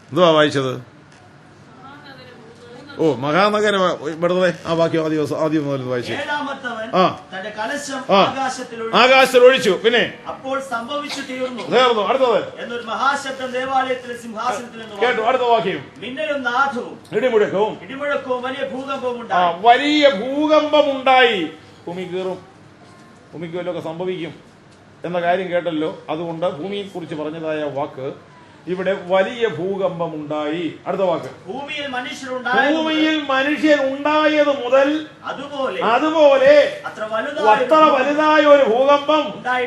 എന്തുവാ വായിച്ചത്? മഹാനഗരം. വെറുതെ ആ വാക്യം ആദ്യം മുതൽ വായിച്ചു. ആകാശത്തിൽ ഒഴിച്ചു. പിന്നെ അപ്പോൾ സംഭവിച്ചു തീർന്നു. അടുത്തത് എന്നൊരു മഹാശബ്ദം ദേവാലയത്തിലെ സിംഹാസനത്തിൽ കേട്ടു. അടുത്ത വാക്യം മിന്നലും നാദവും ഇടിമുഴക്കവും വലിയ ഭൂകമ്പം ഉണ്ടായി. ഭൂമി കീറും, ഭൂമിക്ക് വല്ലതൊക്കെ സംഭവിക്കും എന്ന കാര്യം കേട്ടല്ലോ. അതുകൊണ്ട് ഭൂമിയെ കുറിച്ച് പറഞ്ഞതായ വാക്ക് ഇവിടെ വലിയ ഭൂകമ്പം ഉണ്ടായി. അടുത്ത വാക്ക് ഭൂമിയിൽ മനുഷ്യർ ഉണ്ടായത് മുതൽ അതുപോലെ അത്ര വലുതായ ഒരു ഭൂകമ്പം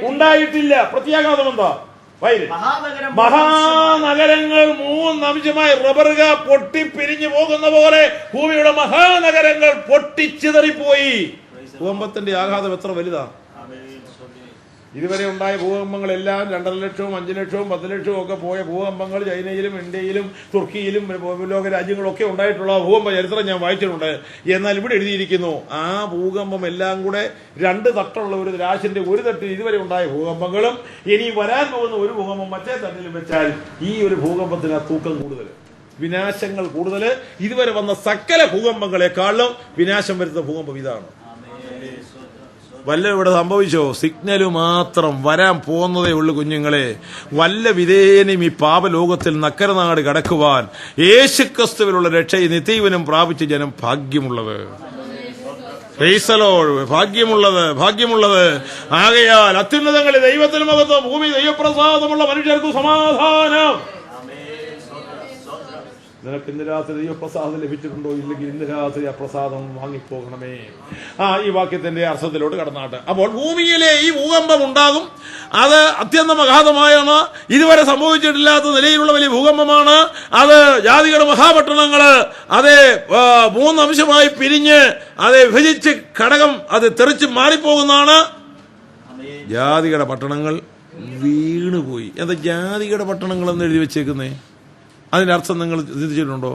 ഉണ്ടായിട്ടില്ല. പ്രത്യാഘാതം എന്താ? മഹാനഗരങ്ങൾ 3 അംശമായി റബ്ബറുക പൊട്ടിപ്പിരിഞ്ഞു പോകുന്ന പോലെ ഭൂമിയുടെ മഹാനഗരങ്ങൾ പൊട്ടിച്ചിതറിപ്പോയി. ഭൂകമ്പത്തിന്റെ ആഘാതം എത്ര വലുതാ! ഇതുവരെ ഉണ്ടായ ഭൂകമ്പങ്ങളെല്ലാം 2.5 ലക്ഷവും 5 ലക്ഷവും 10 ലക്ഷവും ഒക്കെ പോയ ഭൂകമ്പങ്ങൾ ചൈനയിലും ഇന്ത്യയിലും തുർക്കിയിലും ലോക രാജ്യങ്ങളൊക്കെ ഉണ്ടായിട്ടുള്ള ഭൂകമ്പ ചരിത്രം ഞാൻ വായിച്ചിട്ടുണ്ട്. എന്നാൽ ഇവിടെ എഴുതിയിരിക്കുന്നു ആ ഭൂകമ്പം എല്ലാം കൂടെ 2 തട്ടുള്ള ഒരു രാശിന്റെ ഒരു തട്ടിൽ ഇതുവരെ ഉണ്ടായ ഭൂകമ്പങ്ങളും ഇനി വരാൻ പോകുന്ന ഒരു ഭൂകമ്പം മറ്റേ തട്ടിലും വെച്ചാൽ ഈ ഒരു ഭൂകമ്പത്തിന് തൂക്കം കൂടുതൽ. വിനാശങ്ങൾ കൂടുതൽ. ഇതുവരെ വന്ന സകല ഭൂകമ്പങ്ങളെക്കാളും വിനാശം വരുന്ന ഭൂകമ്പം ഇതാണ്. വല്ല ഇവിടെ സംഭവിച്ചോ? സിഗ്നല് മാത്രം വരാൻ പോകുന്നതേ ഉള്ളു കുഞ്ഞുങ്ങളെ. വല്ല വിധേയനും ഈ പാപലോകത്തിൽ നക്കരനാട് കടക്കുവാൻ യേശുക്രിസ്തുവിലുള്ള രക്ഷയും നിത്യജീവനും പ്രാപിച്ച ജനം ഭാഗ്യമുള്ളത്. ഭാഗ്യമുള്ളത്. ആകയാൽ അത്യുന്നതങ്ങളെ ദൈവത്തിന് മഹത്വം, ഭൂമി ദൈവപ്രസാദമുള്ള മനുഷ്യർക്കും സമാധാനം. നിനക്ക് ഇന്ന് രാത്രി ദൈവപ്രസാദം ലഭിച്ചിട്ടുണ്ടോ? ഇല്ലെങ്കിൽ ഇന്ന് രാത്രി ആ പ്രസാദം വാങ്ങിപ്പോകണമേ. ഈ വാക്യത്തിന്റെ അർത്ഥത്തിലോട്ട് കടന്നാട്ട്. അപ്പോൾ ഭൂമിയിലെ ഈ ഭൂകമ്പം ഉണ്ടാകും. അത് അത്യന്തം അഗാധമായാണ്. ഇതുവരെ സംഭവിച്ചിട്ടില്ലാത്ത നിലയിലുള്ള വലിയ ഭൂകമ്പമാണ് അത്. ജാതികളുടെ മഹാപട്ടണങ്ങള് അത് 3 അംശമായി പിരിഞ്ഞ് അത് വിഭജിച്ച് ഘടകം അത് തെറിച്ച് മാറിപ്പോകുന്നതാണ്. ജാതികളുടെ പട്ടണങ്ങൾ വീണുപോയി. എന്താ ജാതികളുടെ പട്ടണങ്ങൾ എന്ന് എഴുതി വെച്ചേക്കുന്നേ? അതിന്റെ അർത്ഥം നിങ്ങൾ ചിന്തിച്ചിട്ടുണ്ടോ?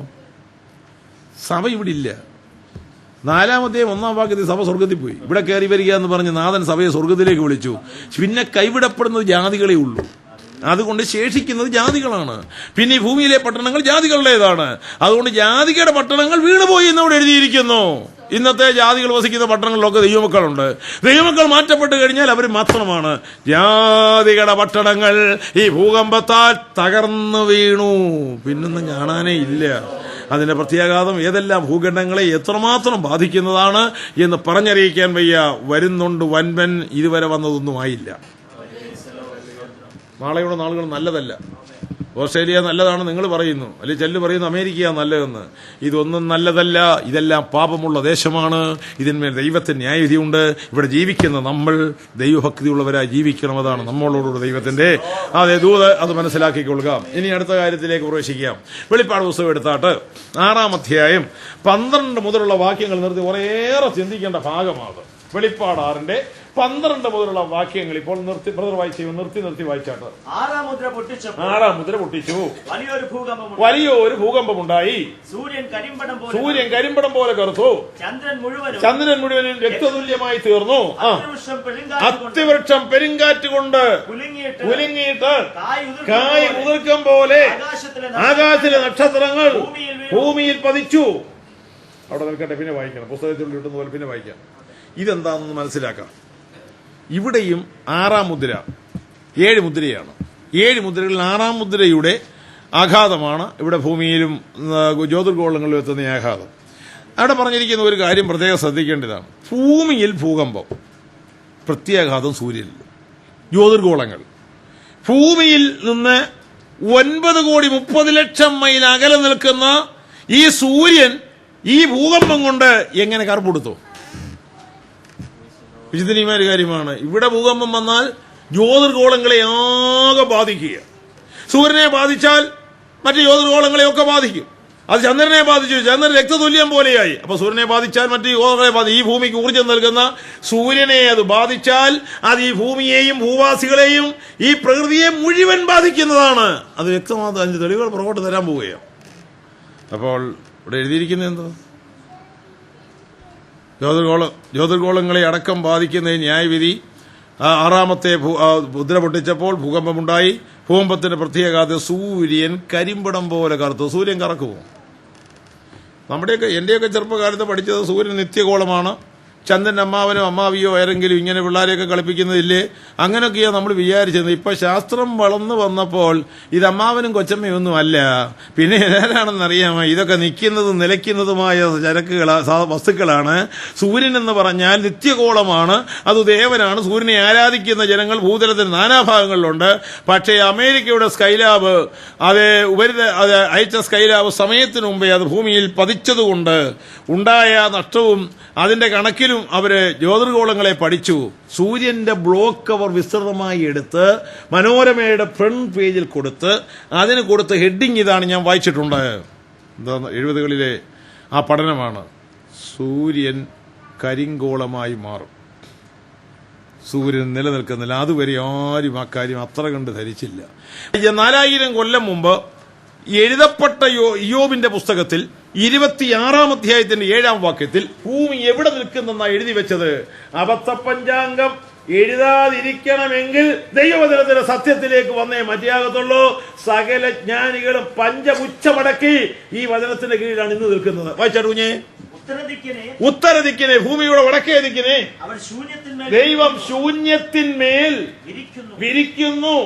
സഭ ഇവിടെ ഇല്ല. 4-ാമത്തെ 1-ാം വാക്യത്തിൽ സഭ സ്വർഗത്തിൽ പോയി. ഇവിടെ കയറി വരിക എന്ന് പറഞ്ഞ് നാഥൻ സഭയെ സ്വർഗത്തിലേക്ക് വിളിച്ചു. പിന്നെ കൈവിടപ്പെടുന്നത് ജാതികളേ ഉള്ളൂ. അതുകൊണ്ട് ശേഷിക്കുന്നത് ജാതികളാണ്. പിന്നെ ഈ ഭൂമിയിലെ പട്ടണങ്ങൾ ജാതികളുടേതാണ്. അതുകൊണ്ട് ജാതികളുടെ പട്ടണങ്ങൾ വീണുപോയി എന്നവിടെ എഴുതിയിരിക്കുന്നു. ഇന്നത്തെ ജാതികൾ വസിക്കുന്ന പട്ടണങ്ങളിലൊക്കെ ദൈവമക്കളുണ്ട്. ദൈവമക്കൾ മാറ്റപ്പെട്ട് കഴിഞ്ഞാൽ അവർ മാത്രമാണ്. ജാതികളുടെ പട്ടണങ്ങൾ ഈ ഭൂകമ്പത്താൽ തകർന്നു വീണു. പിന്നൊന്നും കാണാനേ ഇല്ല. അതിന്റെ പ്രത്യാഘാതം ഏതെല്ലാം ഭൂഖണ്ഡങ്ങളെ എത്രമാത്രം ബാധിക്കുന്നതാണ് എന്ന് പറഞ്ഞറിയിക്കാൻ വയ്യ. വരുന്നുണ്ട് വൻപൻ. ഇതുവരെ വന്നതൊന്നുമായില്ല. നാളെയുടെ നാളുകൾ നല്ലതല്ല. ഓസ്ട്രേലിയ നല്ലതാണ് നിങ്ങൾ പറയുന്നു, അല്ലെങ്കിൽ ചെല്ലു പറയുന്നു അമേരിക്കയാണ് നല്ലതെന്ന്. ഇതൊന്നും നല്ലതല്ല. ഇതെല്ലാം പാപമുള്ള ദേശമാണ്. ഇതിന്മേൽ ദൈവത്തിന്റെ ന്യായവിധിയുണ്ട്. ഇവിടെ ജീവിക്കുന്ന നമ്മൾ ദൈവഭക്തിയുള്ളവരായി ജീവിക്കണം. അതാണ് നമ്മളോടുള്ള ദൈവത്തിന്റെ ദൂത്. അത് മനസ്സിലാക്കിക്കൊള്ളുക. ഇനി അടുത്ത കാര്യത്തിലേക്ക് പ്രവേശിക്കാം. വെളിപ്പാട് പുസ്തകം എടുത്താട്ട് 6-ാം അധ്യായം 12 മുതലുള്ള വാക്യങ്ങൾ നിർത്തി കുറേയേറെ ചിന്തിക്കേണ്ട ഭാഗമാണ്. വെളിപ്പാട് 6-ന്റെ 12 മുതലുള്ള വാക്യങ്ങൾ ഇപ്പോൾ നിർത്തി വായിച്ചാട്ട്. 6-ാം മുദ്ര പൊട്ടിച്ചു. വലിയൊരു ഭൂകമ്പമുണ്ടായി. സൂര്യൻ കരിമ്പടം പോലെ കറുത്തു. ചന്ദ്രൻ മുഴുവനും രക്തതുല്യമായി തീർന്നു. അത്തിവൃക്ഷം പെരുങ്കാറ്റ് കൊണ്ട് കുലുങ്ങിയിട്ട് കായ് ഉതിർക്കം പോലെ ആകാശത്തിലെ നക്ഷത്രങ്ങൾ ഭൂമിയിൽ പതിച്ചു. അവിടെ നിൽക്കട്ടെ, പിന്നെ വായിക്കണം. പുസ്തകത്തിൽ കിട്ടുന്ന പോലെ പിന്നെ വായിക്കാം. ഇതെന്താണെന്ന് മനസ്സിലാക്കാം. ഇവിടെയും 6-ാം മുദ്ര 7 മുദ്രയാണ്. 7 മുദ്രകളിൽ 6-ാം മുദ്രയുടെ ആഘാതമാണ് ഇവിടെ ഭൂമിയിലും ജ്യോതിർഗോളങ്ങളിലും എത്തുന്ന ആഘാതം. അവിടെ പറഞ്ഞിരിക്കുന്ന ഒരു കാര്യം പ്രത്യേകം ശ്രദ്ധിക്കേണ്ടതാണ്. ഭൂമിയിൽ ഭൂകമ്പം, പ്രത്യാഘാതം സൂര്യനിൽ. ജ്യോതിർഗോളങ്ങൾ ഭൂമിയിൽ നിന്ന് 9,30,00,000 മൈൽ അകലെ നിൽക്കുന്ന ഈ സൂര്യൻ ഈ ഭൂകമ്പം കൊണ്ട് എങ്ങനെ കറുപ്പെടുത്തു? വിചിന്തനീയമായ ഒരു കാര്യമാണ്. ഇവിടെ ഭൂകമ്പം വന്നാൽ ജ്യോതിർഗോളങ്ങളെ ആകെ ബാധിക്കുക. സൂര്യനെ ബാധിച്ചാൽ മറ്റ് ജ്യോതിർഗോളങ്ങളെയൊക്കെ ബാധിക്കും. അത് ചന്ദ്രനെ ബാധിച്ചു. ചന്ദ്രൻ രക്തതുല്യം പോലെയായി. അപ്പൊ സൂര്യനെ ബാധിച്ചാൽ മറ്റ് ജ്യോതിർഗോളങ്ങളെ ബാധിക്കും. ഈ ഭൂമിക്ക് ഊർജ്ജം നൽകുന്ന സൂര്യനെ അത് ബാധിച്ചാൽ അത് ഈ ഭൂമിയെയും ഭൂവാസികളെയും ഈ പ്രകൃതിയെ മുഴുവൻ ബാധിക്കുന്നതാണ്. അത് വ്യക്തമാകുന്ന 5 തെളിവുകൾ പുറകോട്ട് തരാൻ പോവുകയാണ്. അപ്പോൾ ഇവിടെ എഴുതിയിരിക്കുന്നത് എന്തോ? ജ്യോതിർഗോളങ്ങളെ അടക്കം ബാധിക്കുന്ന ന്യായവിധി. 6-ാമത്തെ മുദ്ര പൊട്ടിച്ചപ്പോൾ ഭൂകമ്പമുണ്ടായി. ഭൂകമ്പത്തിന്റെ പ്രത്യേകത സൂര്യൻ കരിമ്പടം പോലെ കറുത്തു. സൂര്യൻ കറക്കുമോ? എന്റെയൊക്കെ ചെറുപ്പകാലത്ത് പഠിച്ചത് സൂര്യൻ നിത്യഗോളമാണ്. ചന്ദ്രൻ അമ്മാവനോ അമ്മാവിയോ ആരെങ്കിലും ഇങ്ങനെ പിള്ളേരെയൊക്കെ കളിപ്പിക്കുന്നതില്ലേ? അങ്ങനെയൊക്കെയാണ് നമ്മൾ വിചാരിച്ചത്. ഇപ്പൊ ശാസ്ത്രം വളർന്നു വന്നപ്പോൾ ഇത് അമ്മാവനും കൊച്ചമ്മയൊന്നും അല്ല. പിന്നെ ഏതാണെന്ന് അറിയാമോ? ഇതൊക്കെ നിൽക്കുന്നതും നിലയ്ക്കുന്നതുമായ വസ്തുക്കളാണ്. സൂര്യൻ എന്ന് പറഞ്ഞാൽ നിത്യഗോളമാണ്. അത് ദേവനാണ്. സൂര്യനെ ആരാധിക്കുന്ന ജനങ്ങൾ ഭൂതലത്തിന് നാനാഭാഗങ്ങളിലുണ്ട്. പക്ഷേ അമേരിക്കയുടെ സ്കൈലാബ് അത് അയച്ച സ്കൈലാബ് സമയത്തിനു മുമ്പേ അത് ഭൂമിയിൽ പതിച്ചതുകൊണ്ട് ഉണ്ടായ നഷ്ടവും അതിന്റെ കണക്കിലും അവര് ജ്യോതിർഗോളങ്ങളെ പഠിച്ചു. സൂര്യന്റെ ബ്ലോക്ക് അവർ വിസ്തൃതമായി എടുത്ത് മനോരമയുടെ ഫ്രണ്ട് പേജിൽ കൊടുത്ത് അതിന് കൊടുത്ത ഹെഡിങ് ഇതാണ്. ഞാൻ വായിച്ചിട്ടുണ്ട്. 70കളിലെ ആ പഠനമാണ്. സൂര്യൻ കരിങ്കോളമായി മാറും. സൂര്യൻ നിലനിൽക്കുന്നില്ല. അതുവരെ ആരും ആ കാര്യം അത്ര കണ്ട് ധരിച്ചില്ല. 4000 കൊല്ലം മുമ്പ് എഴുതപ്പെട്ട ഇയ്യോബിന്റെ പുസ്തകത്തിൽ 26-ാം അധ്യായത്തിന്റെ 7-ാം വാക്യത്തിൽ ഭൂമി എവിടെ നിൽക്കുന്നെന്നാണ് എഴുതി വെച്ചത്. അബദ്ധ പഞ്ചാംഗം എഴുതാതിരിക്കണമെങ്കിൽ ദൈവവചനത്തിന്റെ സത്യത്തിലേക്ക് വന്നേ മതിയാകത്തുള്ളൂ. സകല ജ്ഞാനികളും പഞ്ചപുച്ഛമടക്കി ഈ വചനത്തിന്റെ കീഴിലാണ് ഇന്ന് നിൽക്കുന്നത്. വായിച്ചാട്ട് കുഞ്ഞേ. ഉത്തരദിക്കിനെ, ഭൂമിയുടെ വടക്കേ ദിക്കിനെ ദൈവം ശൂന്യത്തിന്മേൽ വിരിക്കുന്നു.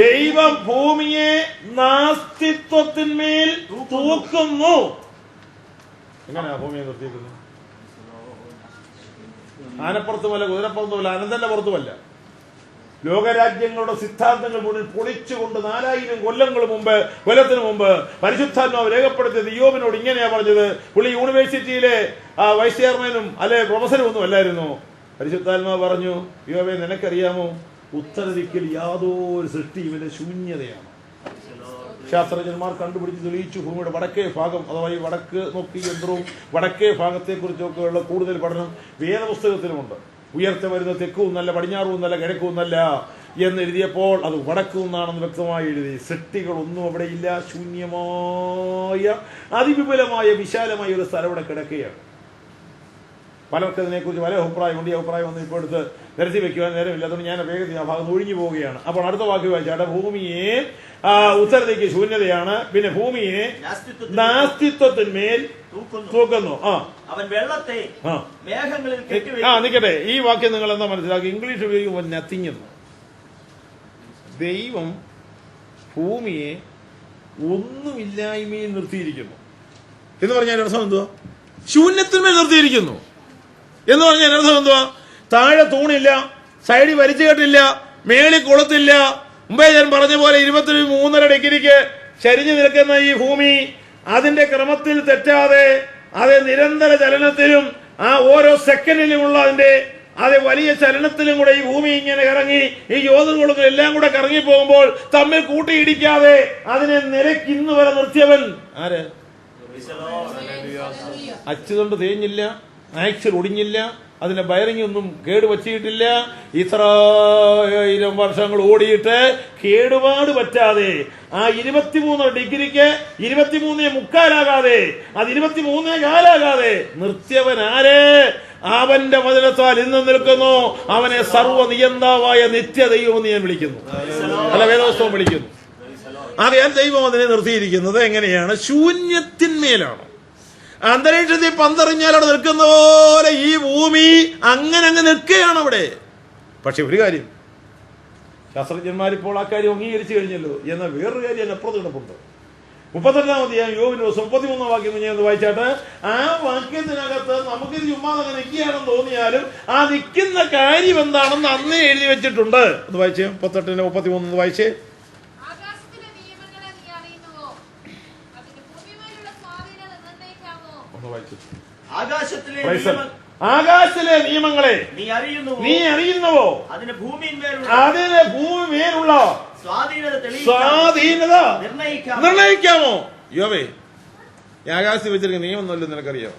ദൈവം ഭൂമിയെ നാസ്തിത്വത്തിന്മേൽ തൂക്കുന്നു. എങ്ങനെയാ ഭൂമിയെ നിർത്തിയിരിക്കുന്നത്? ആനപ്പുറത്തുമല്ല, കുതിരപ്പുറത്തുമല്ല, അനന്തന്റെ പുറത്തുമല്ല. ലോകരാജ്യങ്ങളുടെ സിദ്ധാന്തങ്ങൾ മുന്നിൽ പൊളിച്ചുകൊണ്ട് 4000 കൊല്ലത്തിന് മുമ്പ് പരിശുദ്ധാത്മാവ് രേഖപ്പെടുത്തിയത് ഇയ്യോബിനോട് ഇങ്ങനെയാ പറഞ്ഞത്. പുള്ളി യൂണിവേഴ്സിറ്റിയിലെ വൈസ് ചെയർമാനും അല്ലെ പ്രൊഫസറും ഒന്നും അല്ലായിരുന്നു. പരിശുദ്ധാത്മാവ് പറഞ്ഞു, ഇയ്യോബേ, നിനക്കറിയാമോ, ഉത്തരദിക്കിൽ യാതൊരു സൃഷ്ടിയും ഇവന്റെ ശൂന്യതയാണ്. ശാസ്ത്രജ്ഞന്മാർ കണ്ടുപിടിച്ച് തെളിയിച്ചു. ഭൂമിയുടെ വടക്കേ ഭാഗം, അഥവാ ഈ വടക്ക് നോക്കി യന്ത്രവും വടക്കേ ഭാഗത്തെക്കുറിച്ചൊക്കെയുള്ള കൂടുതൽ പഠനം വേദപുസ്തകത്തിലുമുണ്ട്. ഉയർച്ച വരുന്ന തെക്കും നല്ല, പടിഞ്ഞാറും നല്ല, കിഴക്കും നല്ല എന്നെഴുതിയപ്പോൾ അത് വടക്കു നിന്നാണെന്ന് വ്യക്തമായി എഴുതി. സൃഷ്ടികളൊന്നും അവിടെ ഇല്ല. ശൂന്യമായ അതിവിപുലമായ വിശാലമായ ഒരു സ്ഥലം ഇവിടെ കിടക്കുകയാണ്. പലർക്ക് അതിനെക്കുറിച്ച് പല അഭിപ്രായമുണ്ട്. ഈ അഭിപ്രായം ഒന്നും ഇപ്പോൾ എടുത്ത് നിരത്തി വെക്കുവാൻ നേരമില്ല. അതുകൊണ്ട് ഞാൻ വേഗത്തിൽ ആ ഭാഗത്ത് ഒഴിഞ്ഞു പോവുകയാണ്. അപ്പോൾ അടുത്ത വാക്ക് വായിച്ചാട്ടെ. ഭൂമിയെ ഉത്തരത്തേക്ക് ശൂന്യതയാണ്, പിന്നെ ഭൂമിയെ നാസ്തിത്വത്തിന്മേൽ തൂക്കുന്നു. അവൻ വെള്ളത്തെ മേഘങ്ങളിൽ നിൽക്കട്ടെ. ഈ വാക്യം നിങ്ങൾ എന്താ മനസ്സിലാക്കി? ഇംഗ്ലീഷ് ഉപയോഗിക്കുമ്പോൾ നത്തിങ് എന്ന്. ദൈവം ഭൂമിയെ ഒന്നുമില്ലായ്മയിൽ നിർത്തിയിരിക്കുന്നു എന്ന് പറഞ്ഞാൽ അർത്ഥം എന്തുവാ? ശൂന്യത്തിന്മേൽ നിർത്തിയിരിക്കുന്നു എന്ന് പറഞ്ഞാൽ അർത്ഥം എന്തുവാ? താഴെ തൂണില്ല, സൈഡിൽ വലിച്ചു കെട്ടില്ല, മേളിൽ കൊളുത്തില്ല. മുമ്പേ ഞാൻ പറഞ്ഞ പോലെ 23.5 ഡിഗ്രിക്ക് ചരിഞ്ഞു നിൽക്കുന്ന ഈ ഭൂമി അതിന്റെ ക്രമത്തിൽ തെറ്റാതെ അത് നിരന്തര ചലനത്തിലും ആ ഓരോ സെക്കൻഡിലുമുള്ള അതിന്റെ അത് വലിയ ചലനത്തിലും കൂടെ ഈ ഭൂമി ഇങ്ങനെ കറങ്ങി ഈ ജ്യോതിർഗോളങ്ങൾ എല്ലാം കൂടെ കറങ്ങി പോകുമ്പോൾ തമ്മിൽ കൂട്ടിയിടിക്കാതെ അതിനെ നിലയ്ക്ക് വരെ നിർത്തിയവൻ ആര്? അച്ചുകൊണ്ട് തേഞ്ഞില്ല, ആക്സിൽ ഒടിഞ്ഞില്ല, അതിന്റെ ബയറിംഗ് ഒന്നും കേടുവച്ചിട്ടില്ല. ഇത്രായിരം വർഷങ്ങൾ ഓടിയിട്ട് കേടുപാട് പറ്റാതെ ആ 23 ഡിഗ്രിക്ക് 23.25 അത് 23.4 നിർത്തിയവൻ ആര്? അവന്റെ വചനത്താൽ ഇന്ന് നിൽക്കുന്നു. അവനെ സർവ്വനിയന്താവായ നിത്യദൈവം എന്ന് ഞാൻ വിളിക്കുന്നു, അല്ല വേദോസ്തവം വിളിക്കുന്നു. അറിയാൻ ദൈവം അതിനെ നിർത്തിയിരിക്കുന്നത് എങ്ങനെയാണ്? ശൂന്യത്തിന്മേലാണ്. അന്തരീക്ഷത്തിൽ പന്തെറിഞ്ഞാൽ അവിടെ നിൽക്കുന്ന പോലെ ഈ ഭൂമി അങ്ങനെ നിൽക്കുകയാണ് അവിടെ. പക്ഷെ ഒരു കാര്യം, ശാസ്ത്രജ്ഞന്മാരിപ്പോൾ ആ കാര്യം അംഗീകരിച്ചു കഴിഞ്ഞല്ലോ. എന്നാൽ വേറൊരു കാര്യം അതിനപ്പുറത്ത് കിടപ്പുണ്ട്. 32-ാം അധ്യായം യോബിന്റെ 33-ാം വാക്യം ഞാൻ വായിച്ചാട്ട്, ആ വാക്യത്തിനകത്ത് നമുക്കിത് ചുമ്മാതെ നിൽക്കുകയാണെന്ന് തോന്നിയാലും ആ നിൽക്കുന്ന കാര്യം എന്താണെന്ന് അന്നേ എഴുതി വെച്ചിട്ടുണ്ട്. അത് വായിച്ചേ, 38-33 വായിച്ചേ. ആകാശത്തിലെ നിയമങ്ങളെ നീ അറിയുന്നുവോ? അതിന് ഭൂമിമേലുള്ള സ്വാധീനത നിർണയിക്കാമോ? യോബേ, ഈ ആകാശത്തിൽ വെച്ചിരിക്കുന്ന നിയമമൊന്നുമല്ലോ നിനക്കറിയാമോ?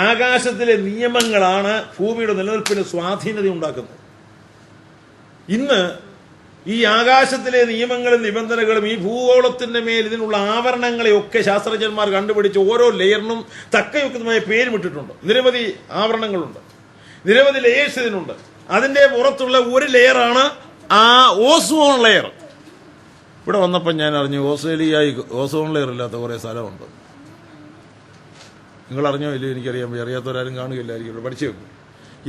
ആകാശത്തിലെ നിയമങ്ങളാണ് ഭൂമിയുടെ നിലനിൽപ്പിന് സ്വാധീനത ഉണ്ടാക്കുന്നത്. ഇന്ന് ഈ ആകാശത്തിലെ നിയമങ്ങളും നിബന്ധനകളും ഈ ഭൂഗോളത്തിന്റെ മേൽ ഇതിനുള്ള ആവരണങ്ങളെയൊക്കെ ശാസ്ത്രജ്ഞന്മാർ കണ്ടുപിടിച്ച് ഓരോ ലെയറിനും തക്കയുക്തമായ പേരുമിട്ടിട്ടുണ്ട്. നിരവധി ആവരണങ്ങളുണ്ട്, നിരവധി ലെയേഴ്സ് ഇതിനുണ്ട്. അതിന്റെ പുറത്തുള്ള ഒരു ലെയറാണ് ആ ഓസോൺ ലെയർ. ഇവിടെ വന്നപ്പോൾ ഞാൻ അറിഞ്ഞു ഓസ്ട്രേലിയയിൽ ഓസോൺ ലെയർ ഇല്ലാത്ത കുറെ സ്ഥലമുണ്ട്. നിങ്ങൾ അറിഞ്ഞോ ഇല്ലയോ എനിക്കറിയാൻ, അറിയാത്തവരാരും കാണുകയില്ലായിരിക്കും, ഇവിടെ പഠിച്ചു വെക്കും.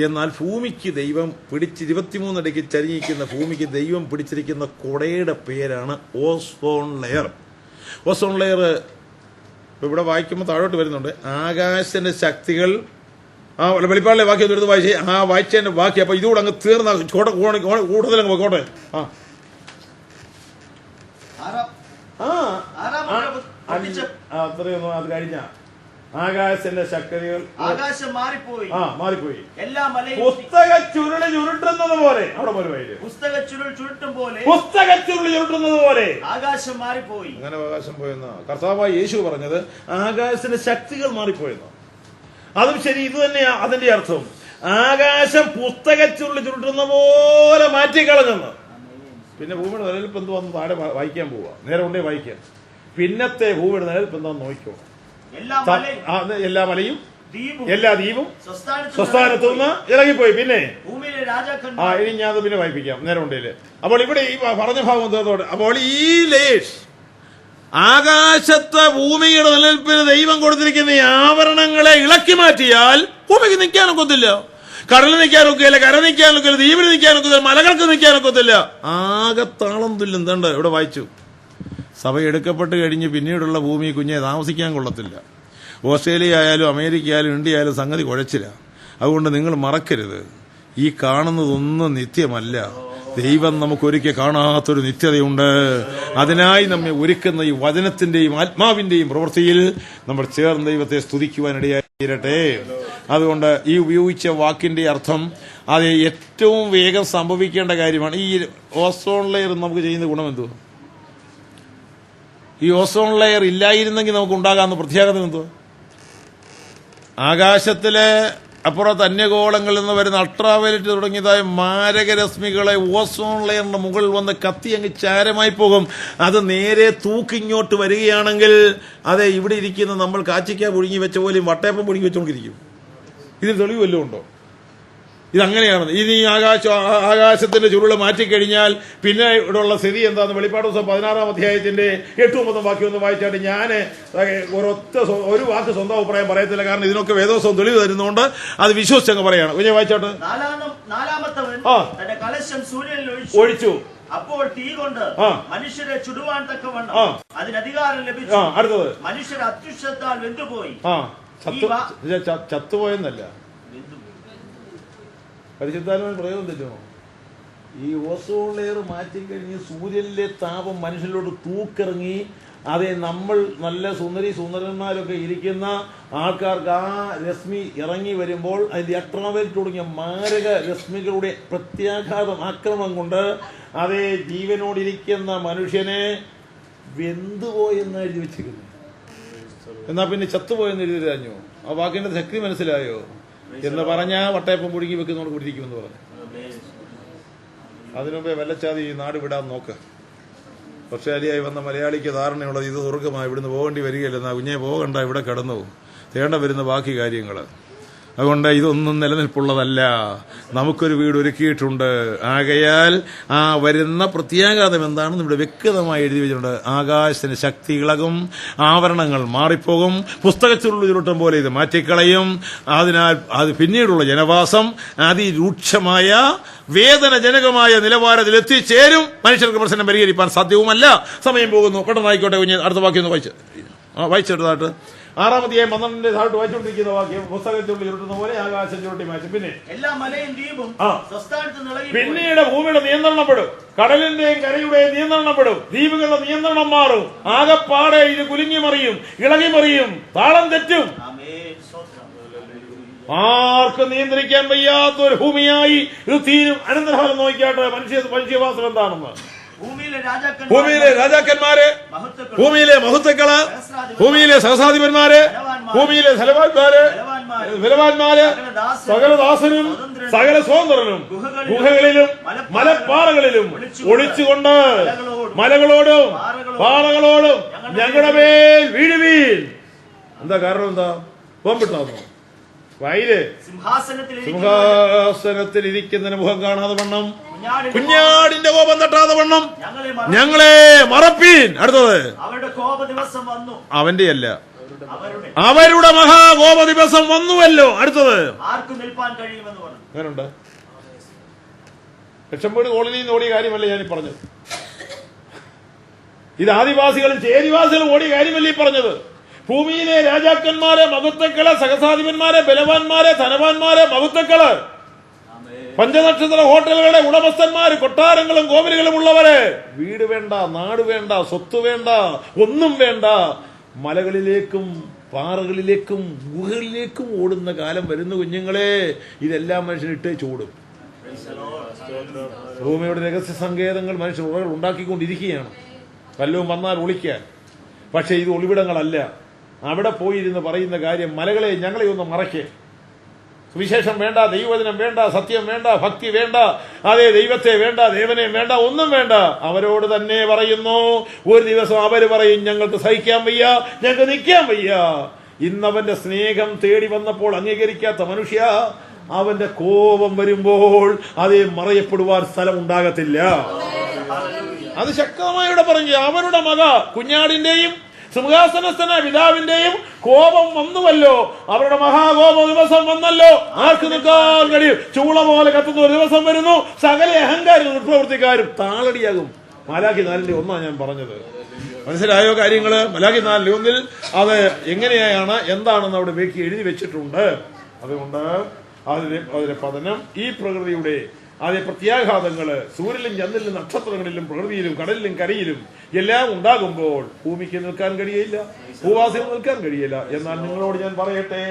എന്നാൽ ഭൂമിക്ക് ദൈവം 23 അടിക്ക് ചരിഞ്ഞിരിക്കുന്ന ഭൂമിക്ക് ദൈവം പിടിച്ചിരിക്കുന്ന കുടയുടെ പേരാണ് ഓസോൺ ലെയർ. ഓസോൺ ലെയർ ഇവിടെ വായിക്കുമ്പോൾ താഴോട്ട് വരുന്നുണ്ട്. ആകാശത്തിന്റെ ശക്തികൾ, ആ വെളിപ്പാടിലെ വാക്യം എടുത്ത് വായിച്ചേ, ആ വായിച്ചതിന്റെ ബാക്കി. അപ്പൊ ഇതുകൂടെ അങ്ങ് തീർന്ന കൂടുതലങ്ങ് പോയിക്കോട്ടെ. അത്രയൊന്നും അത് കഴിഞ്ഞ ആകാശത്തിന്റെ ശക്തികൾ മാറിപ്പോയി. പുസ്തക ചുരുളി ചുരുട്ടുന്നത് പോലെ, അവിടെ പോലെ പുസ്തക ചുരുളി ചുരുട്ടുന്നത് പോലെ ആകാശം മാറിപ്പോയി. അങ്ങനെ ആകാശം പോയെന്ന കർത്താവായ യേശു പറഞ്ഞത് ആകാശത്തിന്റെ ശക്തികൾ മാറിപ്പോയെന്ന. അതും ശരി, ഇത് തന്നെയാ അതിന്റെ അർത്ഥം. ആകാശം പുസ്തക ചുരുളി ചുരുട്ടുന്ന പോലെ മാറ്റിക്കളഞ്ഞെന്ന്. പിന്നെ ഭൂമിയുടെ നിലനിൽപ്പ് എന്തുവന്ന് താഴെ വായിക്കാൻ പോവാ, നേരെ കൊണ്ടേ വായിക്കാൻ. പിന്നത്തെ ഭൂമിയുടെ നിലനിൽപ്പ് എന്താന്ന് നോക്കിക്കോ. എല്ലാ മലയും ദ്വീപും എല്ലാ ദ്വീപും സ്വസ്ഥാനത്ത് സ്വസ്ഥാനത്തു നിന്ന് ഇറങ്ങിപ്പോയി. പിന്നെ ഭൂമിയിലെ ആ രാജാക്കന്മാർ ഇനി ഞാൻ അത് പിന്നെ വായിപ്പിക്കാം നേരം ഉണ്ടേല്. അപ്പോൾ ഇവിടെ ഈ പറഞ്ഞ ഭാഗം എന്തോടെ, അപ്പോൾ ഈ ലേഷ് ആകാശത്തെ ഭൂമിയുടെ നിലനിൽപ്പിന് ദൈവം കൊടുത്തിരിക്കുന്ന ഈ ആവരണങ്ങളെ ഇളക്കി മാറ്റിയാൽ ഭൂമിക്ക് നിൽക്കാനൊക്കത്തില്ല, കടലിൽ നിൽക്കാനൊക്കെയില്ല, കര നിൽക്കാനൊക്കില്ല, ദ്വീപിൽ നിൽക്കാനൊക്കത്തില്ല, മലകൾക്ക് നിൽക്കാനൊക്കത്തില്ല. ആകെ താളം തുല്യം. എന്താണ്ട് ഇവിടെ വായിച്ചു, സഭ എടുക്കപ്പെട്ട് കഴിഞ്ഞ് പിന്നീടുള്ള ഭൂമി കുഞ്ഞെ താമസിക്കാൻ കൊള്ളത്തില്ല. ഓസ്ട്രേലിയ ആയാലും അമേരിക്ക ആയാലും ഇന്ത്യ ആയാലും സംഗതി കുഴച്ചില്ല. അതുകൊണ്ട് നിങ്ങൾ മറക്കരുത്, ഈ കാണുന്നതൊന്നും നിത്യമല്ല. ദൈവം നമുക്കൊരിക്കൽ കാണാത്തൊരു നിത്യതയുണ്ട്. അതിനായി നമ്മെ ഒരുക്കുന്ന ഈ വചനത്തിന്റെയും ആത്മാവിന്റെയും പ്രവൃത്തിയിൽ നമ്മൾ ചേർന്ന് ദൈവത്തെ സ്തുതിക്കുവാനിടയായി തീരട്ടെ. അതുകൊണ്ട് ഈ ഉപയോഗിച്ച വാക്കിന്റെ അർത്ഥം അത് ഏറ്റവും വേഗം സംഭവിക്കേണ്ട കാര്യമാണ്. ഈ ഓസോൺ ലെയർ നമുക്ക് ചെയ്യുന്ന ഗുണം എന്തോ? ഈ ഓസോൺ ലെയർ ഇല്ലായിരുന്നെങ്കിൽ നമുക്ക് ഉണ്ടാകാവുന്ന പ്രത്യാഘാതം എന്തോ? ആകാശത്തിലെ അപ്പുറത്ത് അന്യഗോളങ്ങളിൽ നിന്ന് വരുന്ന അൾട്രാവയലറ്റ് തുടങ്ങിയതായ മാരകരശ്മികളെ ഓസോൺ ലെയറിന്റെ മുകളിൽ വന്ന് കത്തി അങ്ങ് ചാരമായി പോകും. അത് നേരെ തൂക്കിങ്ങോട്ട് വരികയാണെങ്കിൽ അതെ ഇവിടെ ഇരിക്കുന്ന നമ്മൾ കാച്ചിക്ക പുഴുങ്ങി വെച്ച പോലെയും വട്ടയപ്പം പുഴുങ്ങി വെച്ചുകൊണ്ടിരിക്കും. ഇതിന് തെളിവ് വല്ലതും ഉണ്ടോ? ഇതങ്ങനെയാണ്. ഇനി ആകാശത്തിന്റെ ചുരുള് മാറ്റിക്കഴിഞ്ഞാൽ പിന്നെ ഇവിടെയുള്ള സ്ഥിതി എന്താന്ന് വെളിപ്പാട് ദിവസം 16-ാം അധ്യായത്തിന്റെ 8-9 വാക്യം ഒന്ന് വായിച്ചായിട്ട് ഞാൻ ഒരു വാക്ക് സ്വന്തം അഭിപ്രായം പറയത്തില്ല. കാരണം ഇതിനൊക്കെ വേദോത്സവം തെളിവ് തരുന്നതുകൊണ്ട് അത് വിശ്വസിച്ചങ്ങ് പറയാണ്. കുഞ്ഞെ വായിച്ചോട്ട്. നാലാമത്തവൻ തന്റെ കലശം സൂര്യനിൽ ഒഴിച്ചു. അപ്പോൾ തീ കൊണ്ട് മനുഷ്യരെ ചുടുവാൻ തക്കവണ്ണം അതിന് അധികാരം ലഭിച്ചു. അടുത്തത് മനുഷ്യർ അത്യുഷത്താൽ വെന്തുപോയി. ചത്തുപോയെന്നല്ല, പരിശുദ്ധാത്മാവിന് പ്രയോഗം തെറ്റുമോ? ഈ ഓസോൺ ലെയർ മാറ്റിക്കഴിഞ്ഞ് സൂര്യനിലെ താപം മനുഷ്യരിലോട്ട് തൂക്കിറങ്ങി അതെ നമ്മൾ നല്ല സുന്ദരന്മാരൊക്കെ ഇരിക്കുന്ന ആൾക്കാർക്ക് ആ രശ്മി ഇറങ്ങി വരുമ്പോൾ അതിന്റെ അൾട്രാവയലറ്റ് തുടങ്ങിയ മാരക രശ്മികളുടെ പ്രത്യാഘാതം ആക്രമണം കൊണ്ട് അതേ ജീവനോടിരിക്കുന്ന മനുഷ്യനെ വെന്തുപോയെന്ന് എഴുതി വെച്ചിരിക്കുന്നു. എന്നാ പിന്നെ ചത്തുപോയെന്ന് എഴുതി തരാഞ്ഞോ? ആ വാക്കിന്റെ ശക്തി മനസ്സിലായോ? എന്ന് പറഞ്ഞാ വട്ടയപ്പം പുഴുങ്ങി വെക്കുന്നോട് കുടിയിരിക്കുമെന്ന് പറഞ്ഞു. അതിനുമുമ്പേ വെല്ലച്ചാതി ഈ നാട് വിടാൻ നോക്ക്. ഓസ്ട്രേലിയയിൽ വന്ന മലയാളിക്ക് ധാരണയുള്ളത് ഇത് ദുർഗമായി ഇവിടുന്ന് പോകേണ്ടി വരികയില്ലെന്നാ. കുഞ്ഞെ പോകണ്ട, ഇവിടെ കടന്നു തേണ്ട വരുന്ന ബാക്കി കാര്യങ്ങൾ. അതുകൊണ്ട് ഇതൊന്നും നിലനിൽപ്പുള്ളതല്ല. നമുക്കൊരു വീട് ഒരുക്കിയിട്ടുണ്ട്. ആകയാൽ ആ വരുന്ന പ്രത്യാഘാതം എന്താണെന്ന് ഇവിടെ വ്യക്തമായി എഴുതി വെച്ചിട്ടുണ്ട്. ആകാശത്തിന് ശക്തി ഇളകും, ആവരണങ്ങൾ മാറിപ്പോകും, പുസ്തകത്തിലുള്ളിലുരുട്ടം പോലെ ഇത് മാറ്റിക്കളയും. അതിനാൽ അത് പിന്നീടുള്ള ജനവാസം അതിരൂക്ഷമായ വേദനജനകമായ നിലവാരത്തിൽ എത്തിച്ചേരും. മനുഷ്യർക്ക് പ്രശ്നം പരിഹരിക്കാൻ സാധ്യവുമല്ല. സമയം പോകുന്നു, പെട്ടെന്നായിക്കോട്ടെ. കുഞ്ഞ് അടുത്ത വാക്യം ഒന്ന് വായിച്ചെടുത്തായിട്ട് 6-ാം അധ്യായം 12-ന്റെ താഴോട്ട് വായിച്ചുകൊണ്ടിരിക്കുന്ന വാക്യം പുസ്തകത്തിനുള്ളിൽ ചുരുട്ടുന്ന പോലെ ആകാശം ചുരുട്ടി മാറ്റും. പിന്നെ എല്ലാ മലയും ദ്വീപും പിന്നീട് ഭൂമിയുടെ നിയന്ത്രണപ്പെടും, കടലിന്റെയും കരയുടെയും നിയന്ത്രണപ്പെടും, ദ്വീപുകളുടെ നിയന്ത്രണം മാറും. ആകെപ്പാടെ ഇത് കുലുങ്ങിമറിയും, ഇളകിമറിയും, താളം തെറ്റും. ആർക്കും നിയന്ത്രിക്കാൻ വയ്യാത്തൊരു ഭൂമിയായി ഇത് തീരും. അനന്തരഫലം നോക്കിയാട്ടെ മനുഷ്യവാസം എന്താണെന്ന്. ഭൂമിയിലെ രാജാക്കന്മാര്, ഭൂമിയിലെ മഹത്വക്കള്, ഭൂമിയിലെ സഹസാധിപന്മാര്, ഭൂമിയിലെ ബലവാന്മാര്, സകല ദാസനും സകല സ്വതന്ത്രനും ഗുഹകളിലും മലപ്പാറകളിലും ഒളിച്ചുകൊണ്ട് മലകളോടും പാറകളോടും ഞങ്ങളുടെ മേൽ വീഴുവീൻ. എന്താ കാരണം? എന്താ ബോംബിട്ടാന്നോ? വയല് സിംഹാസനത്തിൽ ഇരിക്കുന്നതിന് മുഖം കാണാതെ വണ്ണം, കുഞ്ഞാടിന്റെ കോപം തട്ടാതെ വണ്ണം ഞങ്ങളെ മറപ്പീൻ. അടുത്തത് അവന്റെ അല്ല, അവരുടെ മഹാകോപ ദിവസം വന്നുവല്ലോ. അടുത്തത് അങ്ങനുണ്ട്. ലക്ഷംപേട് കോളനിയിൽ നിന്ന് ഓടിയ കാര്യമല്ല ഞാനീ പറഞ്ഞത്. ഇത് ആദിവാസികളും ചേരിവാസികളും ഓടിയ കാര്യമല്ല ഈ പറഞ്ഞത്. ഭൂമിയിലെ രാജാക്കന്മാരെ, മഹത്വക്കള്, സഹസാധിപന്മാരെ, ബലവാന്മാരെ, ധനവാന്മാരെ, മഹത്വക്കള്, പഞ്ചനക്ഷത്ര ഹോട്ടലുകളുടെ ഉടമസ്ഥന്മാര്, കൊട്ടാരങ്ങളും കോവിലുകളും ഉള്ളവര്, വീട് വേണ്ട, നാട് വേണ്ട, സ്വത്ത് വേണ്ട, ഒന്നും വേണ്ട, മലകളിലേക്കും പാറകളിലേക്കും ഗുഹകളിലേക്കും ഓടുന്ന കാലം വരുന്ന കുഞ്ഞുങ്ങളെ. ഇതെല്ലാം മനുഷ്യൻ ഇട്ടേ ചൂടും. ഭൂമിയുടെ രഹസ്യ സങ്കേതങ്ങൾ മനുഷ്യർ ഉറകൾ ഉണ്ടാക്കിക്കൊണ്ടിരിക്കുകയാണ്, വല്ലതും വന്നാൽ ഒളിക്കാൻ. പക്ഷെ ഇത് ഒളിവിടങ്ങളല്ല. അവിടെ പോയിരുന്ന് പറയുന്ന കാര്യം, മലകളെ ഞങ്ങളെ ഒന്ന് മറയ്ക്കേ. സുവിശേഷം വേണ്ട, ദൈവവചനം വേണ്ട, സത്യം വേണ്ട, ഭക്തി വേണ്ട, അതേ ദൈവത്തെ വേണ്ട, ദേവനെ വേണ്ട, ഒന്നും വേണ്ട. അവരോട് തന്നെ പറയുന്നു. ഒരു ദിവസം അവര് പറയും ഞങ്ങൾക്ക് സഹിക്കാൻ വയ്യ, ഞങ്ങൾക്ക് നിൽക്കാൻ വയ്യ. ഇന്നവന്റെ സ്നേഹം തേടി വന്നപ്പോൾ അംഗീകരിക്കാത്ത മനുഷ്യ, അവന്റെ കോപം വരുമ്പോൾ അതേ മറയപ്പെടുവാൻ സ്ഥലം ഉണ്ടാകത്തില്ല. അത് ശക്തമായിട്ട് പറഞ്ഞു. അവരുടെ മക കുഞ്ഞാടിന്റെയും സിംഹാസനസ്ഥന പിതാവിന്റെയും കോപം വന്നുവല്ലോ, അവരുടെ മഹാകോപ ദിവസം വന്നല്ലോ. ആർക്ക് നിൽക്കാൻ കഴിയും? ചൂള പോലെ കത്തുന്ന ഒരു ദിവസം വരുന്നു. സകല അഹങ്കാരും ദുഷ്പ്രവൃത്തിക്കാരും താളടിയാകും. മലാഖി 4:1 ഞാൻ പറഞ്ഞത്. മനസ്സിലായോ കാര്യങ്ങള്? മലാഖി 4:1 അത് എങ്ങനെയാണ് എന്താണെന്ന് അവിടെ എഴുതി വെച്ചിട്ടുണ്ട്. അതുകൊണ്ട് അതിലെ പതനം ഈ പ്രകൃതിയുടെ അതേ പ്രത്യാഘാതങ്ങള് സൂര്യനിലും ചന്ദ്രനിലും നക്ഷത്രങ്ങളിലും പ്രകൃതിയിലും കടലിലും കരയിലും എല്ലാം ഉണ്ടാകുമ്പോൾ ഭൂമിക്ക് നിൽക്കാൻ കഴിയില്ല, ഭൂവാസികൾ നിൽക്കാൻ കഴിയില്ല. എന്നാൽ നിങ്ങളോട് ഞാൻ പറയട്ടെ,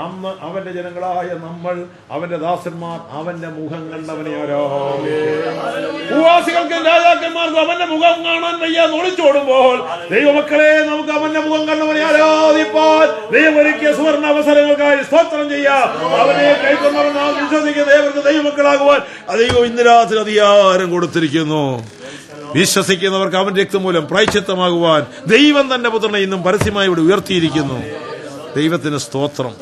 അന്ന് അവന്റെ ജനങ്ങളായ നമ്മൾ, അവന്റെ ദാസന്മാർ അവന്റെ മുഖം കണ്ടവനെ ആരാധിക്കും. ഭൂവാസികൾക്കും രാജാക്കന്മാർക്കും അവന്റെ മുഖം കാണാൻ വയ്യാന്ന് ഒളിച്ചോടുമ്പോൾ ദൈവമക്കളെ നമുക്ക് അവന്റെ മുഖം കണ്ടവനെ ആരാധിപ്പാൻ ദൈവം ഒരുക്കിയ സുവർണ അവസരങ്ങൾക്കായി സ്തോത്രം ചെയ്യാം. അവനെ കൈക്കൊണ്ടവൻ നാം വിശ്വസിക്കുന്ന ഏവർക്ക് ദൈവമക്കളാകുവാൻ ദൈവം ഇന്ന് രാത്രി അധികാരം കൊടുത്തിരിക്കുന്നു. വിശ്വസിക്കുന്നവർക്ക് അവൻ രക്തം മൂലം പ്രായശ്ചിത്തമാകുവാൻ ദൈവം തന്റെ പുത്രനെ ഇന്നും പരസ്യമായി ഇവിടെ ഉയർത്തിയിരിക്കുന്നു. ദൈവത്തിന് സ്തോത്രം.